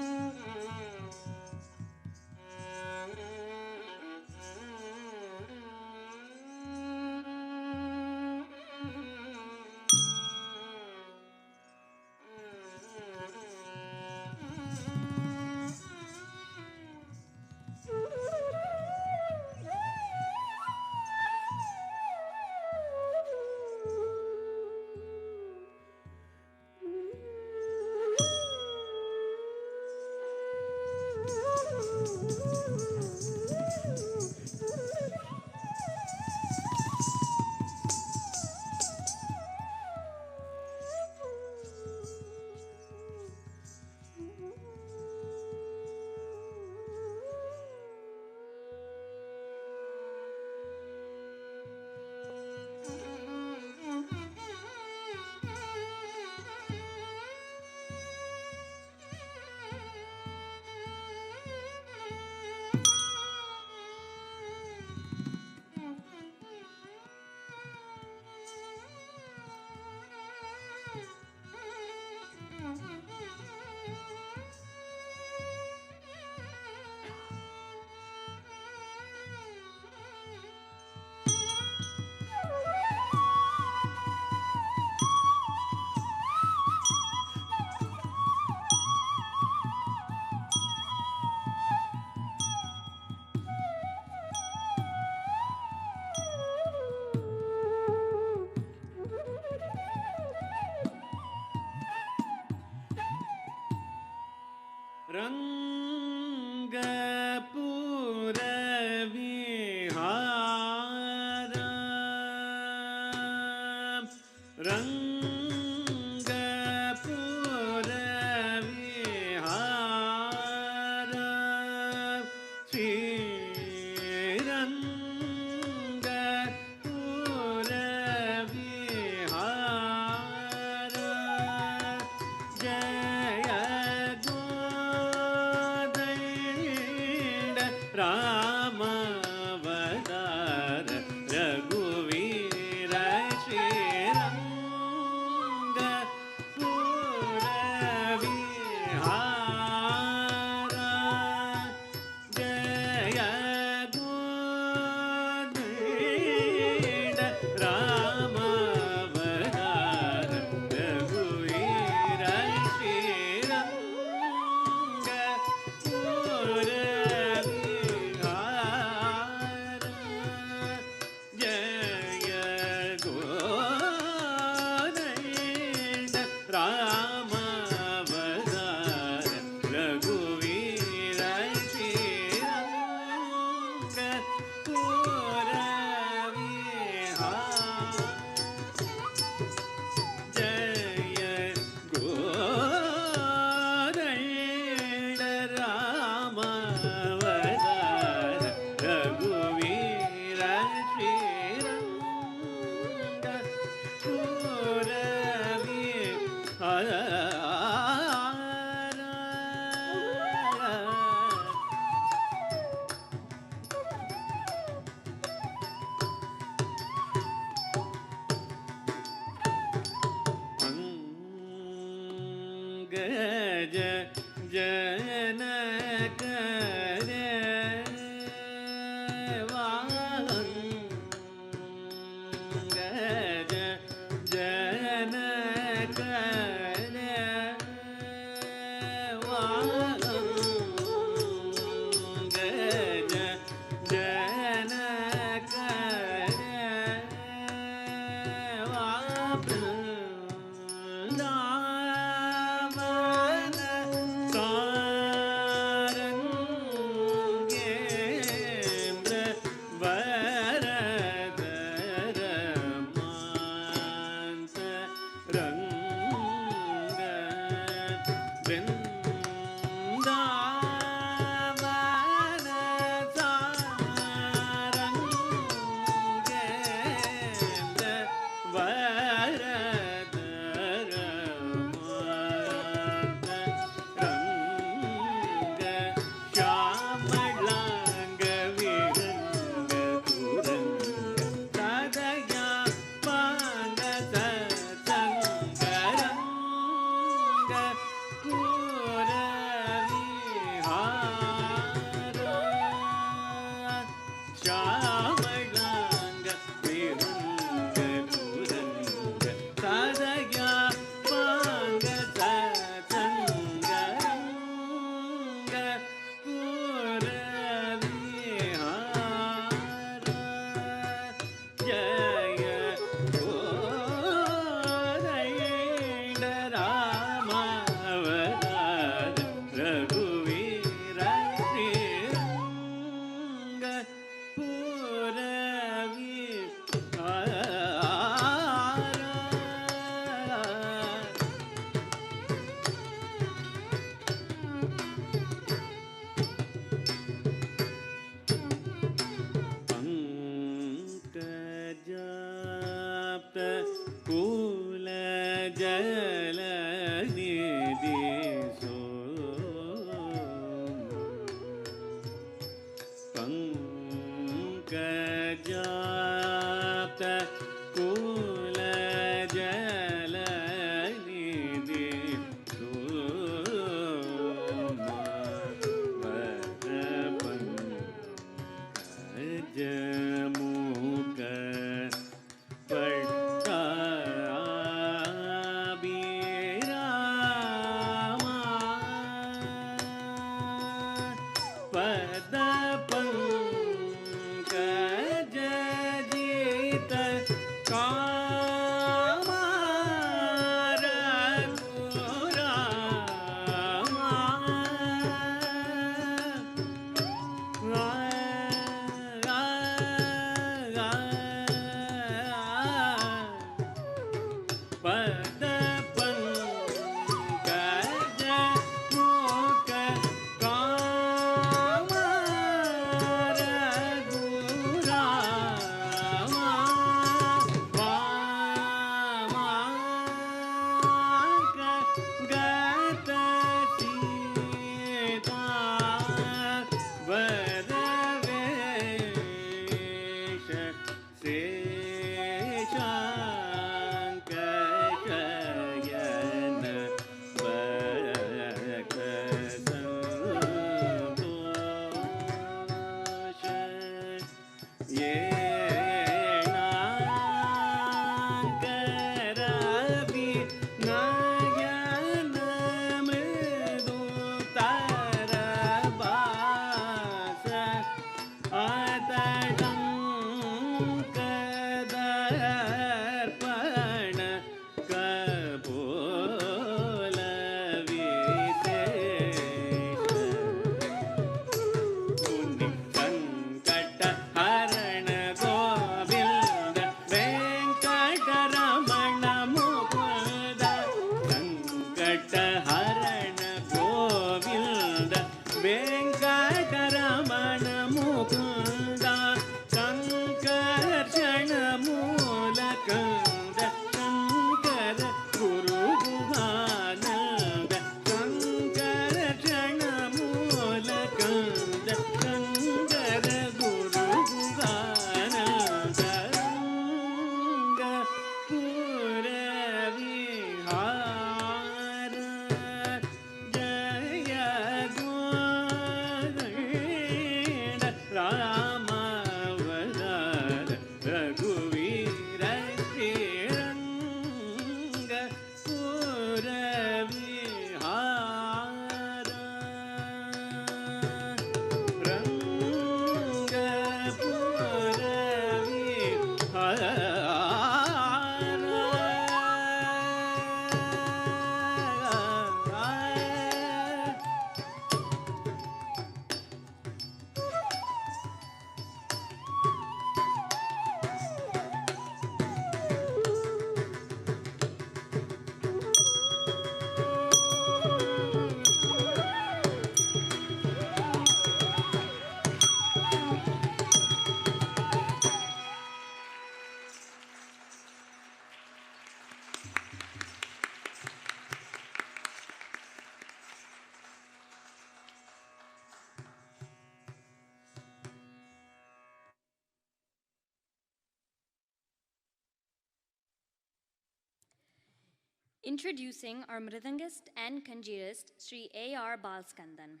Introducing our Mridangist and Kanjirist, Sri A.R. Balskandan.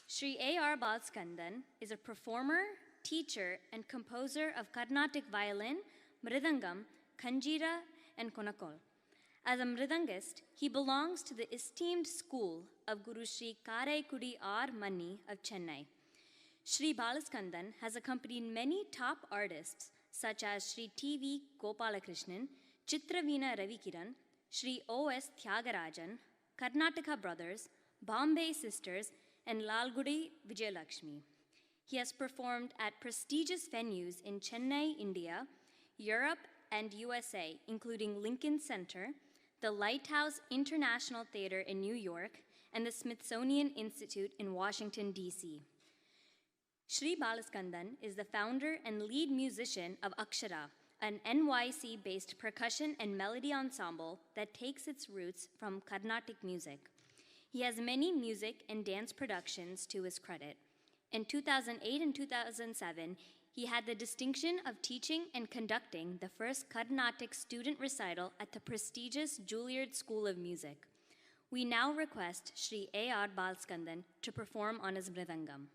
Sri A.R. Balskandan is a performer, teacher, and composer of Carnatic violin, Mridangam, Kanjira, and Konakol. As a Mridangist, he belongs to the esteemed school of Guru Sri Karaikudi R. Manni of Chennai. Sri Balaskandan has accompanied many top artists such as Sri T.V. Gopalakrishnan, Chitravina Ravikiran, Sri O.S. Tyagarajan, Karnataka Brothers, Bombay Sisters, and Lalgudi Vijayalakshmi. He has performed at prestigious venues in Chennai, India, Europe, and USA, including Lincoln Center, the Lighthouse International Theater in New York, and the Smithsonian Institute in Washington, D.C. Sri Balaskandan is the founder and lead musician of Akshara, an NYC-based percussion and melody ensemble that takes its roots from Carnatic music. He has many music and dance productions to his credit. In 2008 and 2007, he had the distinction of teaching and conducting the first Carnatic student recital at the prestigious Juilliard School of Music. We now request Shri A.R. Balskandan to perform on his mridangam.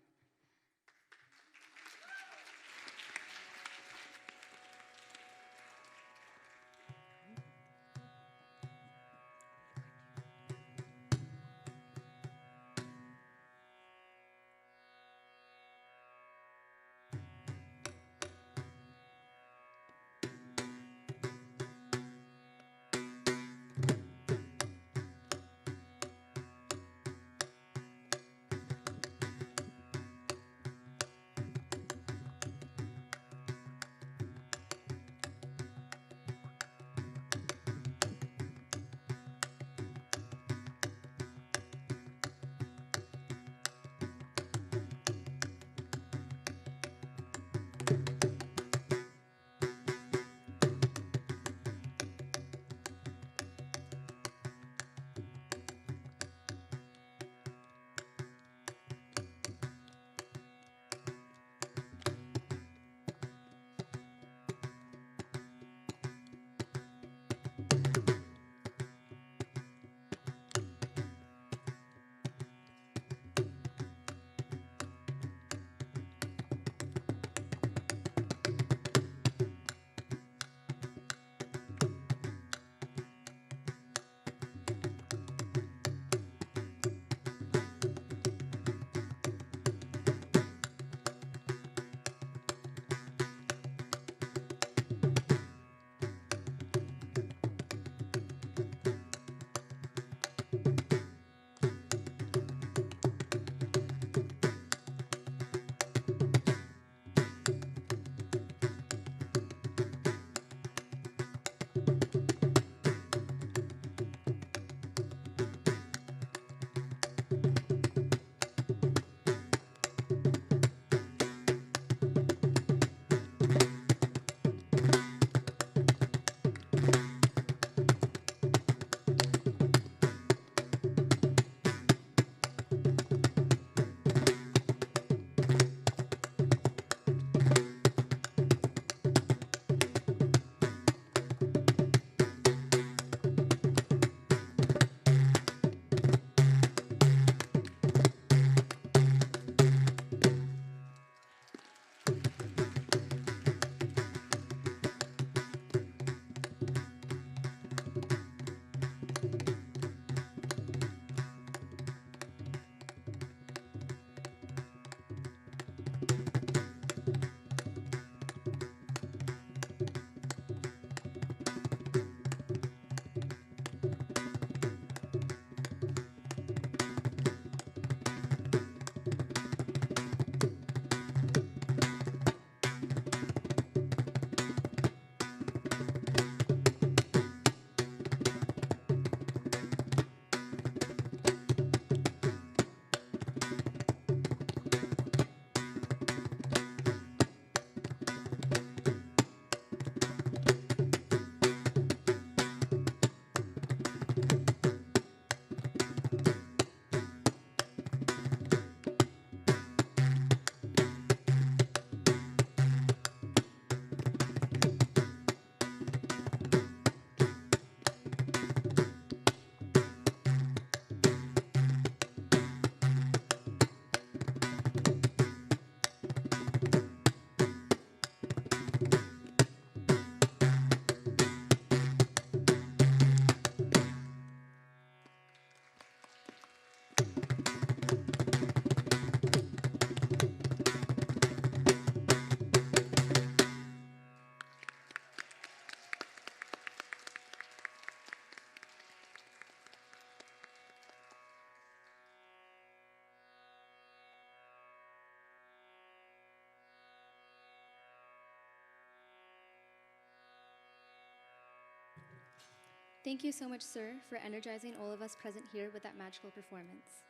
Thank you so much, sir, for energizing all of us present here with that magical performance.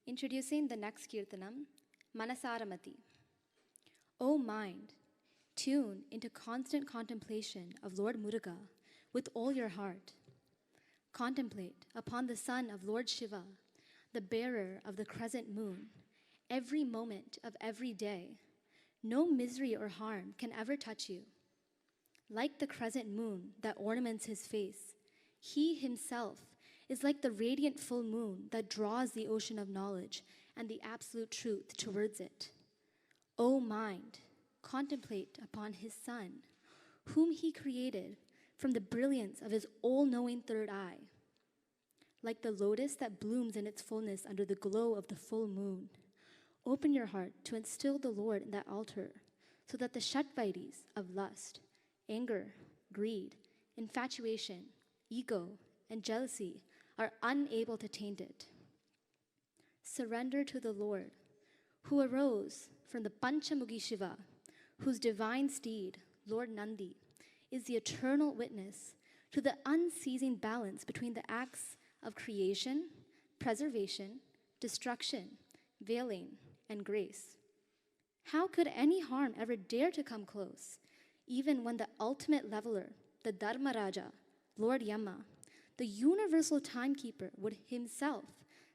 Introducing the next Kirtanam, Manasaramati. O mind, tune into constant contemplation of Lord Muruga with all your heart. Contemplate upon the son of Lord Shiva, the bearer of the crescent moon, every moment of every day. No misery or harm can ever touch you. Like the crescent moon that ornaments his face, he himself is like the radiant full moon that draws the ocean of knowledge and the absolute truth towards it. O mind, contemplate upon his Son, whom he created from the brilliance of his all-knowing third eye. Like the lotus that blooms in its fullness under the glow of the full moon, open your heart to instill the Lord in that altar, so that the Shatvaitis of lust, anger, greed, infatuation, ego, and jealousy are unable to taint it. Surrender to the Lord, who arose from the Panchamugi Shiva, whose divine steed, Lord Nandi, is the eternal witness to the unceasing balance between the acts of creation, preservation, destruction, veiling, and grace. How could any harm ever dare to come close, even when the ultimate leveler, the Dharmaraja, Lord Yama, the universal timekeeper, would himself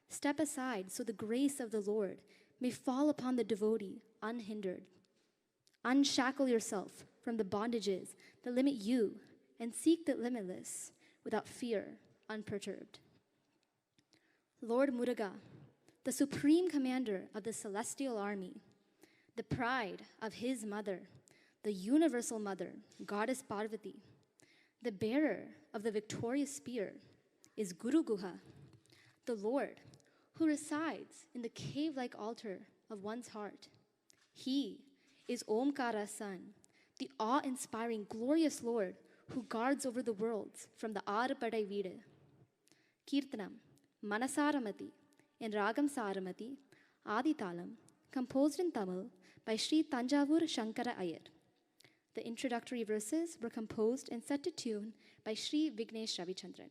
step aside so the grace of the Lord may fall upon the devotee unhindered? Unshackle yourself from the bondages that limit you and seek the limitless without fear, unperturbed. Lord Muruga, the supreme commander of the celestial army, the pride of his mother, the universal mother, goddess Parvati, the bearer of the victorious spear, is Guru Guha, the Lord who resides in the cave-like altar of one's heart. He is Omkara's son, the awe-inspiring, glorious Lord who guards over the worlds from the Arapadai Veedu. Kirtanam, Manasaramati, in Ragam Saramati, Aditalam, composed in Tamil by Sri Tanjavur Shankara Iyer. The introductory verses were composed and set to tune by Sri Vignesh Ravichandran.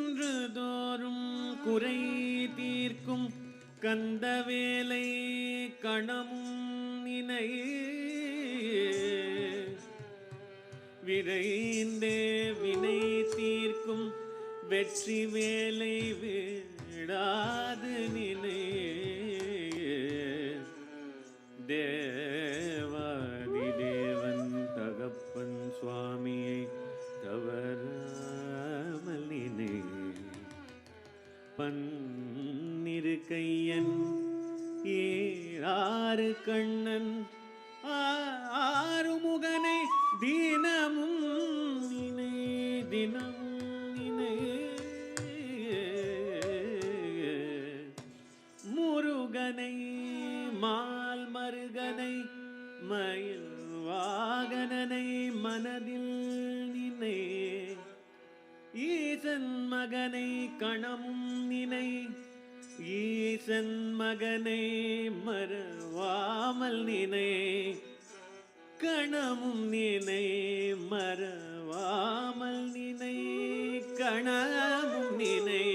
குன்றுதோறும் குறை தீர்க்கும் கந்தவேலை கணமும் நினை விரைந்தே வினை தீர்க்கும் வெற்றி வேலை விடாது நினை தேவாதி தேவன் தகப்பன் சுவாமியை தவறாமல் நினை பன்னிரு கையன் ஏறாறு கண்ணன் ஆறுமுகனை தினமும் நினை தினமும் நினை முருகனை மால் மருகனை மயில் வாகனனை மனதில் நினை ஈசன் மகனை கணமும் நினை ஈசன் மகனை மறவாமல் நினை கணமும் நினை மறவாமல் நினை கணமும் நினை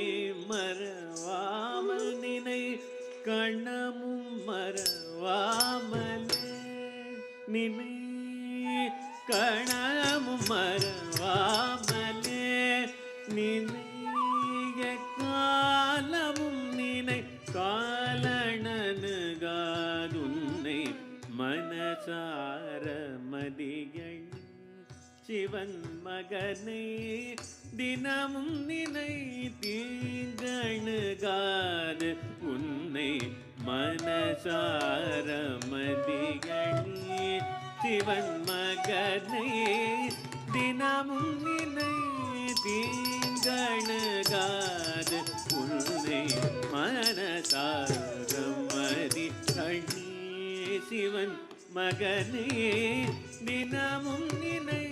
மறவாமல் நினை கணமும் மறவாமலே நினை கணமும் மறவாமலே நினைய காலமும் நினை காலனனுகாதுன்னை மனசார மதிகள் சிவன் மகனை தினமும் நினை தீங்கணுகாது உன்னை மனசார மதிகள் சிவன் மகனை தினமும் நினை தீங்கணுகாது உன்னை மனசார மதிகள் சிவன் மகனே தினமும் நினை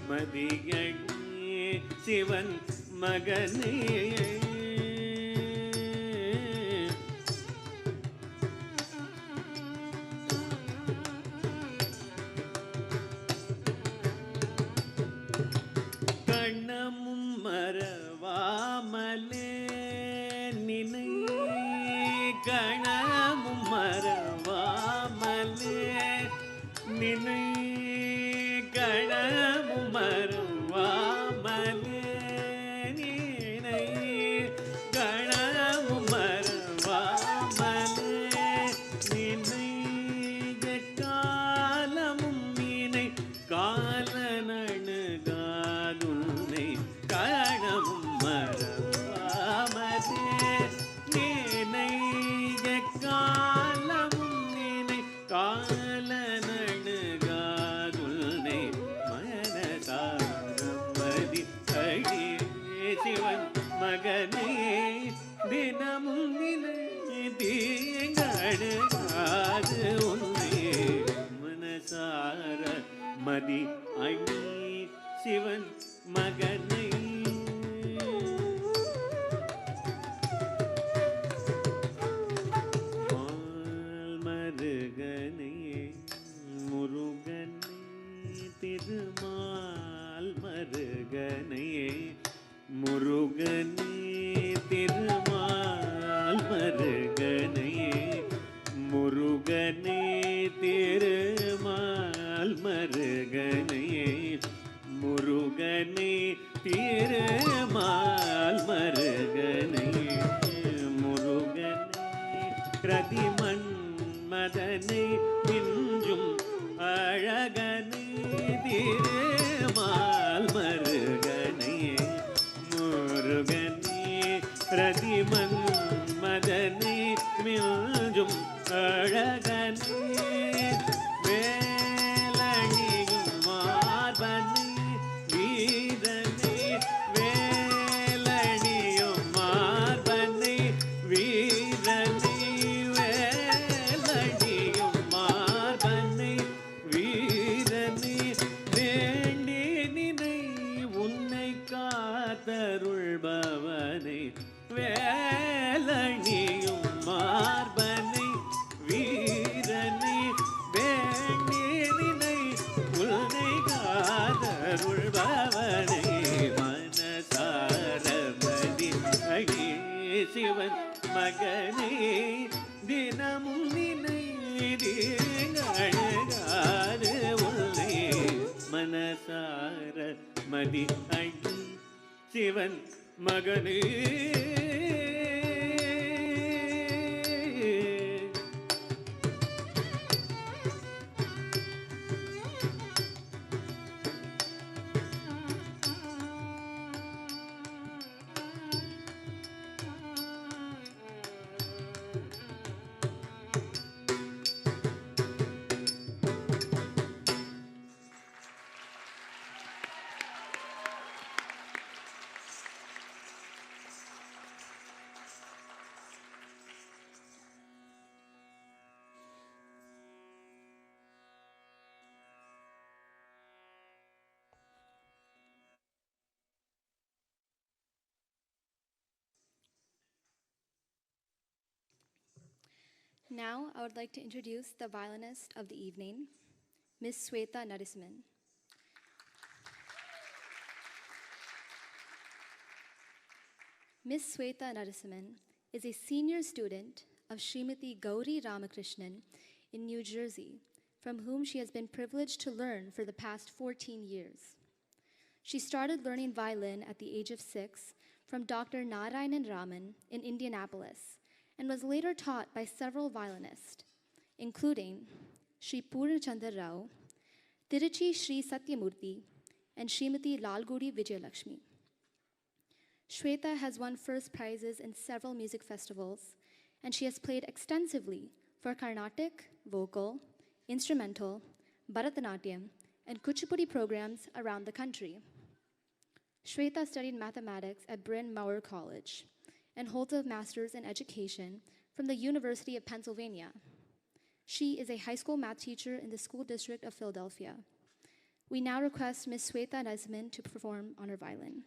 மதியழி சிவன் மகனே கண்ணமும் மறவாமலே நினை கணமும் மறவாமலே நினை கணமும் மறவாமலே நினை கணமும் மறவாமலே நினை காலமும் நினை காலனணுகாதுன்னை கணமும் மறவாமலே நினை காலமும் நினை காலனணுகாதுன்னை மனசாரமதி அடி சிவன் மகனே தினமும் நினை தீங்கணுகாது உன்னை மனசார மதி அடி சிவன் மகனை மருகனே முருகனே திருமால் மருகனே முருகனே திருமால் மருகனே முருகனே திருமால் மருகனே முருகனே திருமால் மருகனே முருகனே கிரதிமன் மதனை மிஞ்சும் அழகனே திருமால் மருகனே முருகனே பிரதிமன் மதனை மிஞ்சும் அழகனே வேலணியும் மார்பனே வீரனே வேலணியும் மார்பனே வீரனே வேலணியும் மார்பனே வீரனே வேண்டி நினை உன்னை காத்தருள்பவனே வேலணியும் மார்பனை வீரனை வேண்டி நினை உன்னை காத்தருள்பவனே மனசாரமதி அழி சிவன் மகனே தினமும் நினை அழகாது உள்ளே மனசார மதி அழி சிவன் மகனே Now, I would like to introduce the violinist of the evening, Miss Sweta Narasimhan. Miss Sweta Narasimhan is a senior student of Srimati Gauri Ramakrishnan in New Jersey, from whom she has been privileged to learn for the past 14 years. She started learning violin at the age of 6 from Dr. Narayanan Raman in Indianapolis, and was later taught by several violinists, including Sri Purnachandra Rao, Tiruchi Sri Satyamurthy, and Srimati Lalgudi Vijayalakshmi. Shweta has won first prizes in several music festivals, and she has played extensively for Carnatic, vocal, instrumental, Bharatanatyam, and Kuchipudi programs around the country. Shweta studied mathematics at Bryn Mawr College and holds a master's in education from the University of Pennsylvania. She is a high school math teacher in the school district of Philadelphia. We now request Ms. Sweta Nesman to perform on her violin.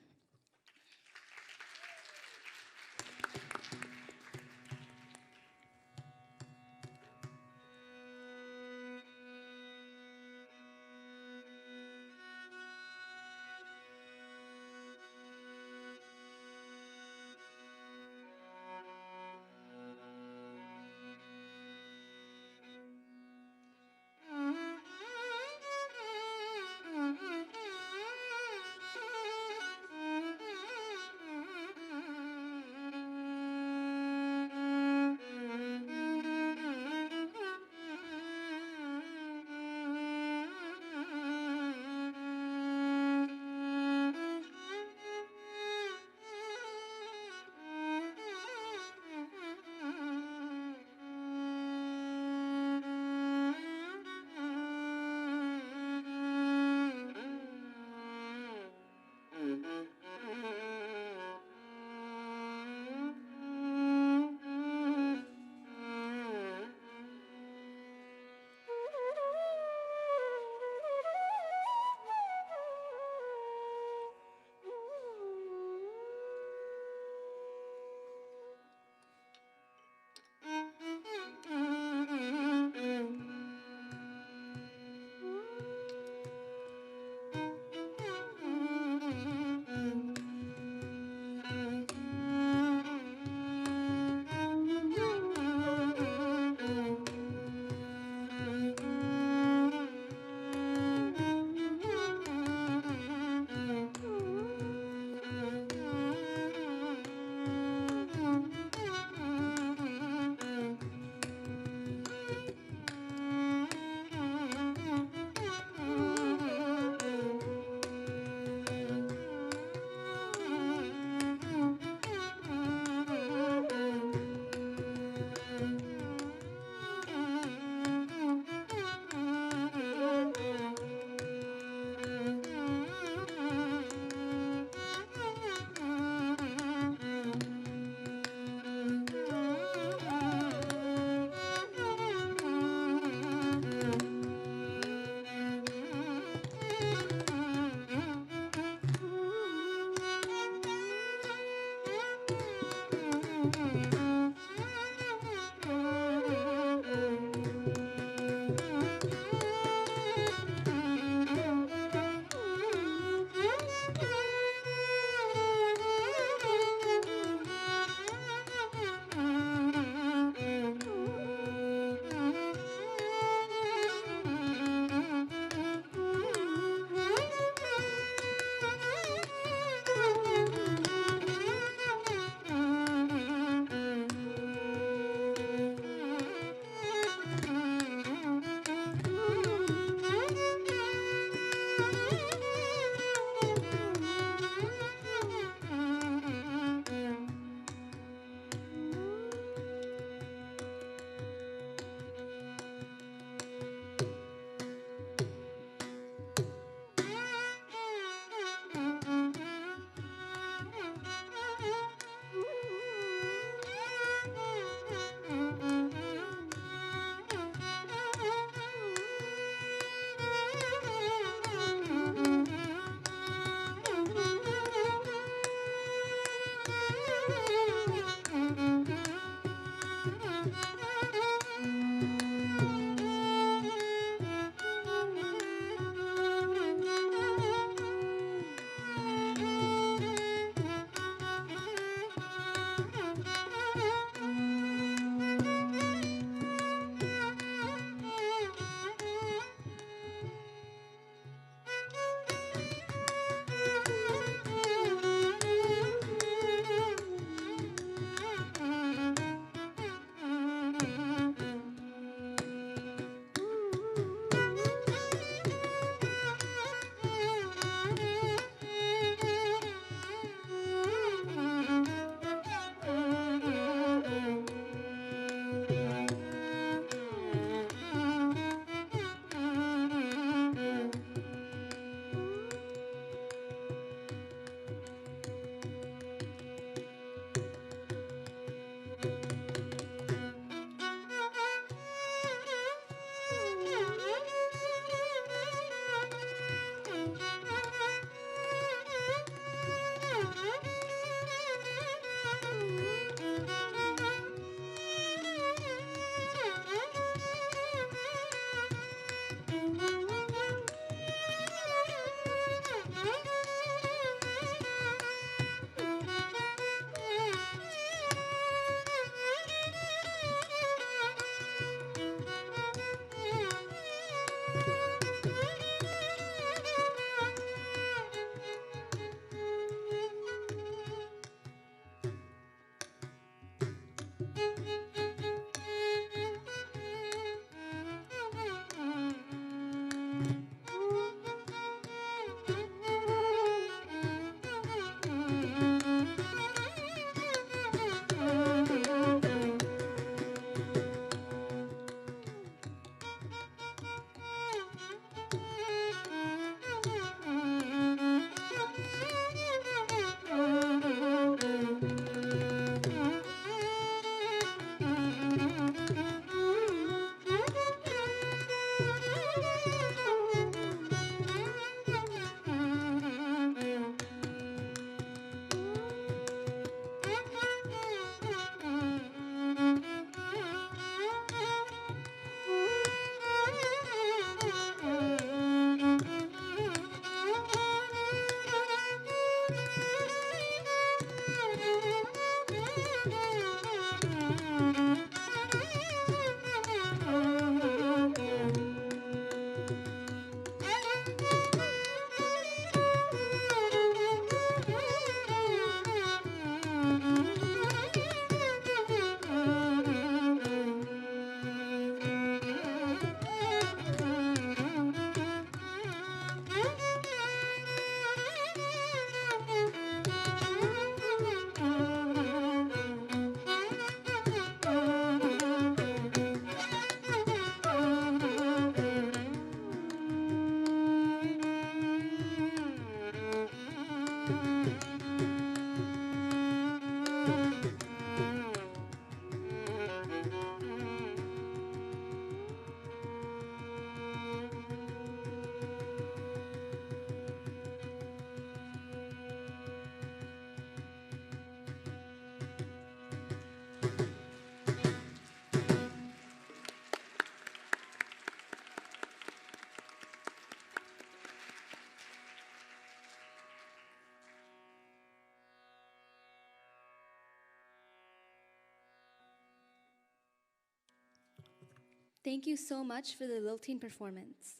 Thank you so much for the lilting performance.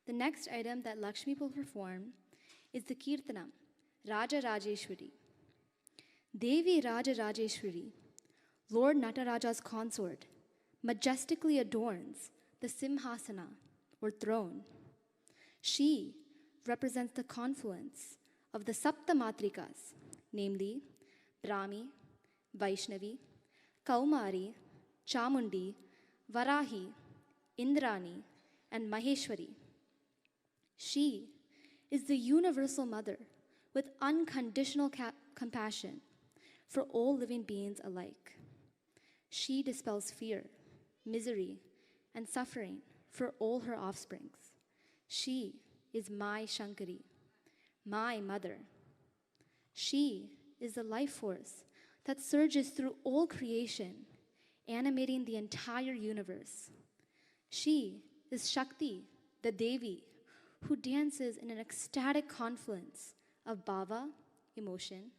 The next item that Lakshmi will perform is the Kirtanam, Raja Rajeshwari. Devi Raja Rajeshwari, Lord Nataraja's consort, majestically adorns the Simhasana, or throne. She represents the confluence of the Saptamatrikas, namely Brahmi, Vaishnavi, Kaumari, Chamundi, Varahi, Indrani, and Maheshwari. She is the universal mother with unconditional compassion for all living beings alike. She dispels fear, misery, and suffering for all her offsprings. She is my Shankari, my mother. She is the life force that surges through all creation, animating the entire universe. She is Shakti, the Devi, who dances in an ecstatic confluence of bhava, emotion,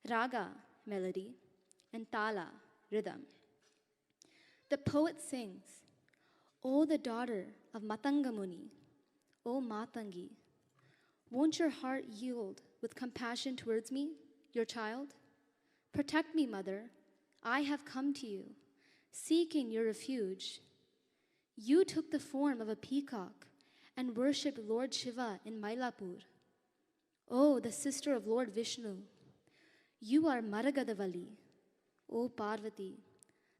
raga, melody, and tala, rhythm. The poet sings, O the daughter of Matanga Muni, O Matangi, won't your heart yield with compassion towards me, your child? Protect me, mother. I have come to you, seeking your refuge. You took the form of a peacock and worshipped Lord Shiva in Mailapur. Oh, the sister of Lord Vishnu, you are Maragadavali, O Parvati,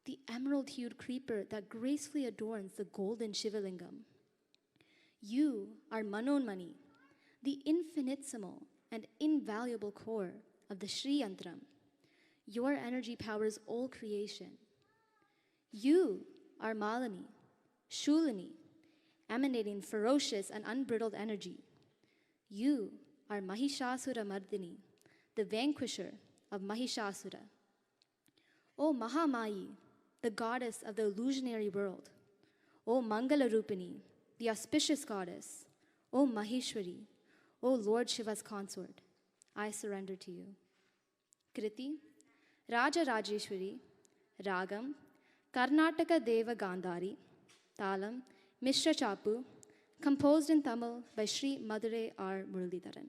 the emerald-hued creeper that gracefully adorns the golden Shivalingam. You are Manonmani, the infinitesimal and invaluable core of the Sri Yantram. Your energy powers all creation. You are Malini, Shulini, emanating ferocious and unbridled energy. You are Mahishasura Mardini, the vanquisher of Mahishasura. O Mahamayi, the goddess of the illusionary world. O Mangalarupini, the auspicious goddess. O Maheshwari, O Lord Shiva's consort, I surrender to you. Kriti, Raja Rajeshwari, Ragam, Karnataka Deva Gandhari, Talam, Mishra Chapu, composed in Tamil by Sri Madurai R. Muralidharan.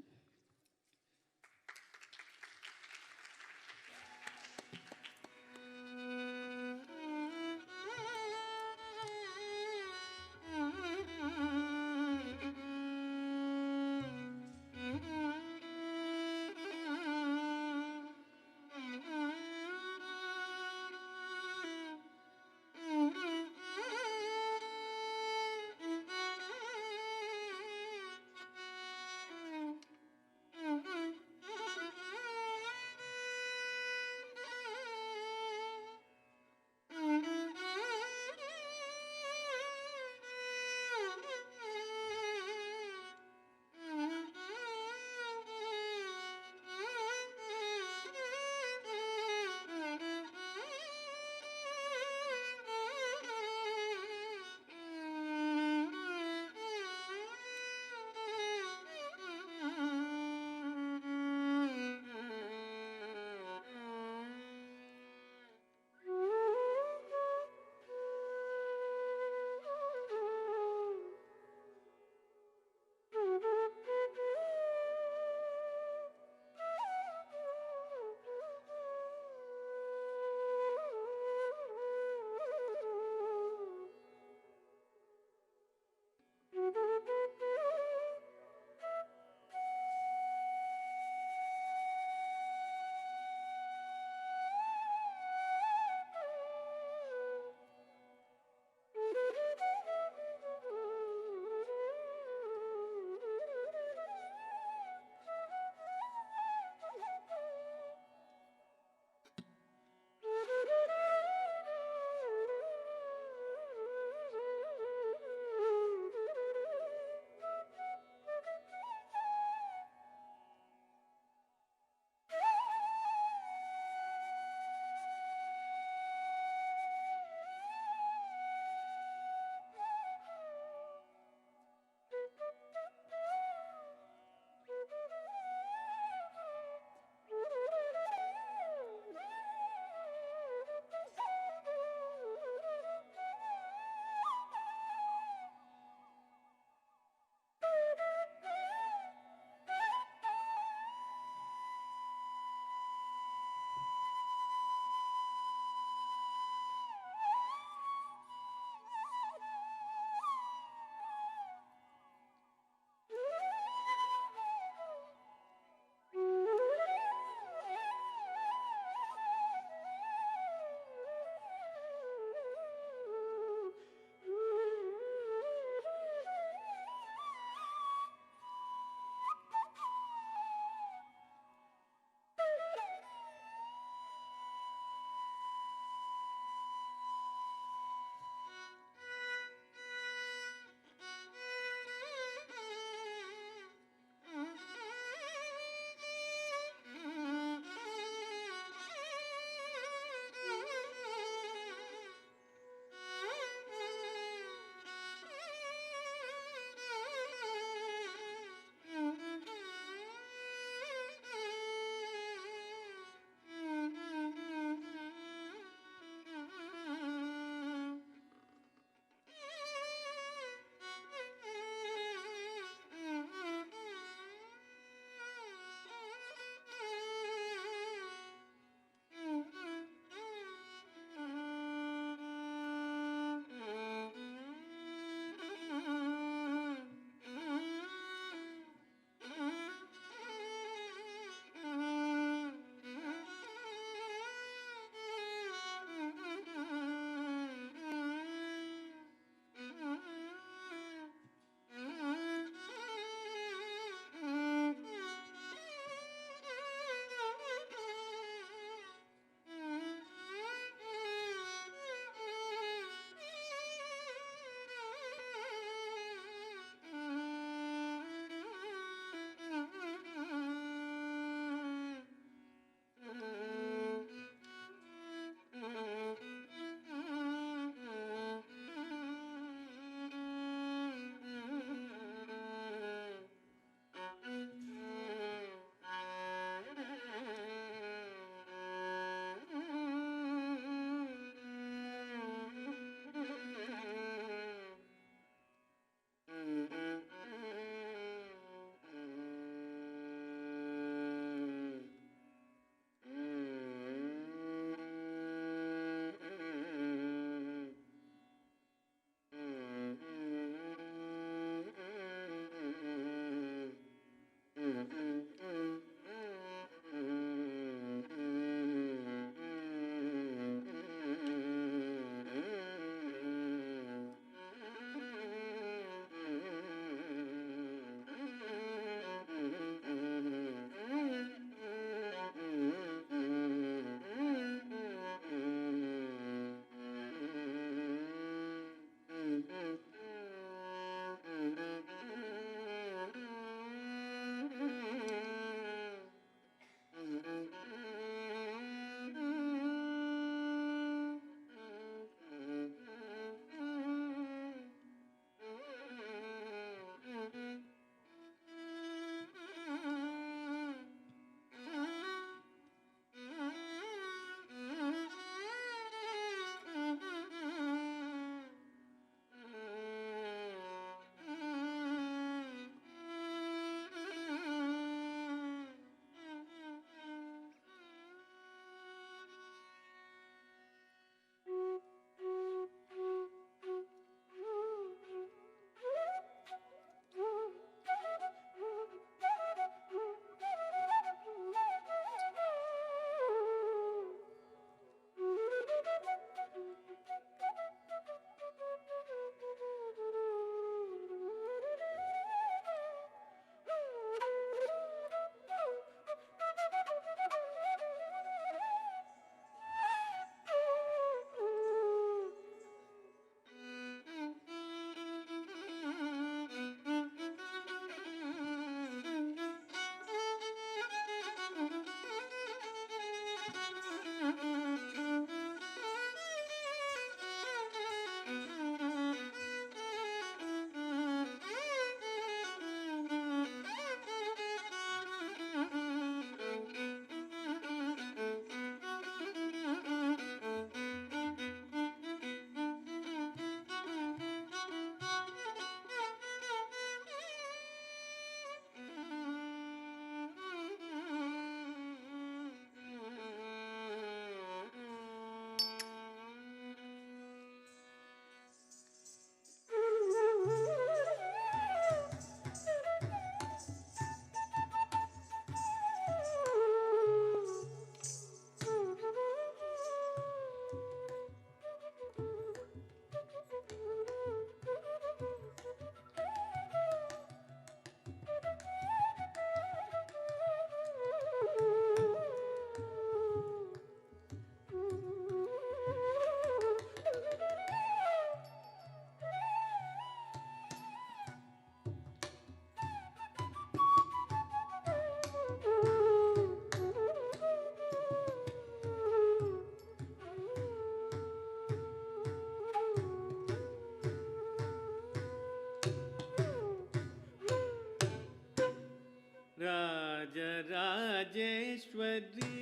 Rajrajeshwari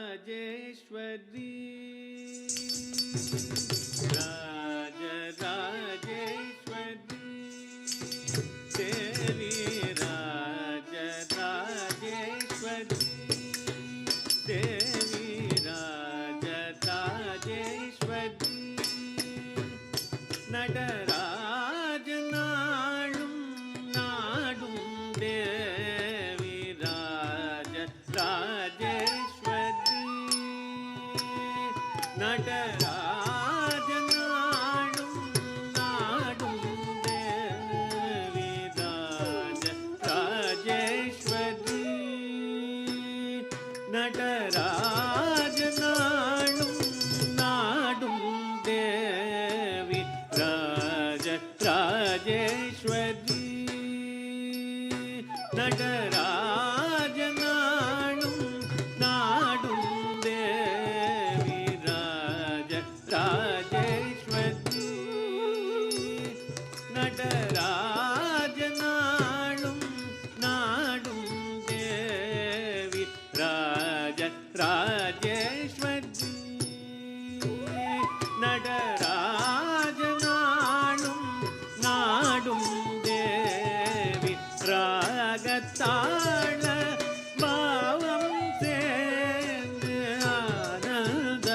Rajrajeshwari Rajrajeshwari देवी राजराजेश्वरी देवी राजराजेश्वरी நடராஜ நாளும் நாடும் தேவி ராஜ ராஜேஸ்வரி நடராஜ நாளும் நாடும் தேவி ராஜ ராஜேஸ்வரி நடராஜ நாளும் நாடும் தேவி ராஜ ராஜேஸ்வரி நடராஜ நாளும் நாடும் தேவி ராஜ ராஜேஸ்வரி நடராஜ நாளும் நாடும் தேவி ராஜ ராஜேஸ்வரி நடராஜ நாளும் நாடும் தேவி ராகத்தாள பாவம் சேர்ந்து ஆனந்த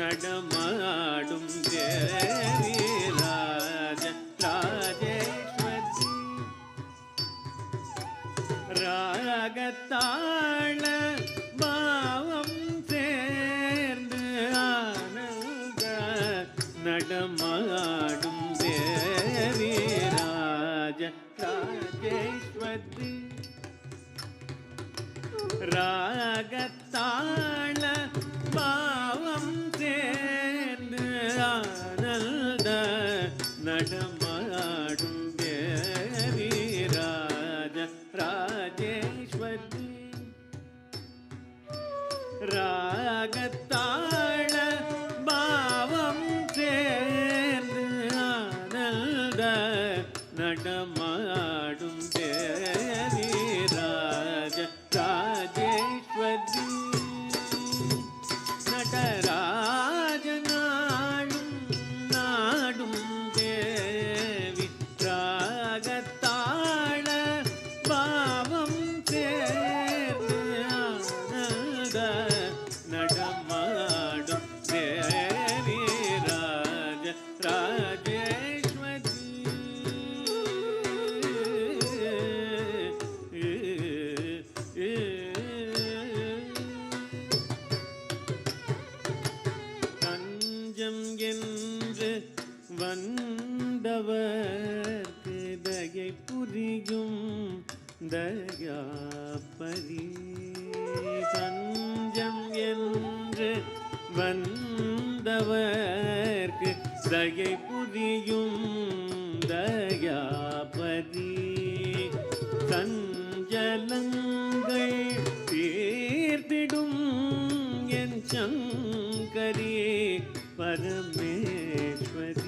நடமாடும் தேவி ராஜ ராஜேஸ்வரி ராகத்தாள பாவம் சேர்ந்து ஆனந்த நடமாடும் தேவி ராஜ ராஜேஸ்வரி ராகத்தாள பாவம் சேர்ந்து ஆனந்த நடமாடும் தேவி ராஜ ராஜேஸ்வரி ராகத்தாள பாவம் சேர்ந்து ஆனந்த நடமாடும் தேவி ராஜ ராஜேஸ்வரி நடராஜ நாளும் நாடும் தேவி ராகத்தாள பாவம் சேர்ந்து ஆனந்த நடமாடும் தேவி ராஜ ராஜேஸ்வரி தஞ்சம் என்று வந்தவர்க்கு தயை புரியும் தயாபரி தஞ்சம் என்று வந்தவர்க்கு தயை புரியும் தயாபரி சஞ்சலங்கள் தீர்த்திடும் என் சங்கரி பரமேஸ்வரி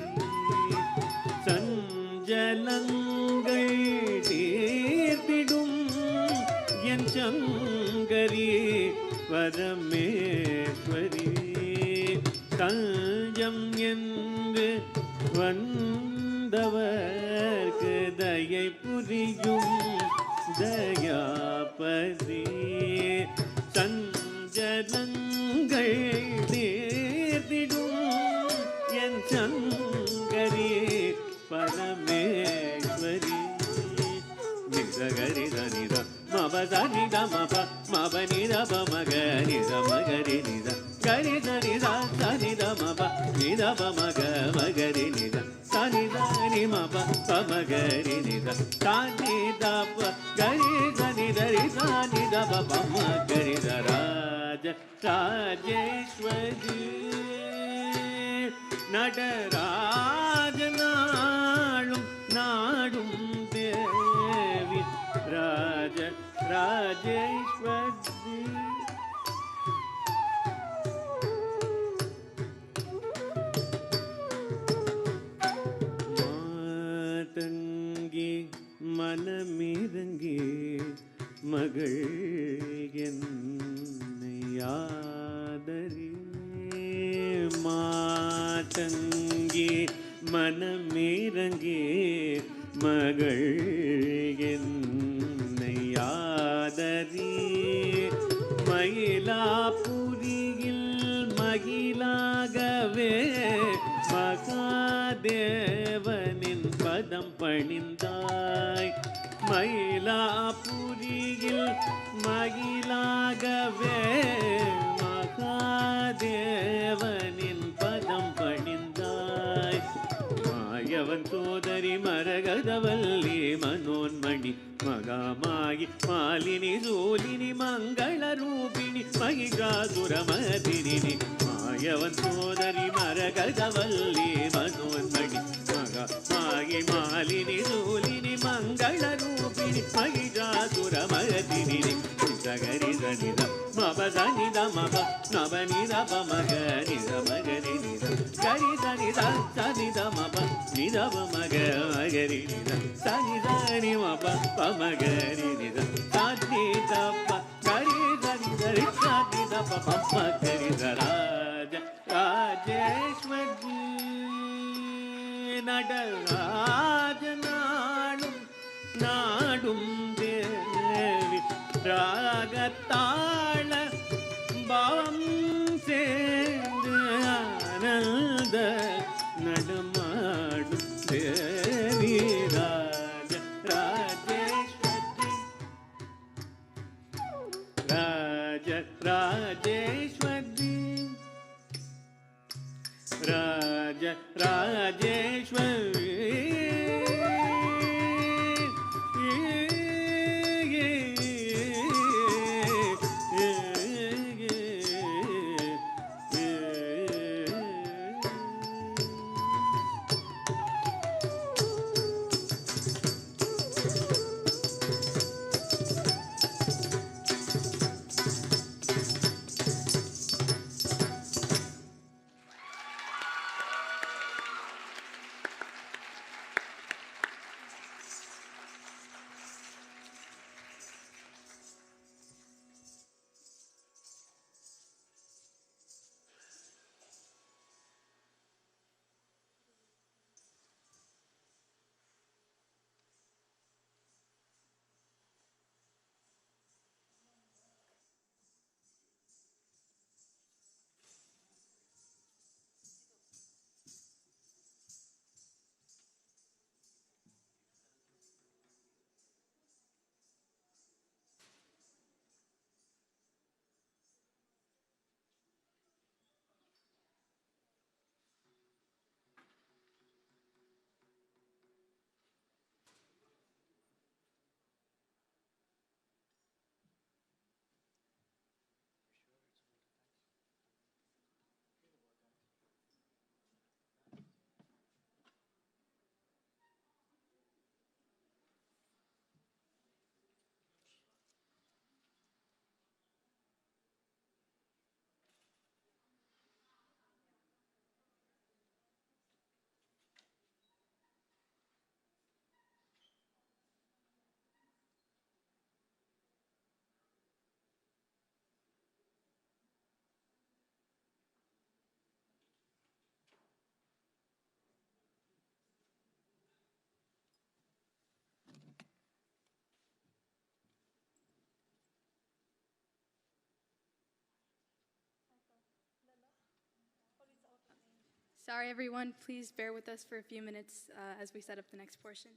சஞ்சலங்கள் தீர்த்திடும் என் சங்கரி பரமேஸ்வரி தஞ்சம் என்று வந்தவர்க்கு தயை புரியும் தயாபரி சஞ்சலங்கள் தீர்த்திடும் என் சங்கரி பரமேஸ்வரி நிசகரி தனித மபதனி தமப மபனித பமகரி தமகரி நித கரி தனித தனித மப நித பமக மகரி நித தனிதனி மப பமகரி நித தனித கரி தனிதரி தனித பமகரி ராஜ ராஜேஸ்வரி நடராஜ நாளும் நாடும் தேவி ராஜ ராஜேஸ்வரி மாதங்கி மனமிறங்கி மகள் என்னை யாதரி மாதங்கி மனமிறங்கி மகள் என்னை யாதரி மயிலாபுரியில் மகிழாகவே மகாதேவனின் பதம் பணிந்தாய் மயிலாபுரியில் மகிழாகவே மகாதேவனின் பதம் பணிந்தாய் மாயவன் சோதரி மரகதவல்லி மனோன்மணி மகாமாயி மாலினி சூலினி மங்கள ரூபிணி மகிஷாசுரமர்தினி மாயவன் சோதரி மரகதவல்லி மனோன்மணி மகாமாயி மாலினி சூலினி மங்கள ரூபிணி மகிஷாசுரமர்தினி சகரி சனித மப சனித மப நவனித பமக நித மகரி நித கரி சனித சனித மப நிதப மக மகரி நித சனிதனி மப பமகரி நித சாத்தி தப்ப கரி சனிதரி சாத்தி தப்ப பப்ப கரி ராஜ ராஜேஸ்வரி நடராஜ நாடும் நாடும் தேவி ராகத்தாள பாவம் சேர்ந்து ஆனந்த நடமாடும் தேவி ராஜ ராஜேஸ்வரி ராஜ ராஜேஸ்வரி ராஜ Rajeswari Sorry, everyone. Please bear with us for a few minutes as we set up the next portion.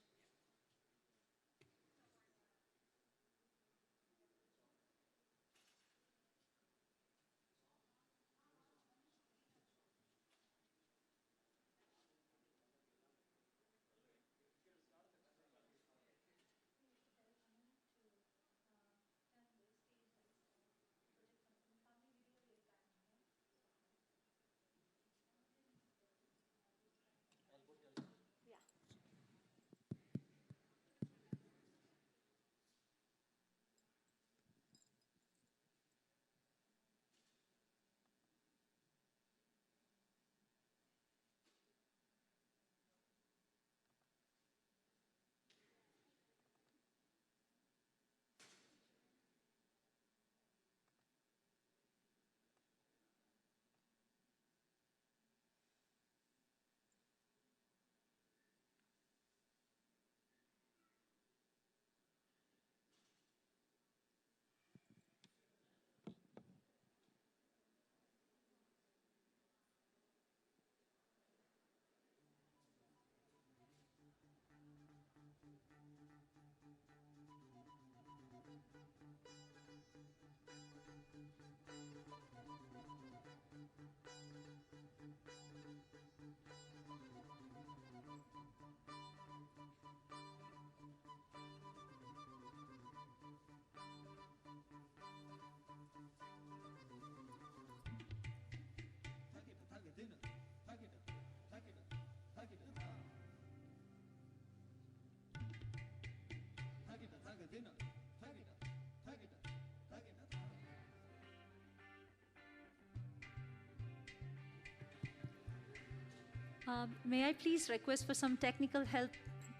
May I please request for some technical help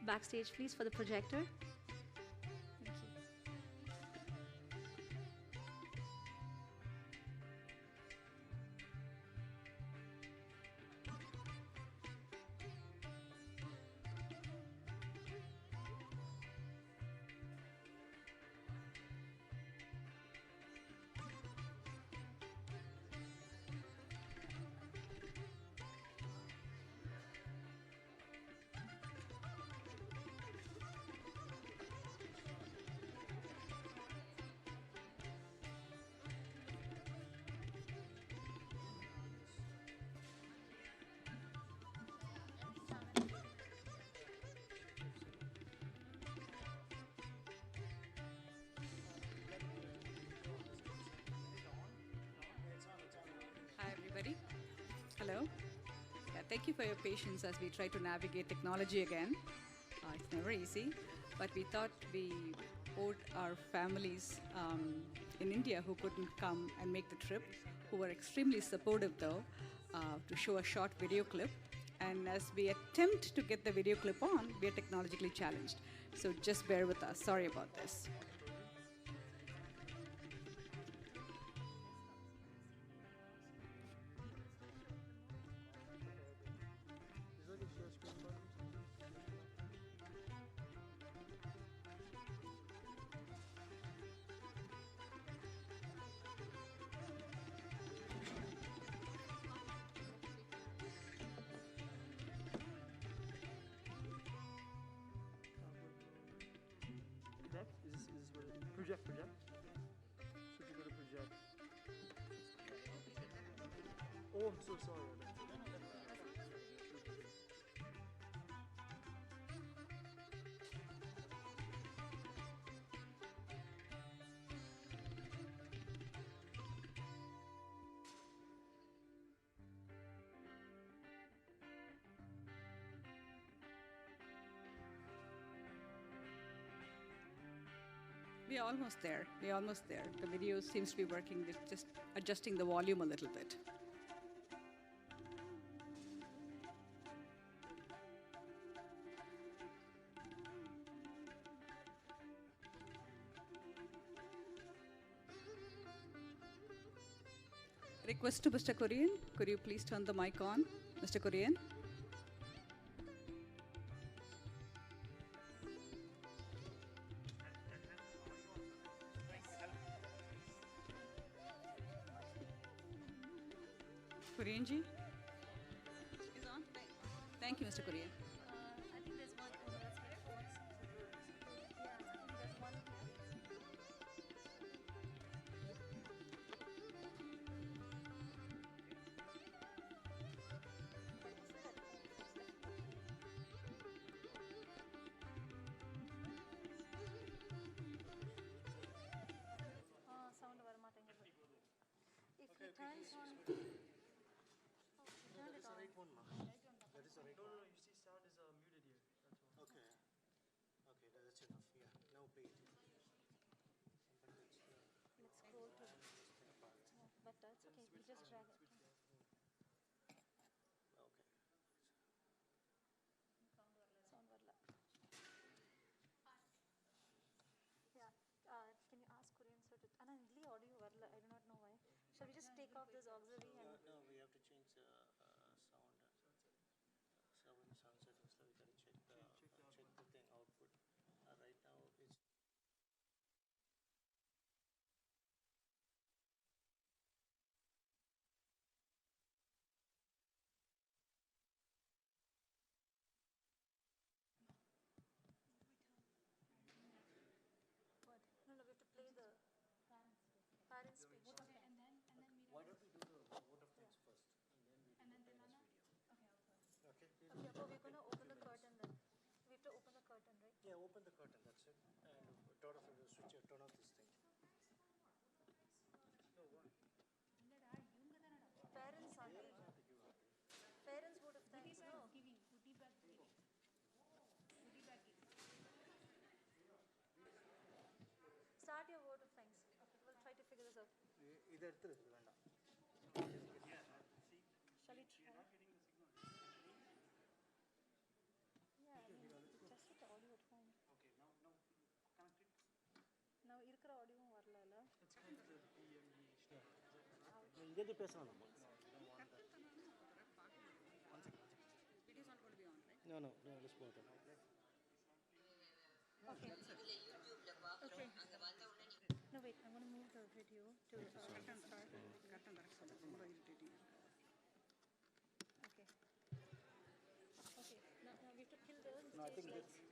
backstage, please, for the projector? Thank you. Hi, everybody. Hello. Yeah, thank you for your patience as we try to navigate technology again. It's never easy, but we thought we owed our families in India who couldn't come and make the trip, who were extremely supportive though, to show a short video clip. And as we attempt to get the video clip on, we are technologically challenged. So just bear with us. Sorry about this. Project. So if you go to project. Oh, I'm so sorry. We're almost there. We're almost there. The video seems to be working. It's just adjusting the volume a little bit. Request to Mr. Korean. Could you please turn the mic on, Mr. Korean? Korean ji? Is on? Thank you, Mr. Korean. I think there's one. Oh, that's headphones. Yeah, I think there's one here. Sound varamatengudhu. If he turns on. Oh, he turned it on. That is the right one. No, you see sound is muted here. That's all. Okay. Okay, that's enough. Yeah, no beat. Let's scroll to. Yeah, but that's okay. We just drag it. Okay. Sound varla. Yeah. Can you ask Korean sir to? Anna, Indli audio varla. I do not know why. Shall we just take off this auxiliary and? No, we have to change the sound. So in the sound settings, so we got to check the thing output. Right now it's. What? No, we have to play the parents' speech. Why don't we do the vote of thanks first, and then we do the parents' video. Okay. Okay, so we're gonna open the curtain then. We have to open the curtain, right? Yeah, open the curtain. That's it. And turn off the switch. Turn off this thing. Parents are here. Parents would have thanked. No. No, no, no, just put it. No, wait, I'm going to move the video to start. Okay. Okay, now we have to kill the stage lights. Okay.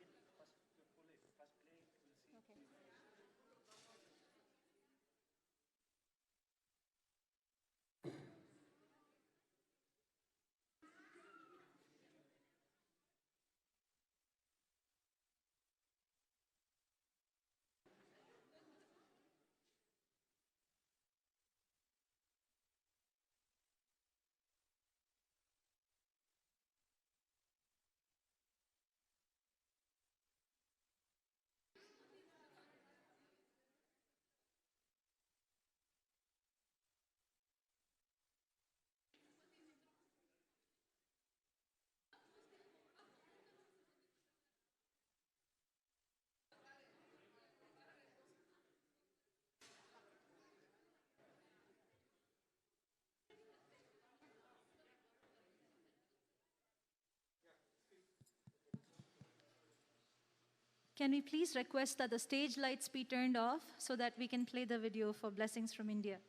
Can we please request that the stage lights be turned off so that we can play the video for Blessings from India?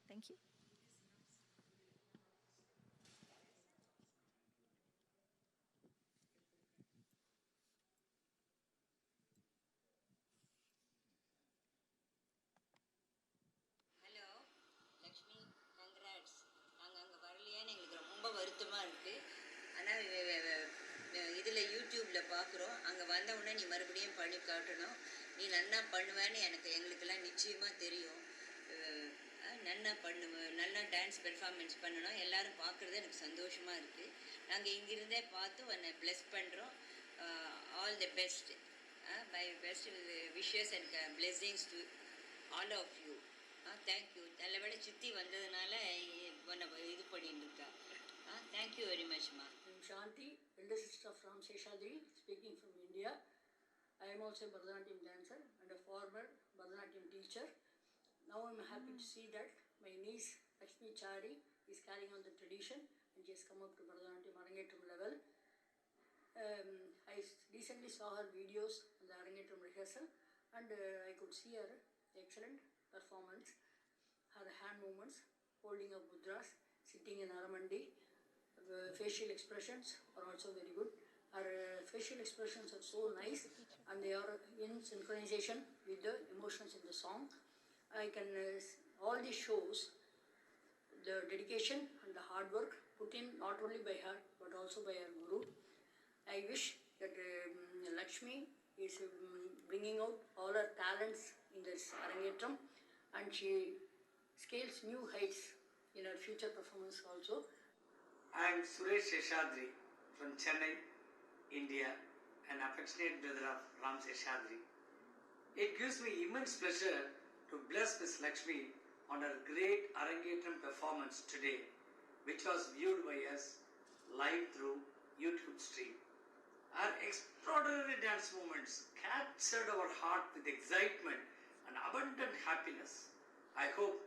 Thank you. Hello, Lakshme, congrats. நாங்கள் அங்கே வரலையான்னு எங்களுக்கு ரொம்ப வருத்தமாக இருக்குது. ஆனால் இதில் யூடியூப்பில் பார்க்குறோம். அங்கே வந்த உடனே நீ மறுபடியும் பண்ணி காட்டணும். நீ நன்னா பண்ணுவேன்னு எங்களுக்கெல்லாம் நிச்சயமாக தெரியும். நன்னா பண்ணுவேன், நல்லா டான்ஸ் பெர்ஃபார்மன்ஸ் பண்ணணும். எல்லோரும் பார்க்குறது எனக்கு சந்தோஷமாக இருக்குது. நாங்கள் இங்கிருந்தே பார்த்து உன்னை ப்ளஸ் பண்ணுறோம். All the best. My best wishes and blessings to all of you. Thank you. நல்ல வேளை சித்தி வந்ததுனால உன்னை இது பண்ணிட்டு இருக்கா. தேங்க்யூ வெரி மச்மா. Shanti, elder sister of Ram Seshadri, speaking from India. I am also a Bharatanatyam dancer and a former Bharatanatyam teacher. Now I am happy to see that my niece Lakshme Chari is carrying on the tradition and she has come up to Bharatanatyam Arangetram level. I recently saw her videos on the Arangetram rehearsal and I could see her excellent performance. Her hand movements, holding up mudras, sitting in Aramandi. Facial expressions are also very good. Her facial expressions are so nice and they are in synchronization with the emotions in the song. I can, all this shows the dedication and the hard work put in not only by her but also by her guru. I wish that Lakshmi is bringing out all her talents in this Arangetram and she scales new heights in her future performance also. I am Suresh Seshadri from Chennai, India, an affectionate brother of Ram Seshadri. It gives me immense pleasure to bless Miss Lakshmi on her great Arangetram performance today, which was viewed by us live through YouTube stream. Her extraordinary dance movements captured our heart with excitement and abundant happiness. I hope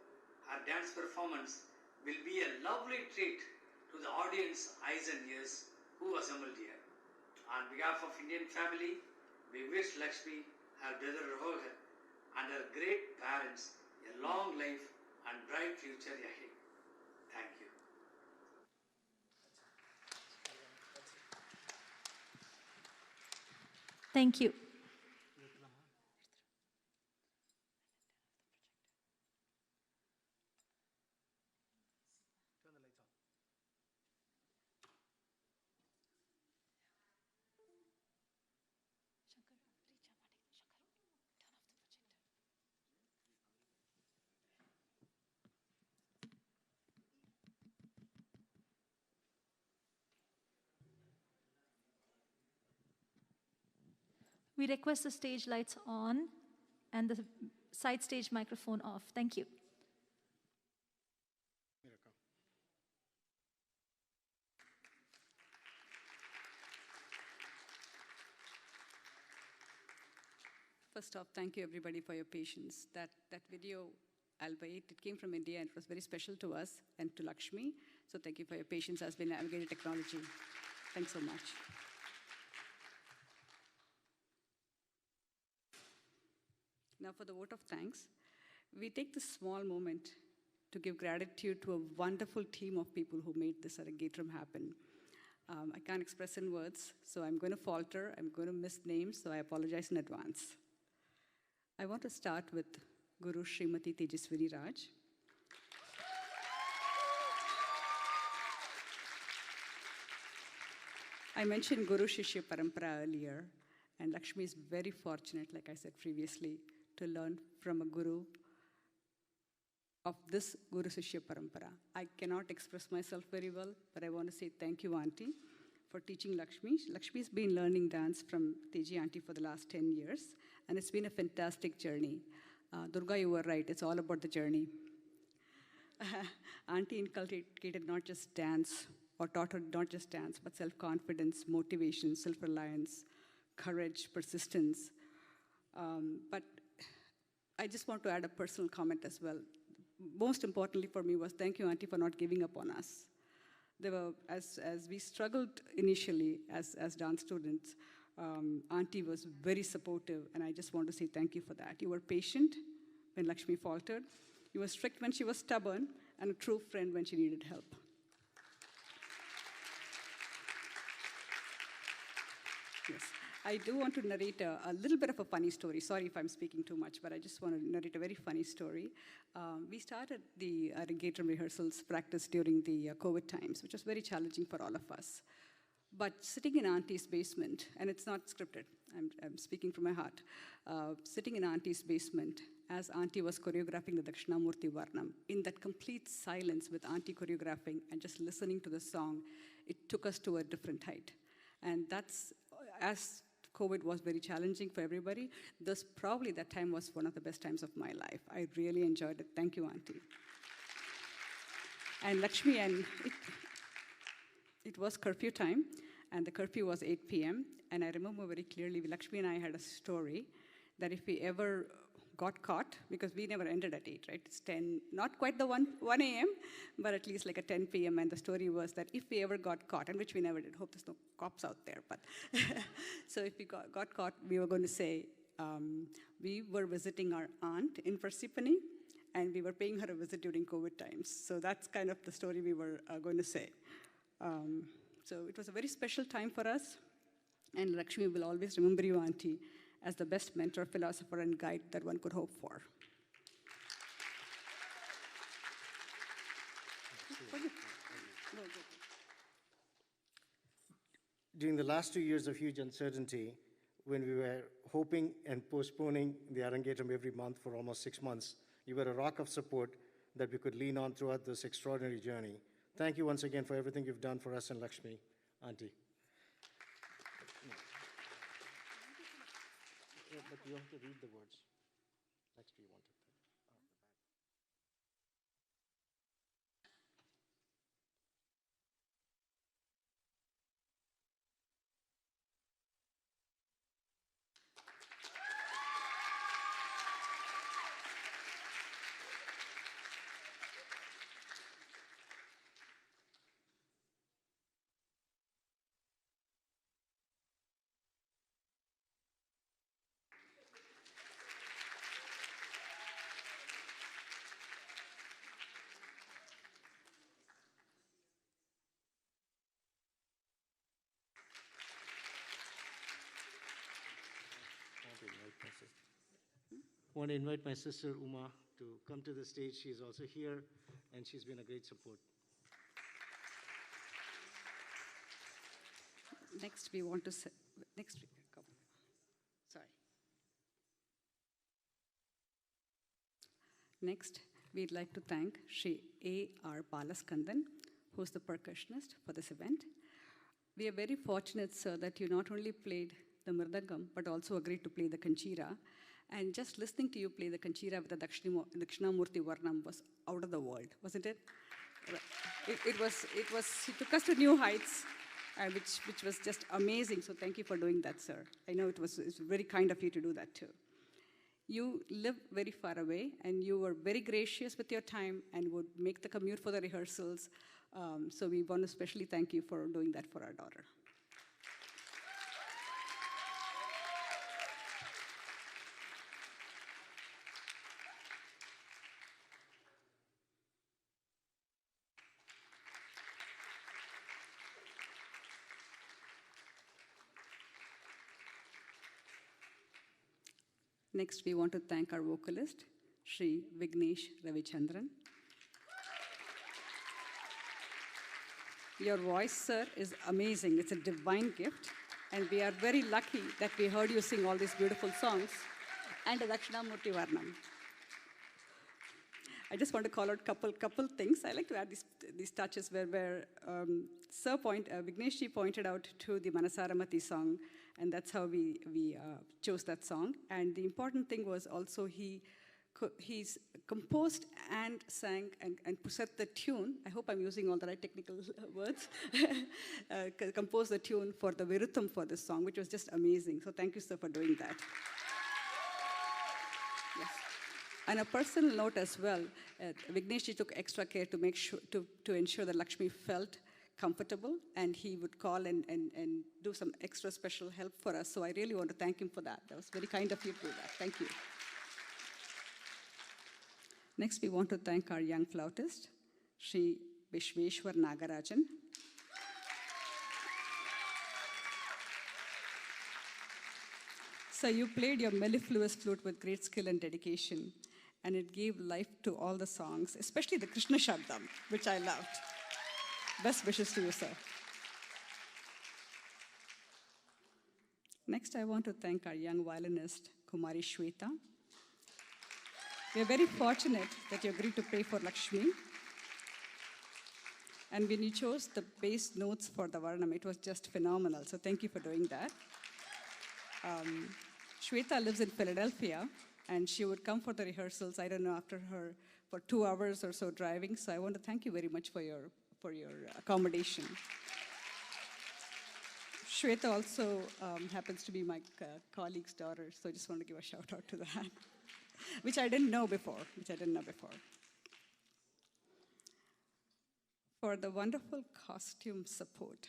her dance performance will be a lovely treat to the audience, eyes and ears who assembled here. On behalf of Indian family, we wish Lakshmi, her brother Rohit and her great parents a long life and bright future ahead. Thank you. Thank you. We request the stage lights on and the side stage microphone off. Thank you. First off, thank you everybody for your patience. That video, albeit it came from India and it was very special to us and to Lakshmi. So thank you for your patience as we navigated technology. Thanks so much. Now for the vote of thanks, we take this small moment to give gratitude to a wonderful team of people who made this Arangetram happen. I can't express in words, so I'm going to falter, I'm going to miss names, so I apologize in advance. I want to start with Guru Srimati Tejaswini Raj. I mentioned Guru Shishya Parampara earlier, and Lakshmi is very fortunate, like I said previously, to learn from a guru of this Guru Shishya Parampara. I cannot express myself very well, but I want to say thank you, Auntie, for teaching Lakshmi. Lakshmi's been learning dance from Teji Auntie for the last 10 years, and it's been a fantastic journey. Durga, you were right, it's all about the journey. Auntie inculcated not just dance, or taught her not just dance, but self-confidence, motivation, self-reliance, courage, persistence. But I just want to add a personal comment as well. Most importantly for me was thank you, Auntie, for not giving up on us. There were, as we struggled initially as dance students, Auntie was very supportive, and I just want to say thank you for that. You were patient when Lakshmi faltered. You were strict when she was stubborn, and a true friend when she needed help. Yes. I do want to narrate a little bit of a funny story. Sorry if I'm speaking too much, but I just want to narrate a very funny story. We started the Arangetram rehearsals practice during the COVID times, which was very challenging for all of us. But sitting in Auntie's basement, and it's not scripted, I'm speaking from my heart, sitting in Auntie's basement as Auntie was choreographing the Dakshinamurti Varnam, in that complete silence with Auntie choreographing and just listening to the song, it took us to a different height. And that's, as COVID was very challenging for everybody, probably that time was one of the best times of my life. I really enjoyed it. Thank you, Auntie. And Lakshmi, and it was curfew time, and the curfew was 8 p.m., and I remember very clearly, Lakshmi and I had a story that if we ever got caught, because we never ended at 8, right? It's 10, not quite the 1 a.m., but at least like a 10 p.m., and the story was that if we ever got caught, and which we never did, hope there's no cops out there, but so if we got caught, we were going to say, we were visiting our aunt in Parsippany, and we were paying her a visit during COVID times. So that's kind of the story we were going to say. So it was a very special time for us, and Lakshmi will always remember you, Auntie, as the best mentor, philosopher, and guide that one could hope for. During the last 2 years of huge uncertainty, when we were hoping and postponing the Arangetram every month for almost 6 months, you were a rock of support that we could lean on throughout this extraordinary journey. Thank you once again for everything you've done for us and Lakshmi, Auntie. Yeah, but you have to read the words. Next, we wanted that. I want to invite my sister Uma to come to the stage. She's also here, and she's been a great support. Next, we want to say, next week, come. Sorry. Next, we'd like to thank Shri A.R. Balaskandan, who's the percussionist for this event. We are very fortunate, sir, that you not only played the Mridangam, but also agreed to play the Kanchira. And just listening to you play the Kanchira with the Dakshinamurti Varnam was out of the world, wasn't it? It took us to new heights, which was just amazing. So thank you for doing that, sir. I know it's very kind of you to do that too. You live very far away, and you were very gracious with your time and would make the commute for the rehearsals. So we want to especially thank you for doing that for our daughter. Next, we want to thank our vocalist, Sri Vignesh Ravichandran. Your voice, sir, is amazing. It's a divine gift, and we are very lucky that we heard you sing all these beautiful songs, and Dakshinamurti Varnam. I just want to call out couple things. I like to add these touches where Vigneshji pointed out to the Manasaramati song, and that's how we chose that song. And the important thing was also he's composed and sang and set the tune. I hope I'm using all the right technical words. Composed the tune for the Virutham for this song, which was just amazing. So thank you, sir, for doing that. Yes. On a personal note as well, Vigneshji took extra care to make sure to ensure that Lakshmi felt comfortable, and he would call and do some extra special help for us. So I really want to thank him for that. That was very kind of you to do that. Thank you. Next, we want to thank our young flautist, Sri Vishweshwar Nagarajan. So you played your mellifluous flute with great skill and dedication, and it gave life to all the songs, especially the Krishna Shabdam, which I loved. Best wishes to you, sir. Next, I want to thank our young violinist, Kumari Shweta. We are very fortunate that you agreed to play for Lakshmi. And when you chose the bass notes for the Varnam, it was just phenomenal. So thank you for doing that. Shweta lives in Philadelphia, and she would come for the rehearsals, I don't know, after her, for 2 hours or so driving. So I want to thank you very much for your accommodation. Shweta also happens to be my colleague's daughter, so I just want to give a shout out to that, which I didn't know before. For the wonderful costume support,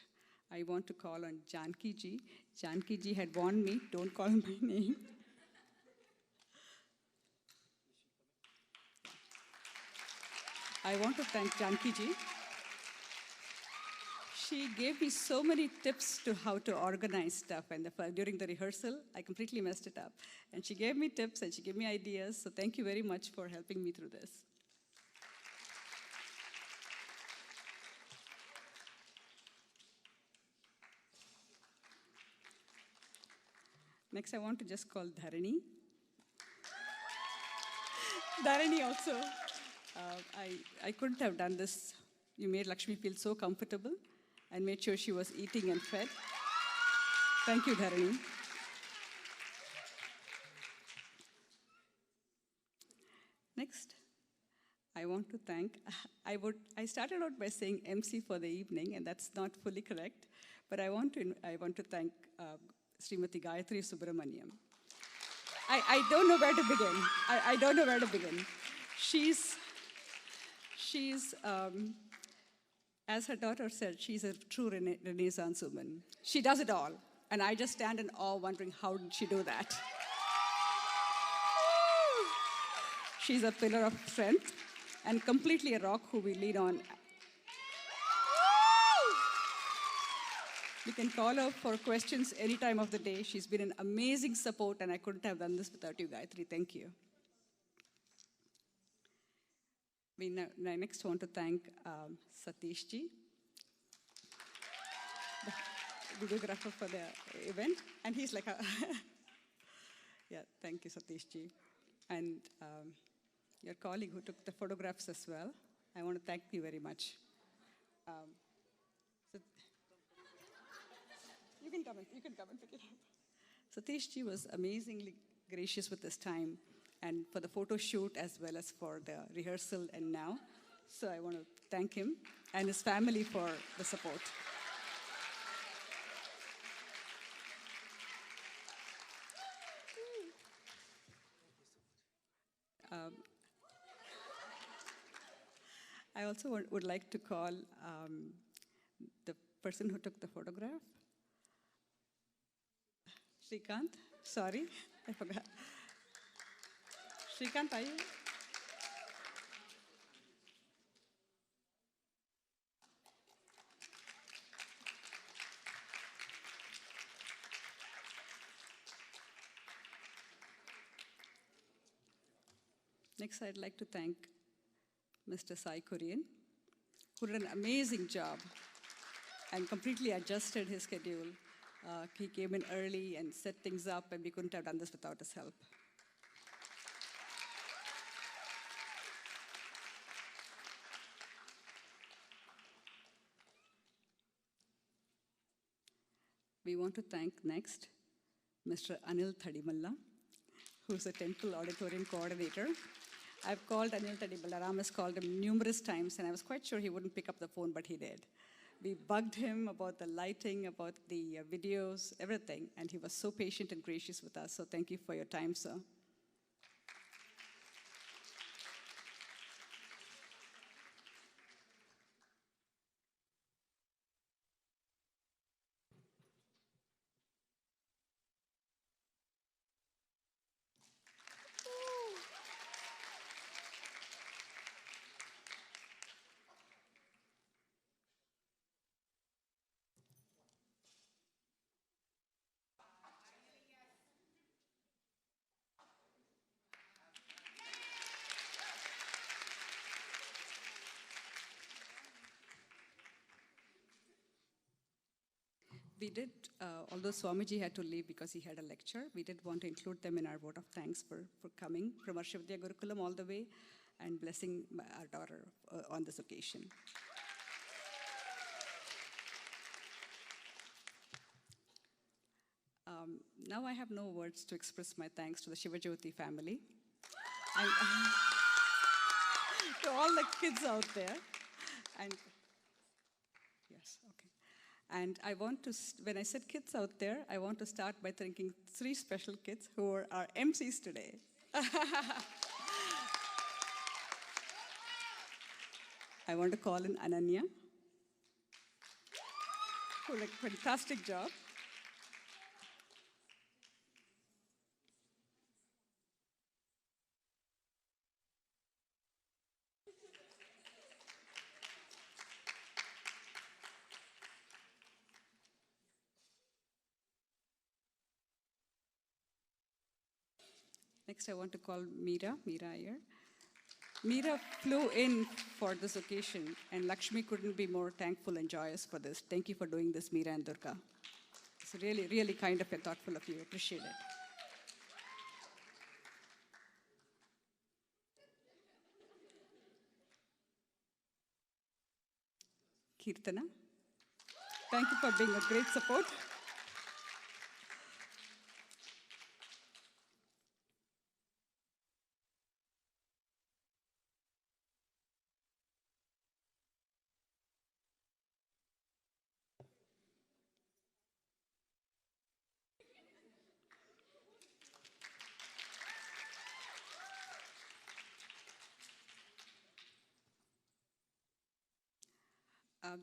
I want to call on Janki ji. Janki ji had warned me, don't call my name. I want to thank Janki ji. She gave me so many tips to how to organize stuff, and during the rehearsal, I completely messed it up. And she gave me tips and she gave me ideas, so thank you very much for helping me through this. Next, I want to just call Dharani. Dharani also. I couldn't have done this. You made Lakshmi feel so comfortable and made sure she was eating and fed. Thank you, Dharani. Want to thank, I started out by saying MC for the evening, and that's not fully correct, but I want to thank Srimati Gayatri Subramaniam. I don't know where to begin. I don't know where to begin. She's as her daughter said, she's a true Renaissance woman. She does it all, and I just stand in awe wondering how did she do that. She's a pillar of strength and completely a rock who we lean on. You can call her for questions any time of the day. She's been an amazing support, and I couldn't have done this without you, Gayatri. Thank you. We next want to thank Satish ji, the videographer for the event. And he's like, yeah, thank you, Satish ji. And your colleague who took the photographs as well. I want to thank you very much. You can come and pick it up. Satish ji was amazingly gracious with his time, and for the photo shoot as well as for the rehearsal and now. So I want to thank him and his family for the support. I also would like to call the person who took the photograph. Shrikant, sorry, I forgot. Shrikant, are you? Next, I'd like to thank Mr. Sai Korean, who did an amazing job and completely adjusted his schedule. He came in early and set things up, and we couldn't have done this without his help. We want to thank next Mr. Anil Thadimalla, who's a temple auditorium coordinator. I've called Anil Thadimalla. Ram has called him numerous times, and I was quite sure he wouldn't pick up the phone, but he did. We bugged him about the lighting, about the videos, everything, and he was so patient and gracious with us. So thank you for your time, sir. We did, although Swamiji had to leave because he had a lecture, we did want to include them in our vote of thanks for coming from our Shivavidya Gurukulam all the way and blessing our daughter on this occasion. Now I have no words to express my thanks to the Shivajyoti family and to all the kids out there. And yes, okay. And I want to, when I said kids out there, I want to start by thanking 3 special kids who are our MCs today. I want to call in Ananya, who did a fantastic job. Next, I want to call Meera Iyer. Meera flew in for this occasion, and Lakshmi couldn't be more thankful and joyous for this. Thank you for doing this, Meera and Durga. It's really, really kind of and thoughtful of you. Appreciate it. Kirtana, thank you for being a great support.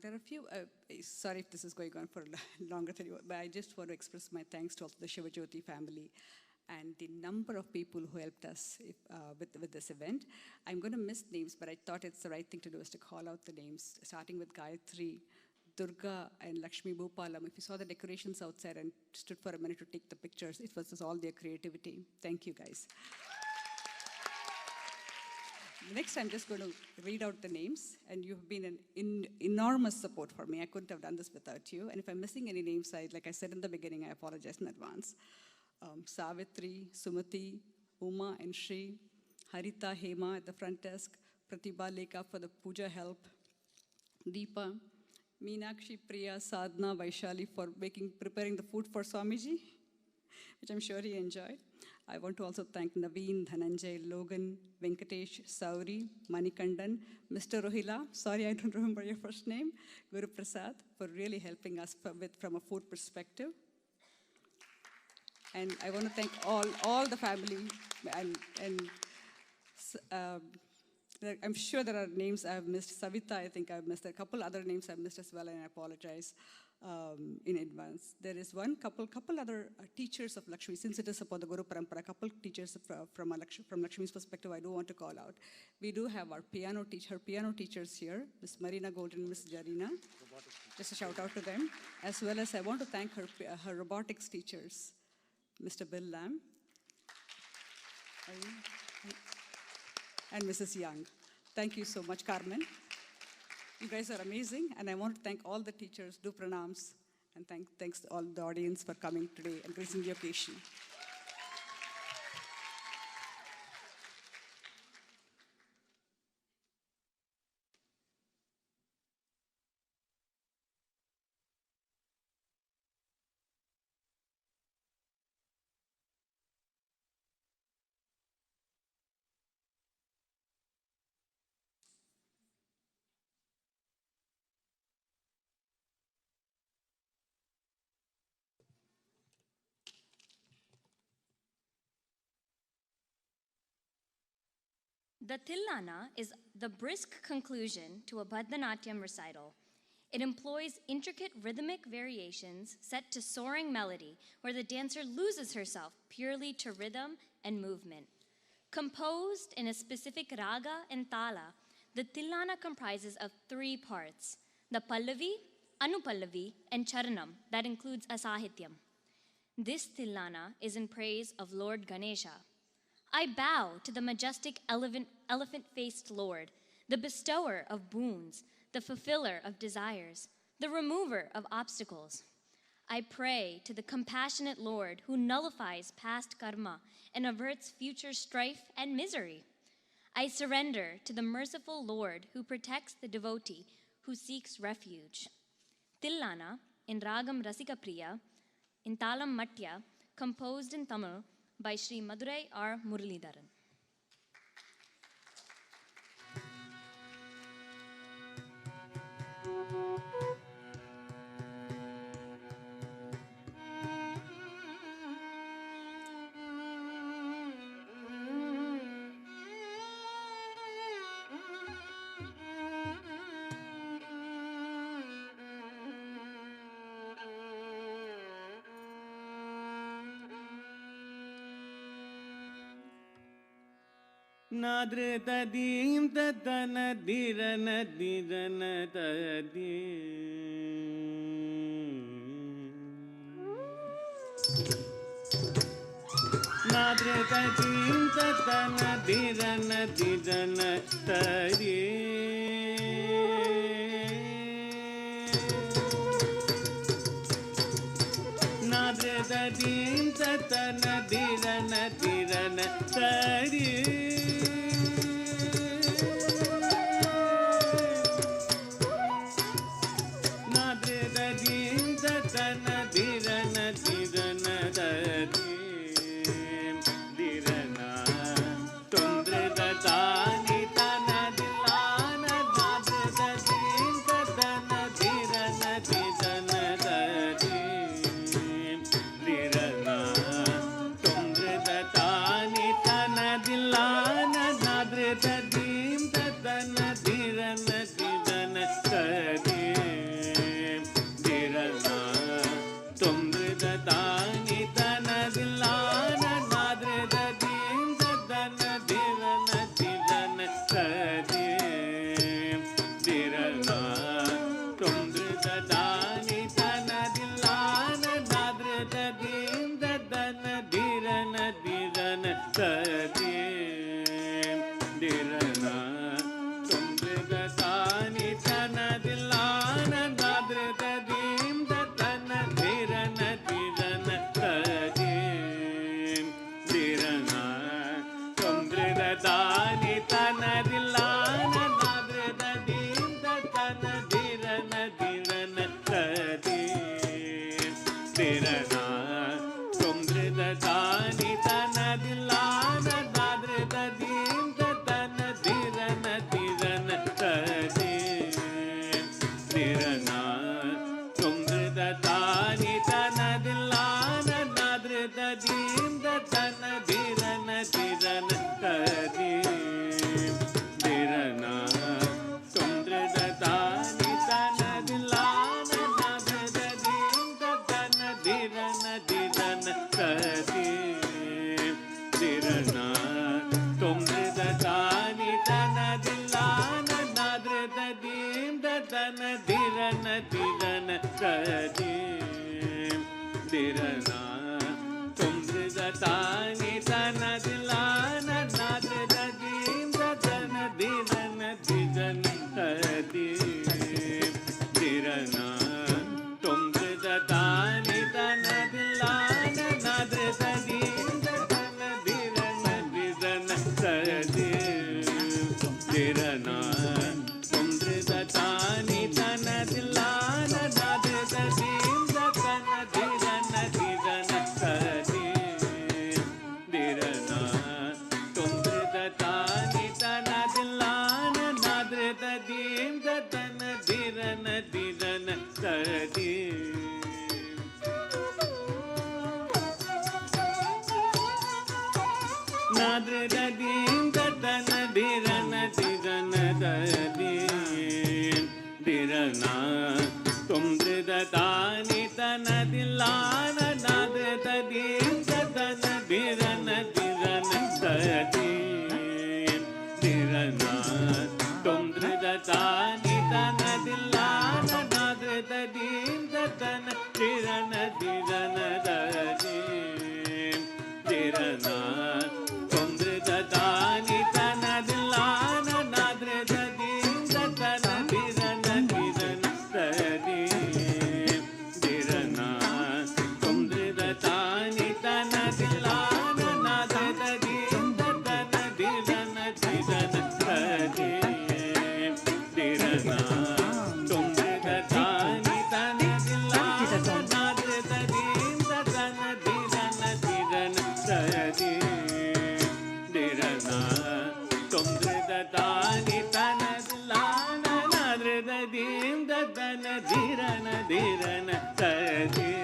There are a few, sorry if this is going on for longer than you, but I just want to express my thanks to the Shivajyoti family and the number of people who helped us with this event. I'm going to miss names, but I thought it's the right thing to do is to call out the names, starting with Gayatri, Durga, and Lakshmi Bhupalam. If you saw the decorations outside and stood for a minute to take the pictures, it was just all their creativity. Thank you, guys. Next, I'm just going to read out the names, and you've been an enormous support for me. I couldn't have done this without you. And if I'm missing any names, like I said in the beginning, I apologize in advance. Savitri, Sumati, Uma and Shri, Harita, Hema at the front desk, Pratibha, Lekha for the puja help, Deepa, Meenakshi, Priya, Sadhna, Vaishali for preparing the food for Swamiji, which I'm sure he enjoyed. I want to also thank Naveen, Dhananjay, Logan, Venkatesh, Sauri, Manikandan, Mr. Rohila, sorry I don't remember your first name, Guru Prasad, for really helping us from a food perspective. And I want to thank all the family and I'm sure there are names I've missed. Savita, I think I've missed. A couple other names I've missed as well, and I apologize in advance. There is couple other teachers of Lakshmi. Since it is about the Guru Parampara, couple teachers from Lakshmi's perspective, I do want to call out. We do have our piano teachers here, Miss Marina Gold and Miss Jarina. Just a shout out to them. As well as I want to thank her robotics teachers, Mr. Bill Lamb and Mrs. Young. Thank you so much, Carmen. You guys are amazing, and I want to thank all the teachers, do pranams, and thanks to all the audience for coming today and gracing the occasion. The Tillana is the brisk conclusion to a Bharatanatyam recital. It employs intricate rhythmic variations set to soaring melody where the dancer loses herself purely to rhythm and movement. Composed in a specific raga and tala, the Tillana comprises of 3 parts: the Pallavi, Anupallavi, and Charanam that includes a Sahityam. This Tillana is in praise of Lord Ganesha. I bow to the majestic elephant-faced Lord, the bestower of boons, the fulfiller of desires, the remover of obstacles. I pray to the compassionate Lord who nullifies past karma and averts future strife and misery. I surrender to the merciful Lord who protects the devotee who seeks refuge. Tillana in Ragam Rasikapriya, in Talam Matya, composed in Tamil by Sri Madurai R. Muralidharan. Nadre tadim tatana dirana dirana tadim. Nadre tadim tatana dirana dirana tadim. Nadre tadim tatana dirana dirana tadim. Tirana, tum drida dani tana dilana da dirana tumrida tani tana dilana nadrida dim dadana dirana dirana tadim dirana tumrida tani tana dilana nadrida dim dadana dirana dirana tadim dirana tumrida tani tana dilana nadrida dim dadana dirana dirana tadim dirana tumrida tani tana dilana nadrida dim dadana dirana dirana tadim dirana tumrida tani tana dilana nadrida dim dadana dirana dirana tadim nadrida dim dadana dirana dirana tadim dirana tumrida tani tana dilana nadrida dim dadana dirana dirana tadim dirana tumrida tani tana dilana nadrida dim dadana dirana dirana tadim dirana tumrida tani tana dilana nadrida dim dadana dirana dirana tadim dirana tumrida tani tana dilana nadrida dim dadana dirana dirana tadim dirana tumrida tani tana dilana nadrida dim dadana dirana dirana tadim dirana tumrida tani tana dilana nadrida dim dadana dirana dirana tadim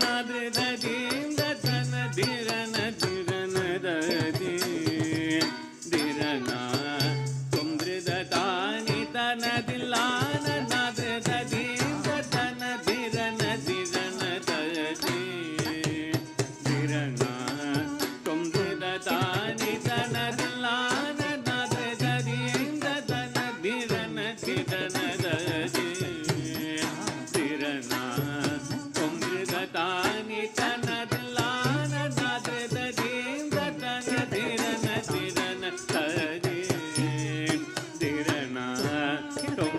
nadrida dim dadana dirana dirana tadim dirana tumrida tani tana dilana nadrida dim dadana dirana dirana tadim dirana tumrida tani tana dilana nadrida dim dadana dirana dirana tadim dirana tumrida tani tana dilana nadrida dim dadana dirana dirana tadim dirana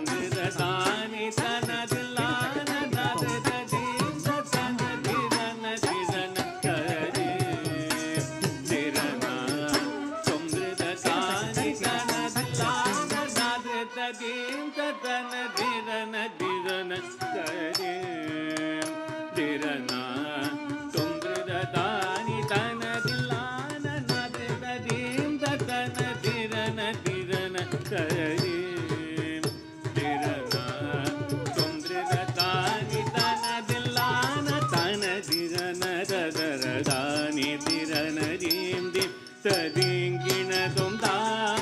tumrida tani tana dilana nadrida dim dadana dirana dirana tadim dirana tumrida tani tana dilana nadrida dim dadana dirana dirana tadim dirana tumrida tani tana dilana nadrida dim dadana dirana dirana tadim dirana tumrida tani tana dilana tana dirana dadara tani dirana dim dim tadingina tum tam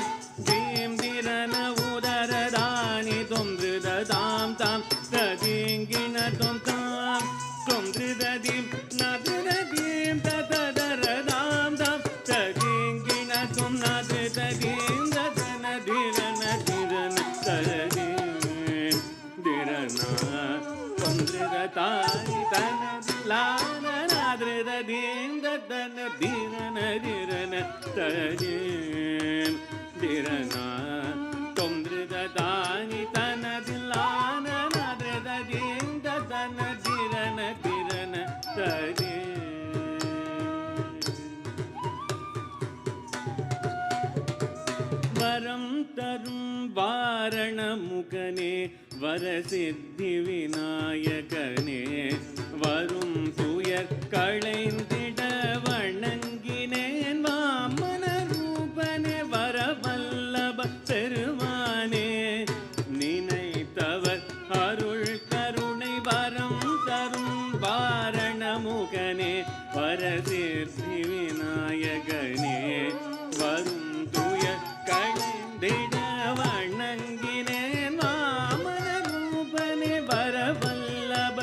dim dirana udara dani tumrida tam tam tadingina tum tam tumrida dim nadrida dim dadara dam dam tadingina tum nadrida dim dadana dirana dirana tadim dirana tumrida tani tana dilana nadrida dim dadana dirana dirana tadim dirana tumrida tani tana dilana nadrida dim dadana dirana dirana tadim varam tarum varana mukane Varasiddhi விநாயகனே வரும் துயர் களைந்திட வணங்கினேன் வாமன ரூபனே வரவல்லப பெருமானே நினைத்தவர் அருள் கருணை வரம் தரும் வாரணமுகனே வரசித்தி விநாயகனே வரும் துயர் களைந்திட வணங்கினேன் வாமன ரூபனே வரவல்லப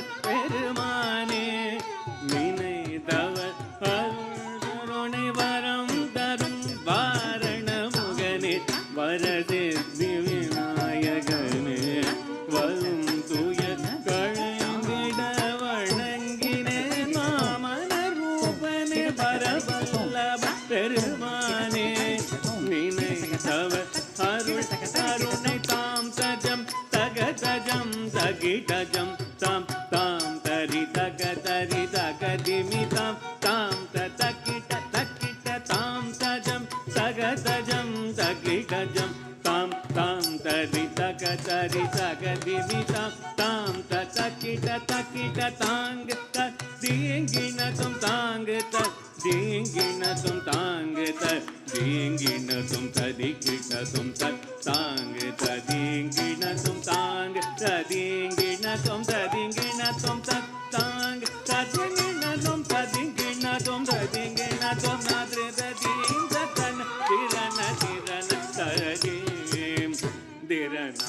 jam tam tam tadi taka tari taka divi tam tam ta takita tang ta dingina tum tang ta dingina tum tang ta dingina tum tadikita tum tang ta dingina tum tang ta dingina tum tadingina tum tang ta dingina tum tadingina tum tadingina tum nadre tadim tatan dirana dirana tadim dirana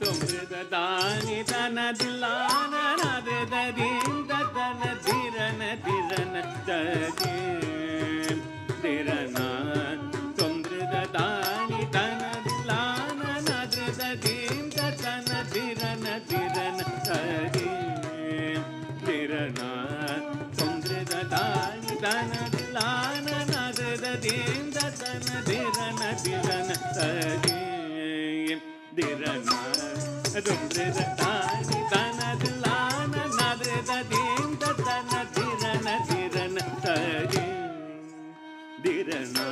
tum dani tana dilana nadre tadim tatan dirana dirana tadim dirana tum dani tana dilana nadre tadim tatan dirana dirana tadim dirana tum dani tana dilana nadre tadim tatan dirana dirana tadim dirana tum dani tana dilana nadre tadim tatan dirana dirana tadim dirana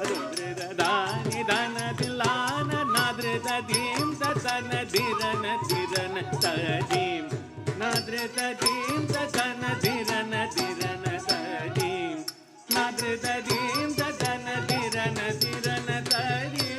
rudra dani dana dilana nadre tadim tatana dirana dirana tadim nadre tadim tatana dirana dirana tadim nadre tadim tatana dirana dirana tadim.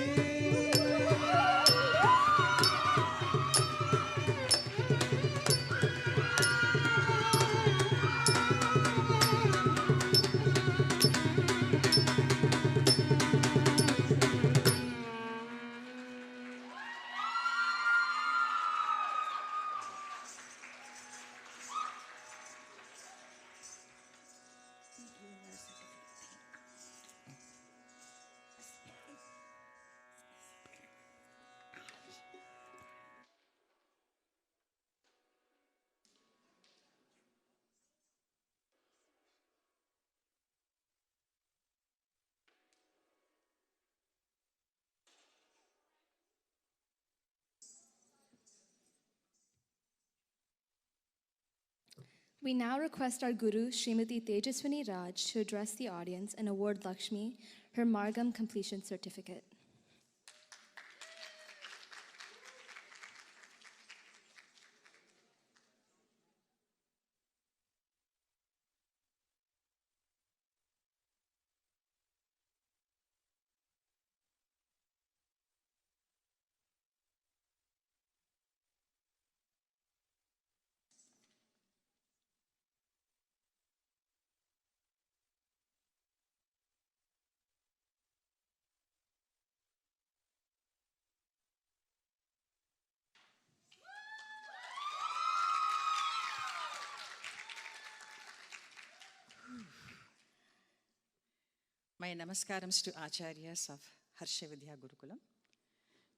We now request our Guru, Srimati Tejaswini Raj, to address the audience and award Lakshmi her Margam completion certificate. My namaskarams to Acharyas of Harsha Vidya Gurukulam.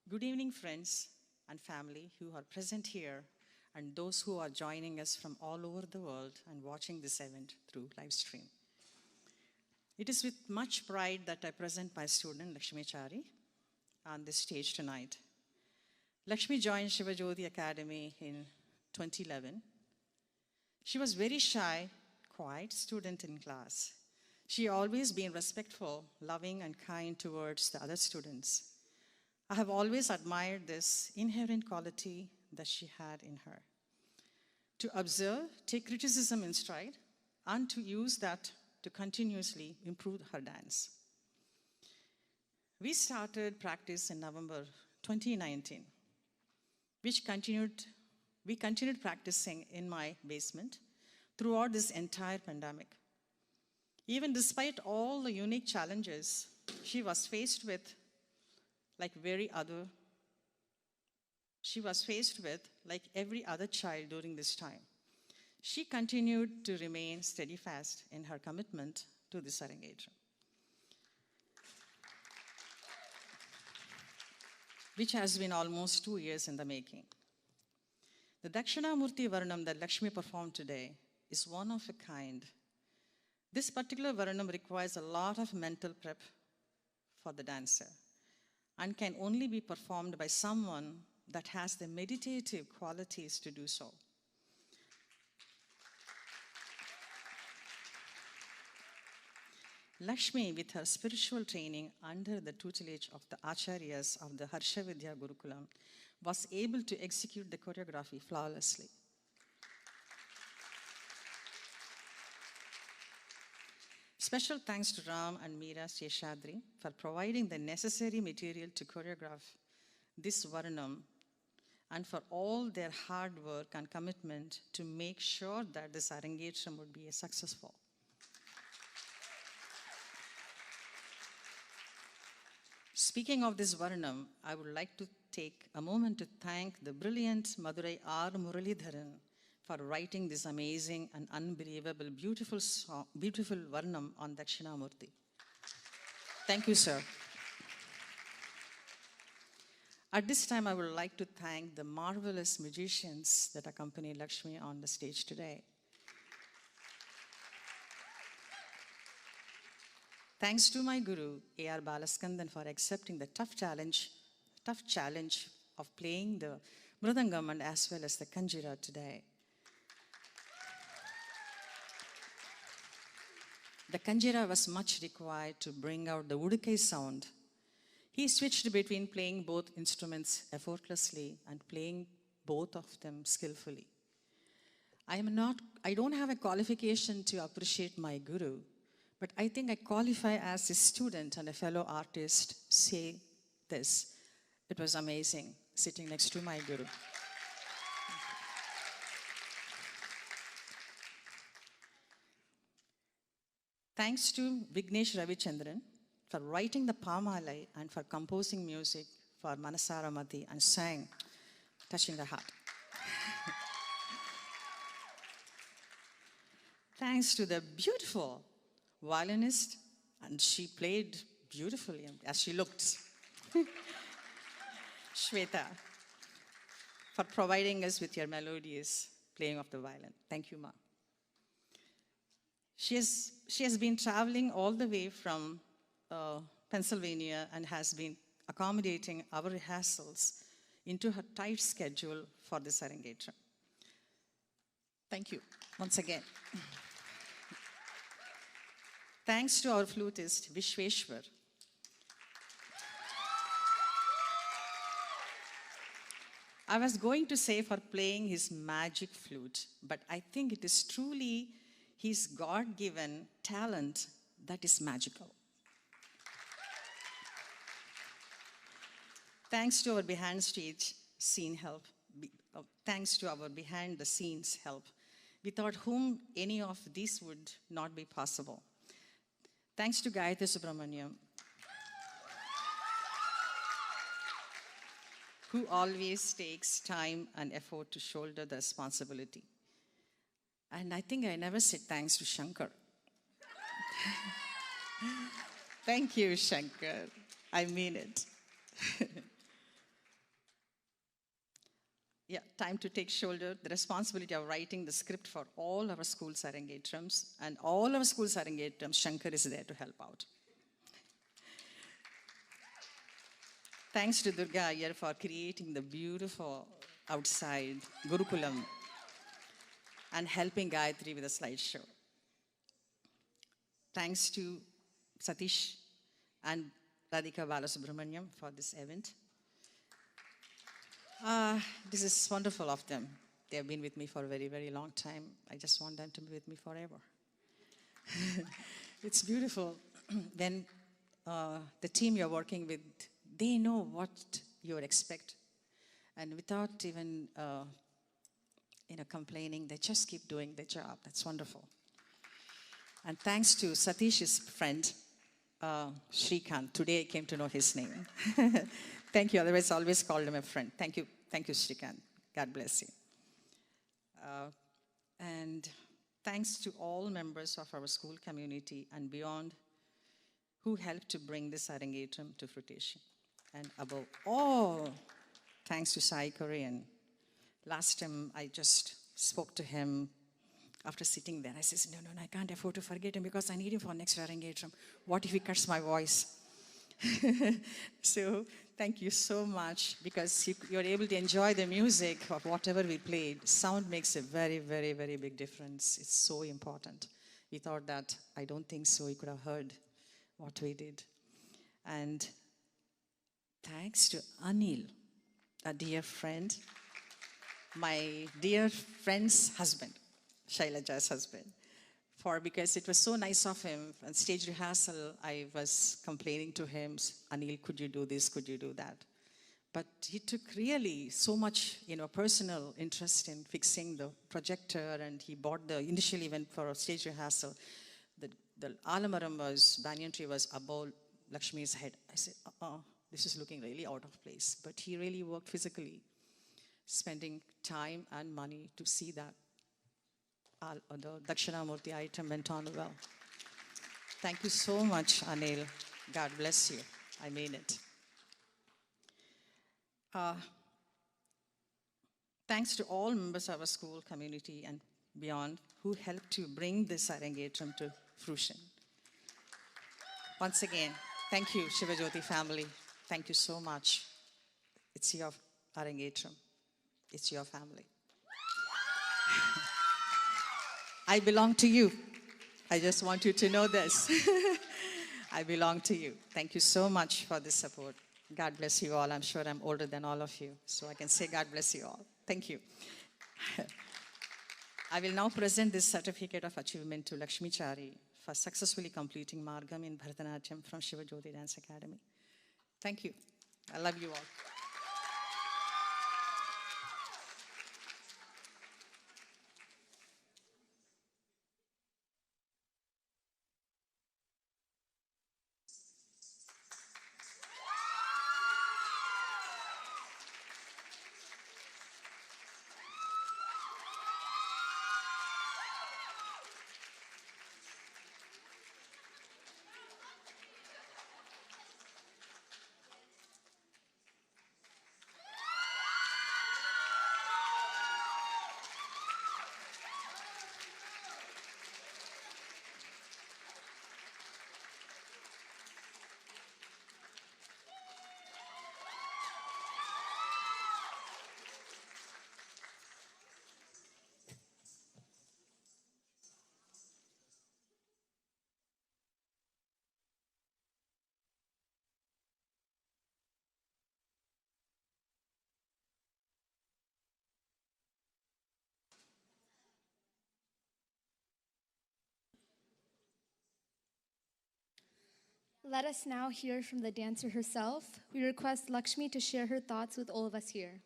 Good evening, friends and family who are present here and those who are joining us from all over the world and watching this event through live stream. It is with much pride that I present my student, Lakshme Chari, on this stage tonight. Lakshmi joined Shivajyoti Academy in 2011. She was very shy, quiet student in class. She always been respectful, loving, and kind towards the other students. I have always admired this inherent quality that she had in her. To observe, take criticism in stride, and to use that to continuously improve her dance. We started practice in November 2019, we continued practicing in my basement throughout this entire pandemic. Even despite all the unique challenges she was faced with, like every other child during this time, she continued to remain steadfast in her commitment to this Arangetram, which has been almost 2 years in the making. The Dakshinamurti Varnam that Lakshmi performed today is one of a kind. This particular Varnam requires a lot of mental prep for the dancer and can only be performed by someone that has the meditative qualities to do so. Lakshme, with her spiritual training under the tutelage of the Acharyas of the Harsha Vidya Gurukulam, was able to execute the choreography flawlessly. Special thanks to Ram and Meera Seshadri for providing the necessary material to choreograph this Varnam, and for all their hard work and commitment to make sure that this Arangetram would be successful. Speaking of this Varnam, I would like to take a moment to thank the brilliant Madurai R. Muralidharan for writing this amazing and unbelievable, beautiful Varnam on Dakshinamurti. Thank you, sir. At this time, I would like to thank the marvelous musicians that accompany Lakshmi on the stage today. Thanks to my guru, A.R. Balaskandan, for accepting the tough challenge of playing the mridangam and as well as the kanjira today. The kanjira was much required to bring out the udukai sound. He switched between playing both instruments effortlessly and playing both of them skillfully. I don't have a qualification to appreciate my guru, but I think I qualify as a student and a fellow artist say this. It was amazing sitting next to my guru. Thanks to Vignesh Ravichandran for writing the Pamalai and for composing music for Manasaramati and sang, touching the heart. Thanks to the beautiful violinist, and she played beautifully as she looked. Shweta, for providing us with your melodious playing of the violin. Thank you, Ma. She has been traveling all the way from Pennsylvania and has been accommodating our rehearsals into her tight schedule for this Arangetram. Thank you once again. Thanks to our flutist, Vishweshwar. I was going to say for playing his magic flute, but I think it is truly his God-given talent that is magical. Thanks to our behind stage scene help, thanks to our behind the scenes help, without whom any of this would not be possible. Thanks to Gayatri Subramaniam, who always takes time and effort to shoulder the responsibility. And I think I never said thanks to Shankar. Thank you, Shankar. I mean it. Yeah, time to take shoulder the responsibility of writing the script for all our school's Arangetrams. And all our school's Arangetrams, Shankar is there to help out. Thanks to Durga Iyer for creating the beautiful outside Gurukulam and helping Gayatri with a slideshow. Thanks to Satish and Radhika Balasubramaniam for this event. This is wonderful of them. They have been with me for a very, very long time. I just want them to be with me forever. It's beautiful when the team you're working with, they know what you expect. And without even complaining, they just keep doing their job. That's wonderful. And thanks to Satish's friend, Shrikant. Today I came to know his name. Thank you. Otherwise, I always called him a friend. Thank you. Thank you, Shrikant. God bless you. And thanks to all members of our school community and beyond who helped to bring this Arangetram to fruition. And above all, thanks to Sai Korean. Last time I just spoke to him after sitting there. I said, no, I can't afford to forget him because I need him for next Arangetram. What if he cuts my voice? So thank you so much because you're able to enjoy the music of whatever we played. Sound makes a very, very, very big difference. It's so important. Without that, I don't think so you could have heard what we did. And thanks to Anil, a dear friend, my dear friend's husband, Shailaja's husband, because it was so nice of him. On stage rehearsal, I was complaining to him, Anil, could you do this, could you do that? But he took really so much, personal interest in fixing the projector, and he bought initially went for a stage rehearsal. The alamaram banyan tree was above Lakshmi's head. I said, this is looking really out of place. But he really worked physically, spending time and money to see that the Dakshinamurti item went on well. Thank you so much, Anil. God bless you. I mean it. Thanks to all members of our school community and beyond who helped to bring this Arangetram to fruition. Once again, thank you, Shivajyoti family. Thank you so much. It's your Arangetram. It's your family. I belong to you. I just want you to know this. I belong to you. Thank you so much for this support. God bless you all. I'm sure I'm older than all of you, so I can say God bless you all. Thank you. I will now present this certificate of achievement to Lakshme Chari for successfully completing Margam in Bharatanatyam from Shivajyoti Dance Academy. Thank you. I love you all. Let us now hear from the dancer herself. We request Lakshmi to share her thoughts with all of us here.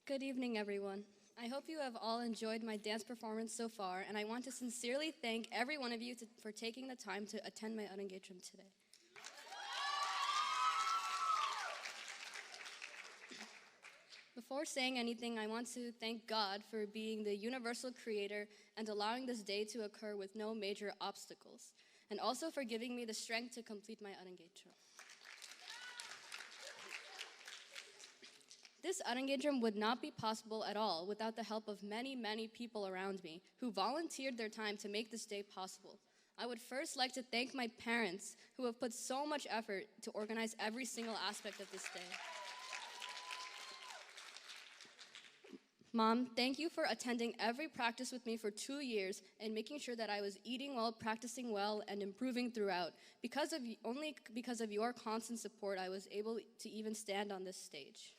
Good evening, everyone. I hope you have all enjoyed my dance performance so far, and I want to sincerely thank every one of you for taking the time to attend my Arangetram today. Before saying anything, I want to thank God for being the universal creator and allowing this day to occur with no major obstacles, and also for giving me the strength to complete my Arangetram. This Arangetram would not be possible at all without the help of many, many people around me who volunteered their time to make this day possible. I would first like to thank my parents who have put so much effort to organize every single aspect of this day. Mom, thank you for attending every practice with me for 2 years and making sure that I was eating well, practicing well, and improving throughout. Only because of your constant support, I was able to even stand on this stage.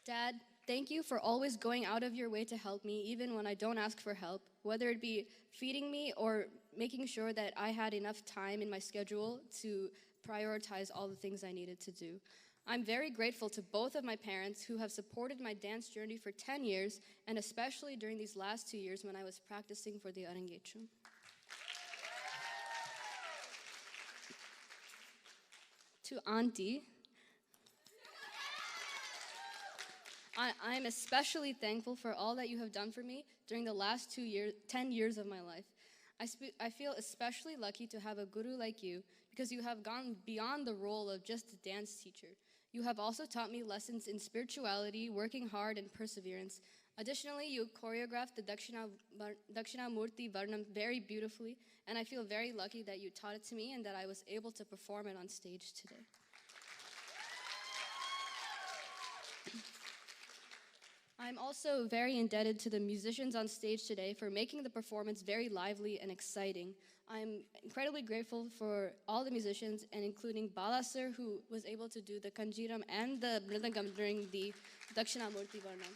Dad, thank you for always going out of your way to help me, even when I don't ask for help, whether it be feeding me or making sure that I had enough time in my schedule to prioritize all the things I needed to do. I'm very grateful to both of my parents who have supported my dance journey for 10 years, and especially during these last 2 years when I was practicing for the Arangetram. To Auntie, I'm especially thankful for all that you have done for me during the last 10 years of my life. I feel especially lucky to have a guru like you because you have gone beyond the role of just a dance teacher. You have also taught me lessons in spirituality, working hard, and perseverance. Additionally, you choreographed the Dakshinamurti Varnam very beautifully, and I feel very lucky that you taught it to me and that I was able to perform it on stage today. I'm also very indebted to the musicians on stage today for making the performance very lively and exciting. I'm incredibly grateful for all the musicians, and including Bala sir, who was able to do the Kanjiram and the Mridangam during the Dakshinamurti Varnam.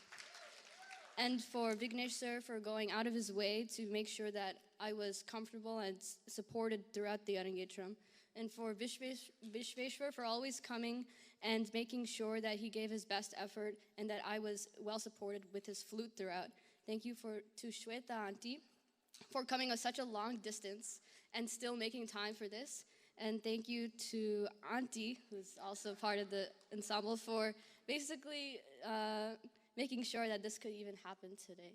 And for Vignesh sir for going out of his way to make sure that I was comfortable and supported throughout the Arangetram. And for Vishveshwar for always coming and making sure that he gave his best effort and that I was well supported with his flute throughout. Thank you to Shweta auntie for coming such a long distance and still making time for this. And thank you to auntie, who's also part of the ensemble, for basically making sure that this could even happen today.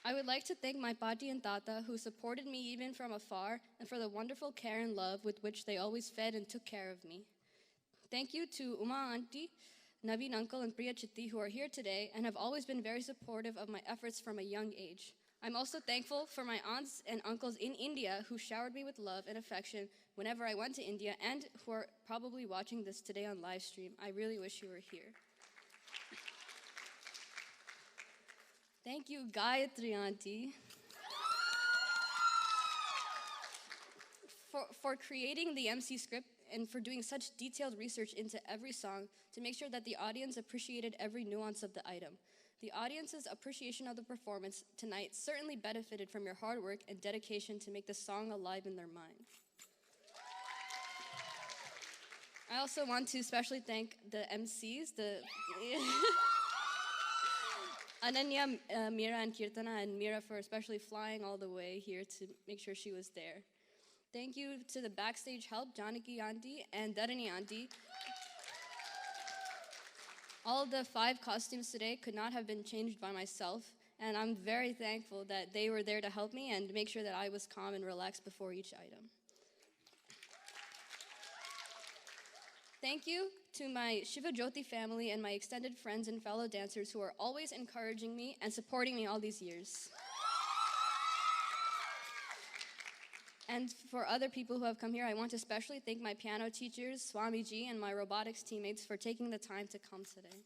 I would like to thank my Pati and Tata, who supported me even from afar, and for the wonderful care and love with which they always fed and took care of me. Thank you to Uma auntie, Naveen uncle, and Priya Chitti, who are here today and have always been very supportive of my efforts from a young age. I'm also thankful for my aunts and uncles in India who showered me with love and affection whenever I went to India, and who are probably watching this today on live stream. I really wish you were here. Thank you, Gayatri auntie, for creating the MC script and for doing such detailed research into every song to make sure that the audience appreciated every nuance of the item. The audience's appreciation of the performance tonight certainly benefited from your hard work and dedication to make the song alive in their mind. I also want to especially thank the MCs, Ananya, Meera, and Kirtana, and Meera for especially flying all the way here to make sure she was there. Thank you to the backstage help, Janaki auntie and Dharani auntie. All of the 5 costumes today could not have been changed by myself, and I'm very thankful that they were there to help me and make sure that I was calm and relaxed before each item. Thank you to my Shiva Jyoti family and my extended friends and fellow dancers who are always encouraging me and supporting me all these years. And for other people who have come here, I want to especially thank my piano teachers, Swamiji, and my robotics teammates for taking the time to come today.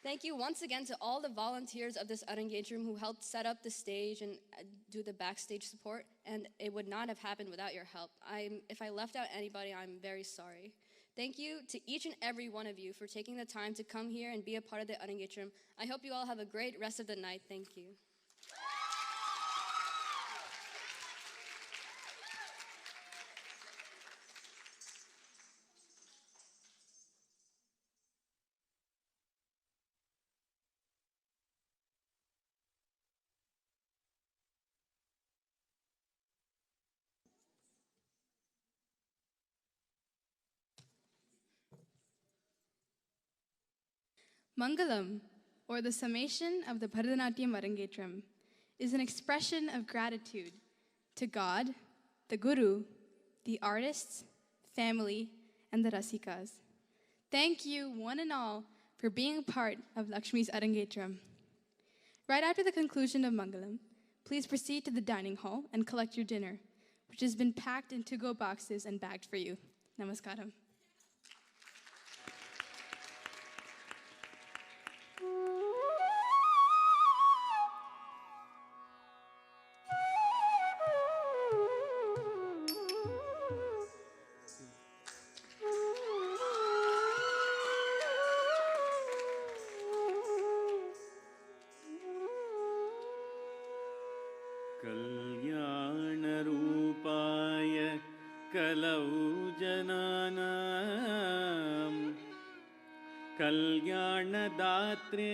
Thank you once again to all the volunteers of this Arangetram who helped set up the stage and do the backstage support, and it would not have happened without your help. If I left out anybody, I'm very sorry. Thank you to each and every one of you for taking the time to come here and be a part of the Arangetram. I hope you all have a great rest of the night. Thank you. Mangalam, or the summation of the Bharatanatyam Arangetram, is an expression of gratitude to God, the Guru, the artists, family, and the Rasikas. Thank you, one and all, for being a part of Lakshmi's Arangetram. Right after the conclusion of Mangalam, please proceed to the dining hall and collect your dinner, which has been packed in to-go boxes and bagged for you. Namaskaram. कल्याणरूपाय कलौ जनानां कल्याणदात्रे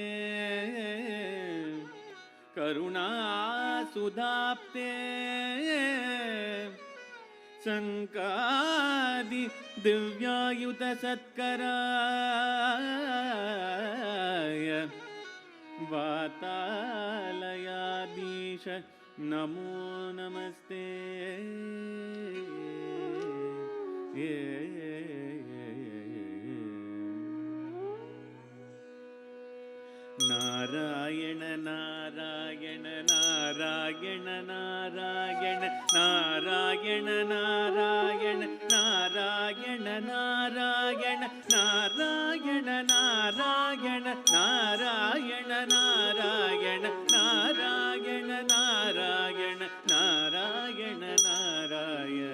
करुणासुधाप्ते संकादि दिव्यायुधसत्कराय वातालयाधीश नमो नमस्ते। நாராயண நாராயண நாராயண நாராயண நாராயண நாராயண நாராயண நாராயண நாராயண நாராயண நாராயண நாராயண நாராயண நாராயண.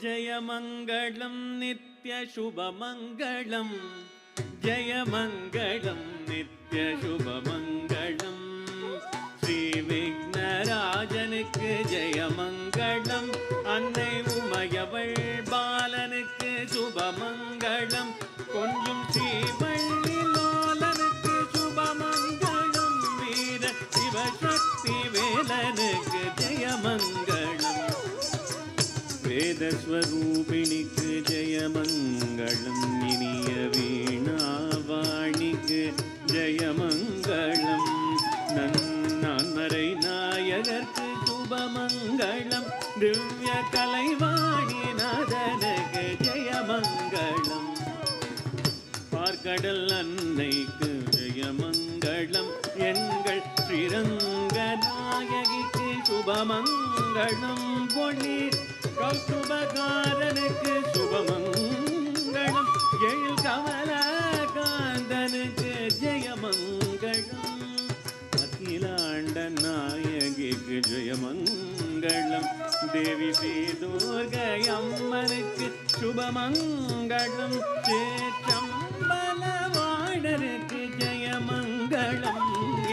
जयमङ्गलं नित्यशुभमङ्गलं जयमङ्गलं नित्यशुभमङ्गलं श्रीविघ्नराजनुक्कु जयमङ्गलं अन्नै उमयवள் பாலனுக்கு சுபமங்களம் கொஞ்சும் ஸ்ரீவள்ளி லோலனுக்கு சுபமங்களம் வீர சிவசக்தி வேலனுக்கு ஜெயமங்களம் வேதஸ்வரூபிணிக்கு ஜெயமங்களம் இனிய வீணாவாணிக்கு ஜெயமங்களம் நன்மறை நாயகர்க்கு சுபமங்களம் திவ்ய கலைவாணி நாதனுக்கு ஜெயமங்களம் பார்க்கடல் அன்னைக்கு ஜெயமங்களம் எங்கள் ஸ்ரீரங்க நாயகிக்கு சுபமங்களம் பொன்னி கௌசுபகாரனுக்கு சுபமங்களம் எழில் கமலகாந்தனுக்கு ஜெயமங்களம் அகிலாண்ட நாயகிக்கு ஜெயமங்களம் தேவி ஸ்ரீதுர்கை அம்மனுக்கு சுபமங்களம் சேற்றம்பலவாணருக்கு ஜெயமங்களம்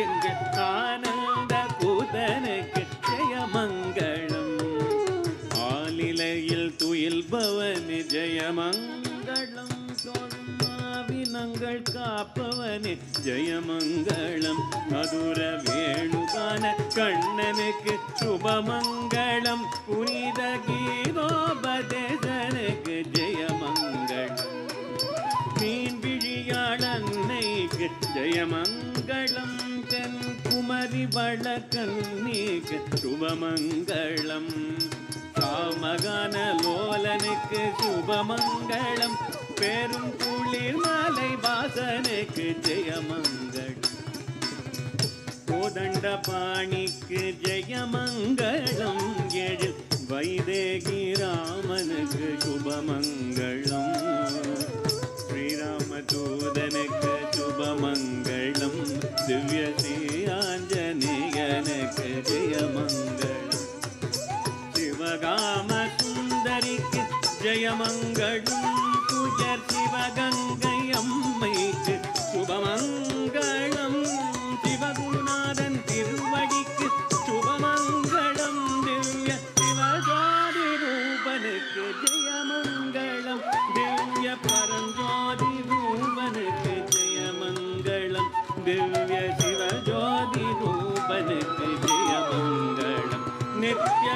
எங்கள் ஆனந்த கூதனுக்கு ஜெயமங்களம் ஆலிலையில் துயில்பவனே ஜெயமங்களம் தோல்மாவினங்கள் காப்பவனே ஜெயமங்களம் மதுர வேணுகான கண்ணனுக்கு சுபமங்களம் புனித கீதோபதேசனுக்கு ஜெயமங்களம் மீன் விழியாளன்னைக்கு ஜெயமங்களம் தென் குமரி வளக்கன்னிக்கு சுபமங்களம் காமகான லோலனுக்கு சுபமங்களம் பெரும் குளிர் மலை வாசனுக்கு ஜெயமங்களம் கோதண்ட பாணிக்கு ஜெயமங்களம் எழில் வைதேகி ராமனுக்கு சுபமங்களம் ஸ்ரீராம தூதனுக்கு சுபமங்களம் திவ்ய ஸ்ரீ ஆஞ்சநேயனுக்கு ஜெயமங்களம் சிவகாம சுந்தரிக்கு ஜெயமங்களம் துயர் சிவகங்கை அம்மைக்கு சுபமங்களம் சிவகுருநாதன் திருவடிக்கு சுபமங்களம் திவ்ய சிவஜோதி ரூபனுக்கு ஜெயமங்களம் திவ்ய பரஞ்சோதி ரூபனுக்கு ஜெயமங்களம் திவ்ய சிவஜோதி ரூபனுக்கு ஜெயமங்களம் நித்ய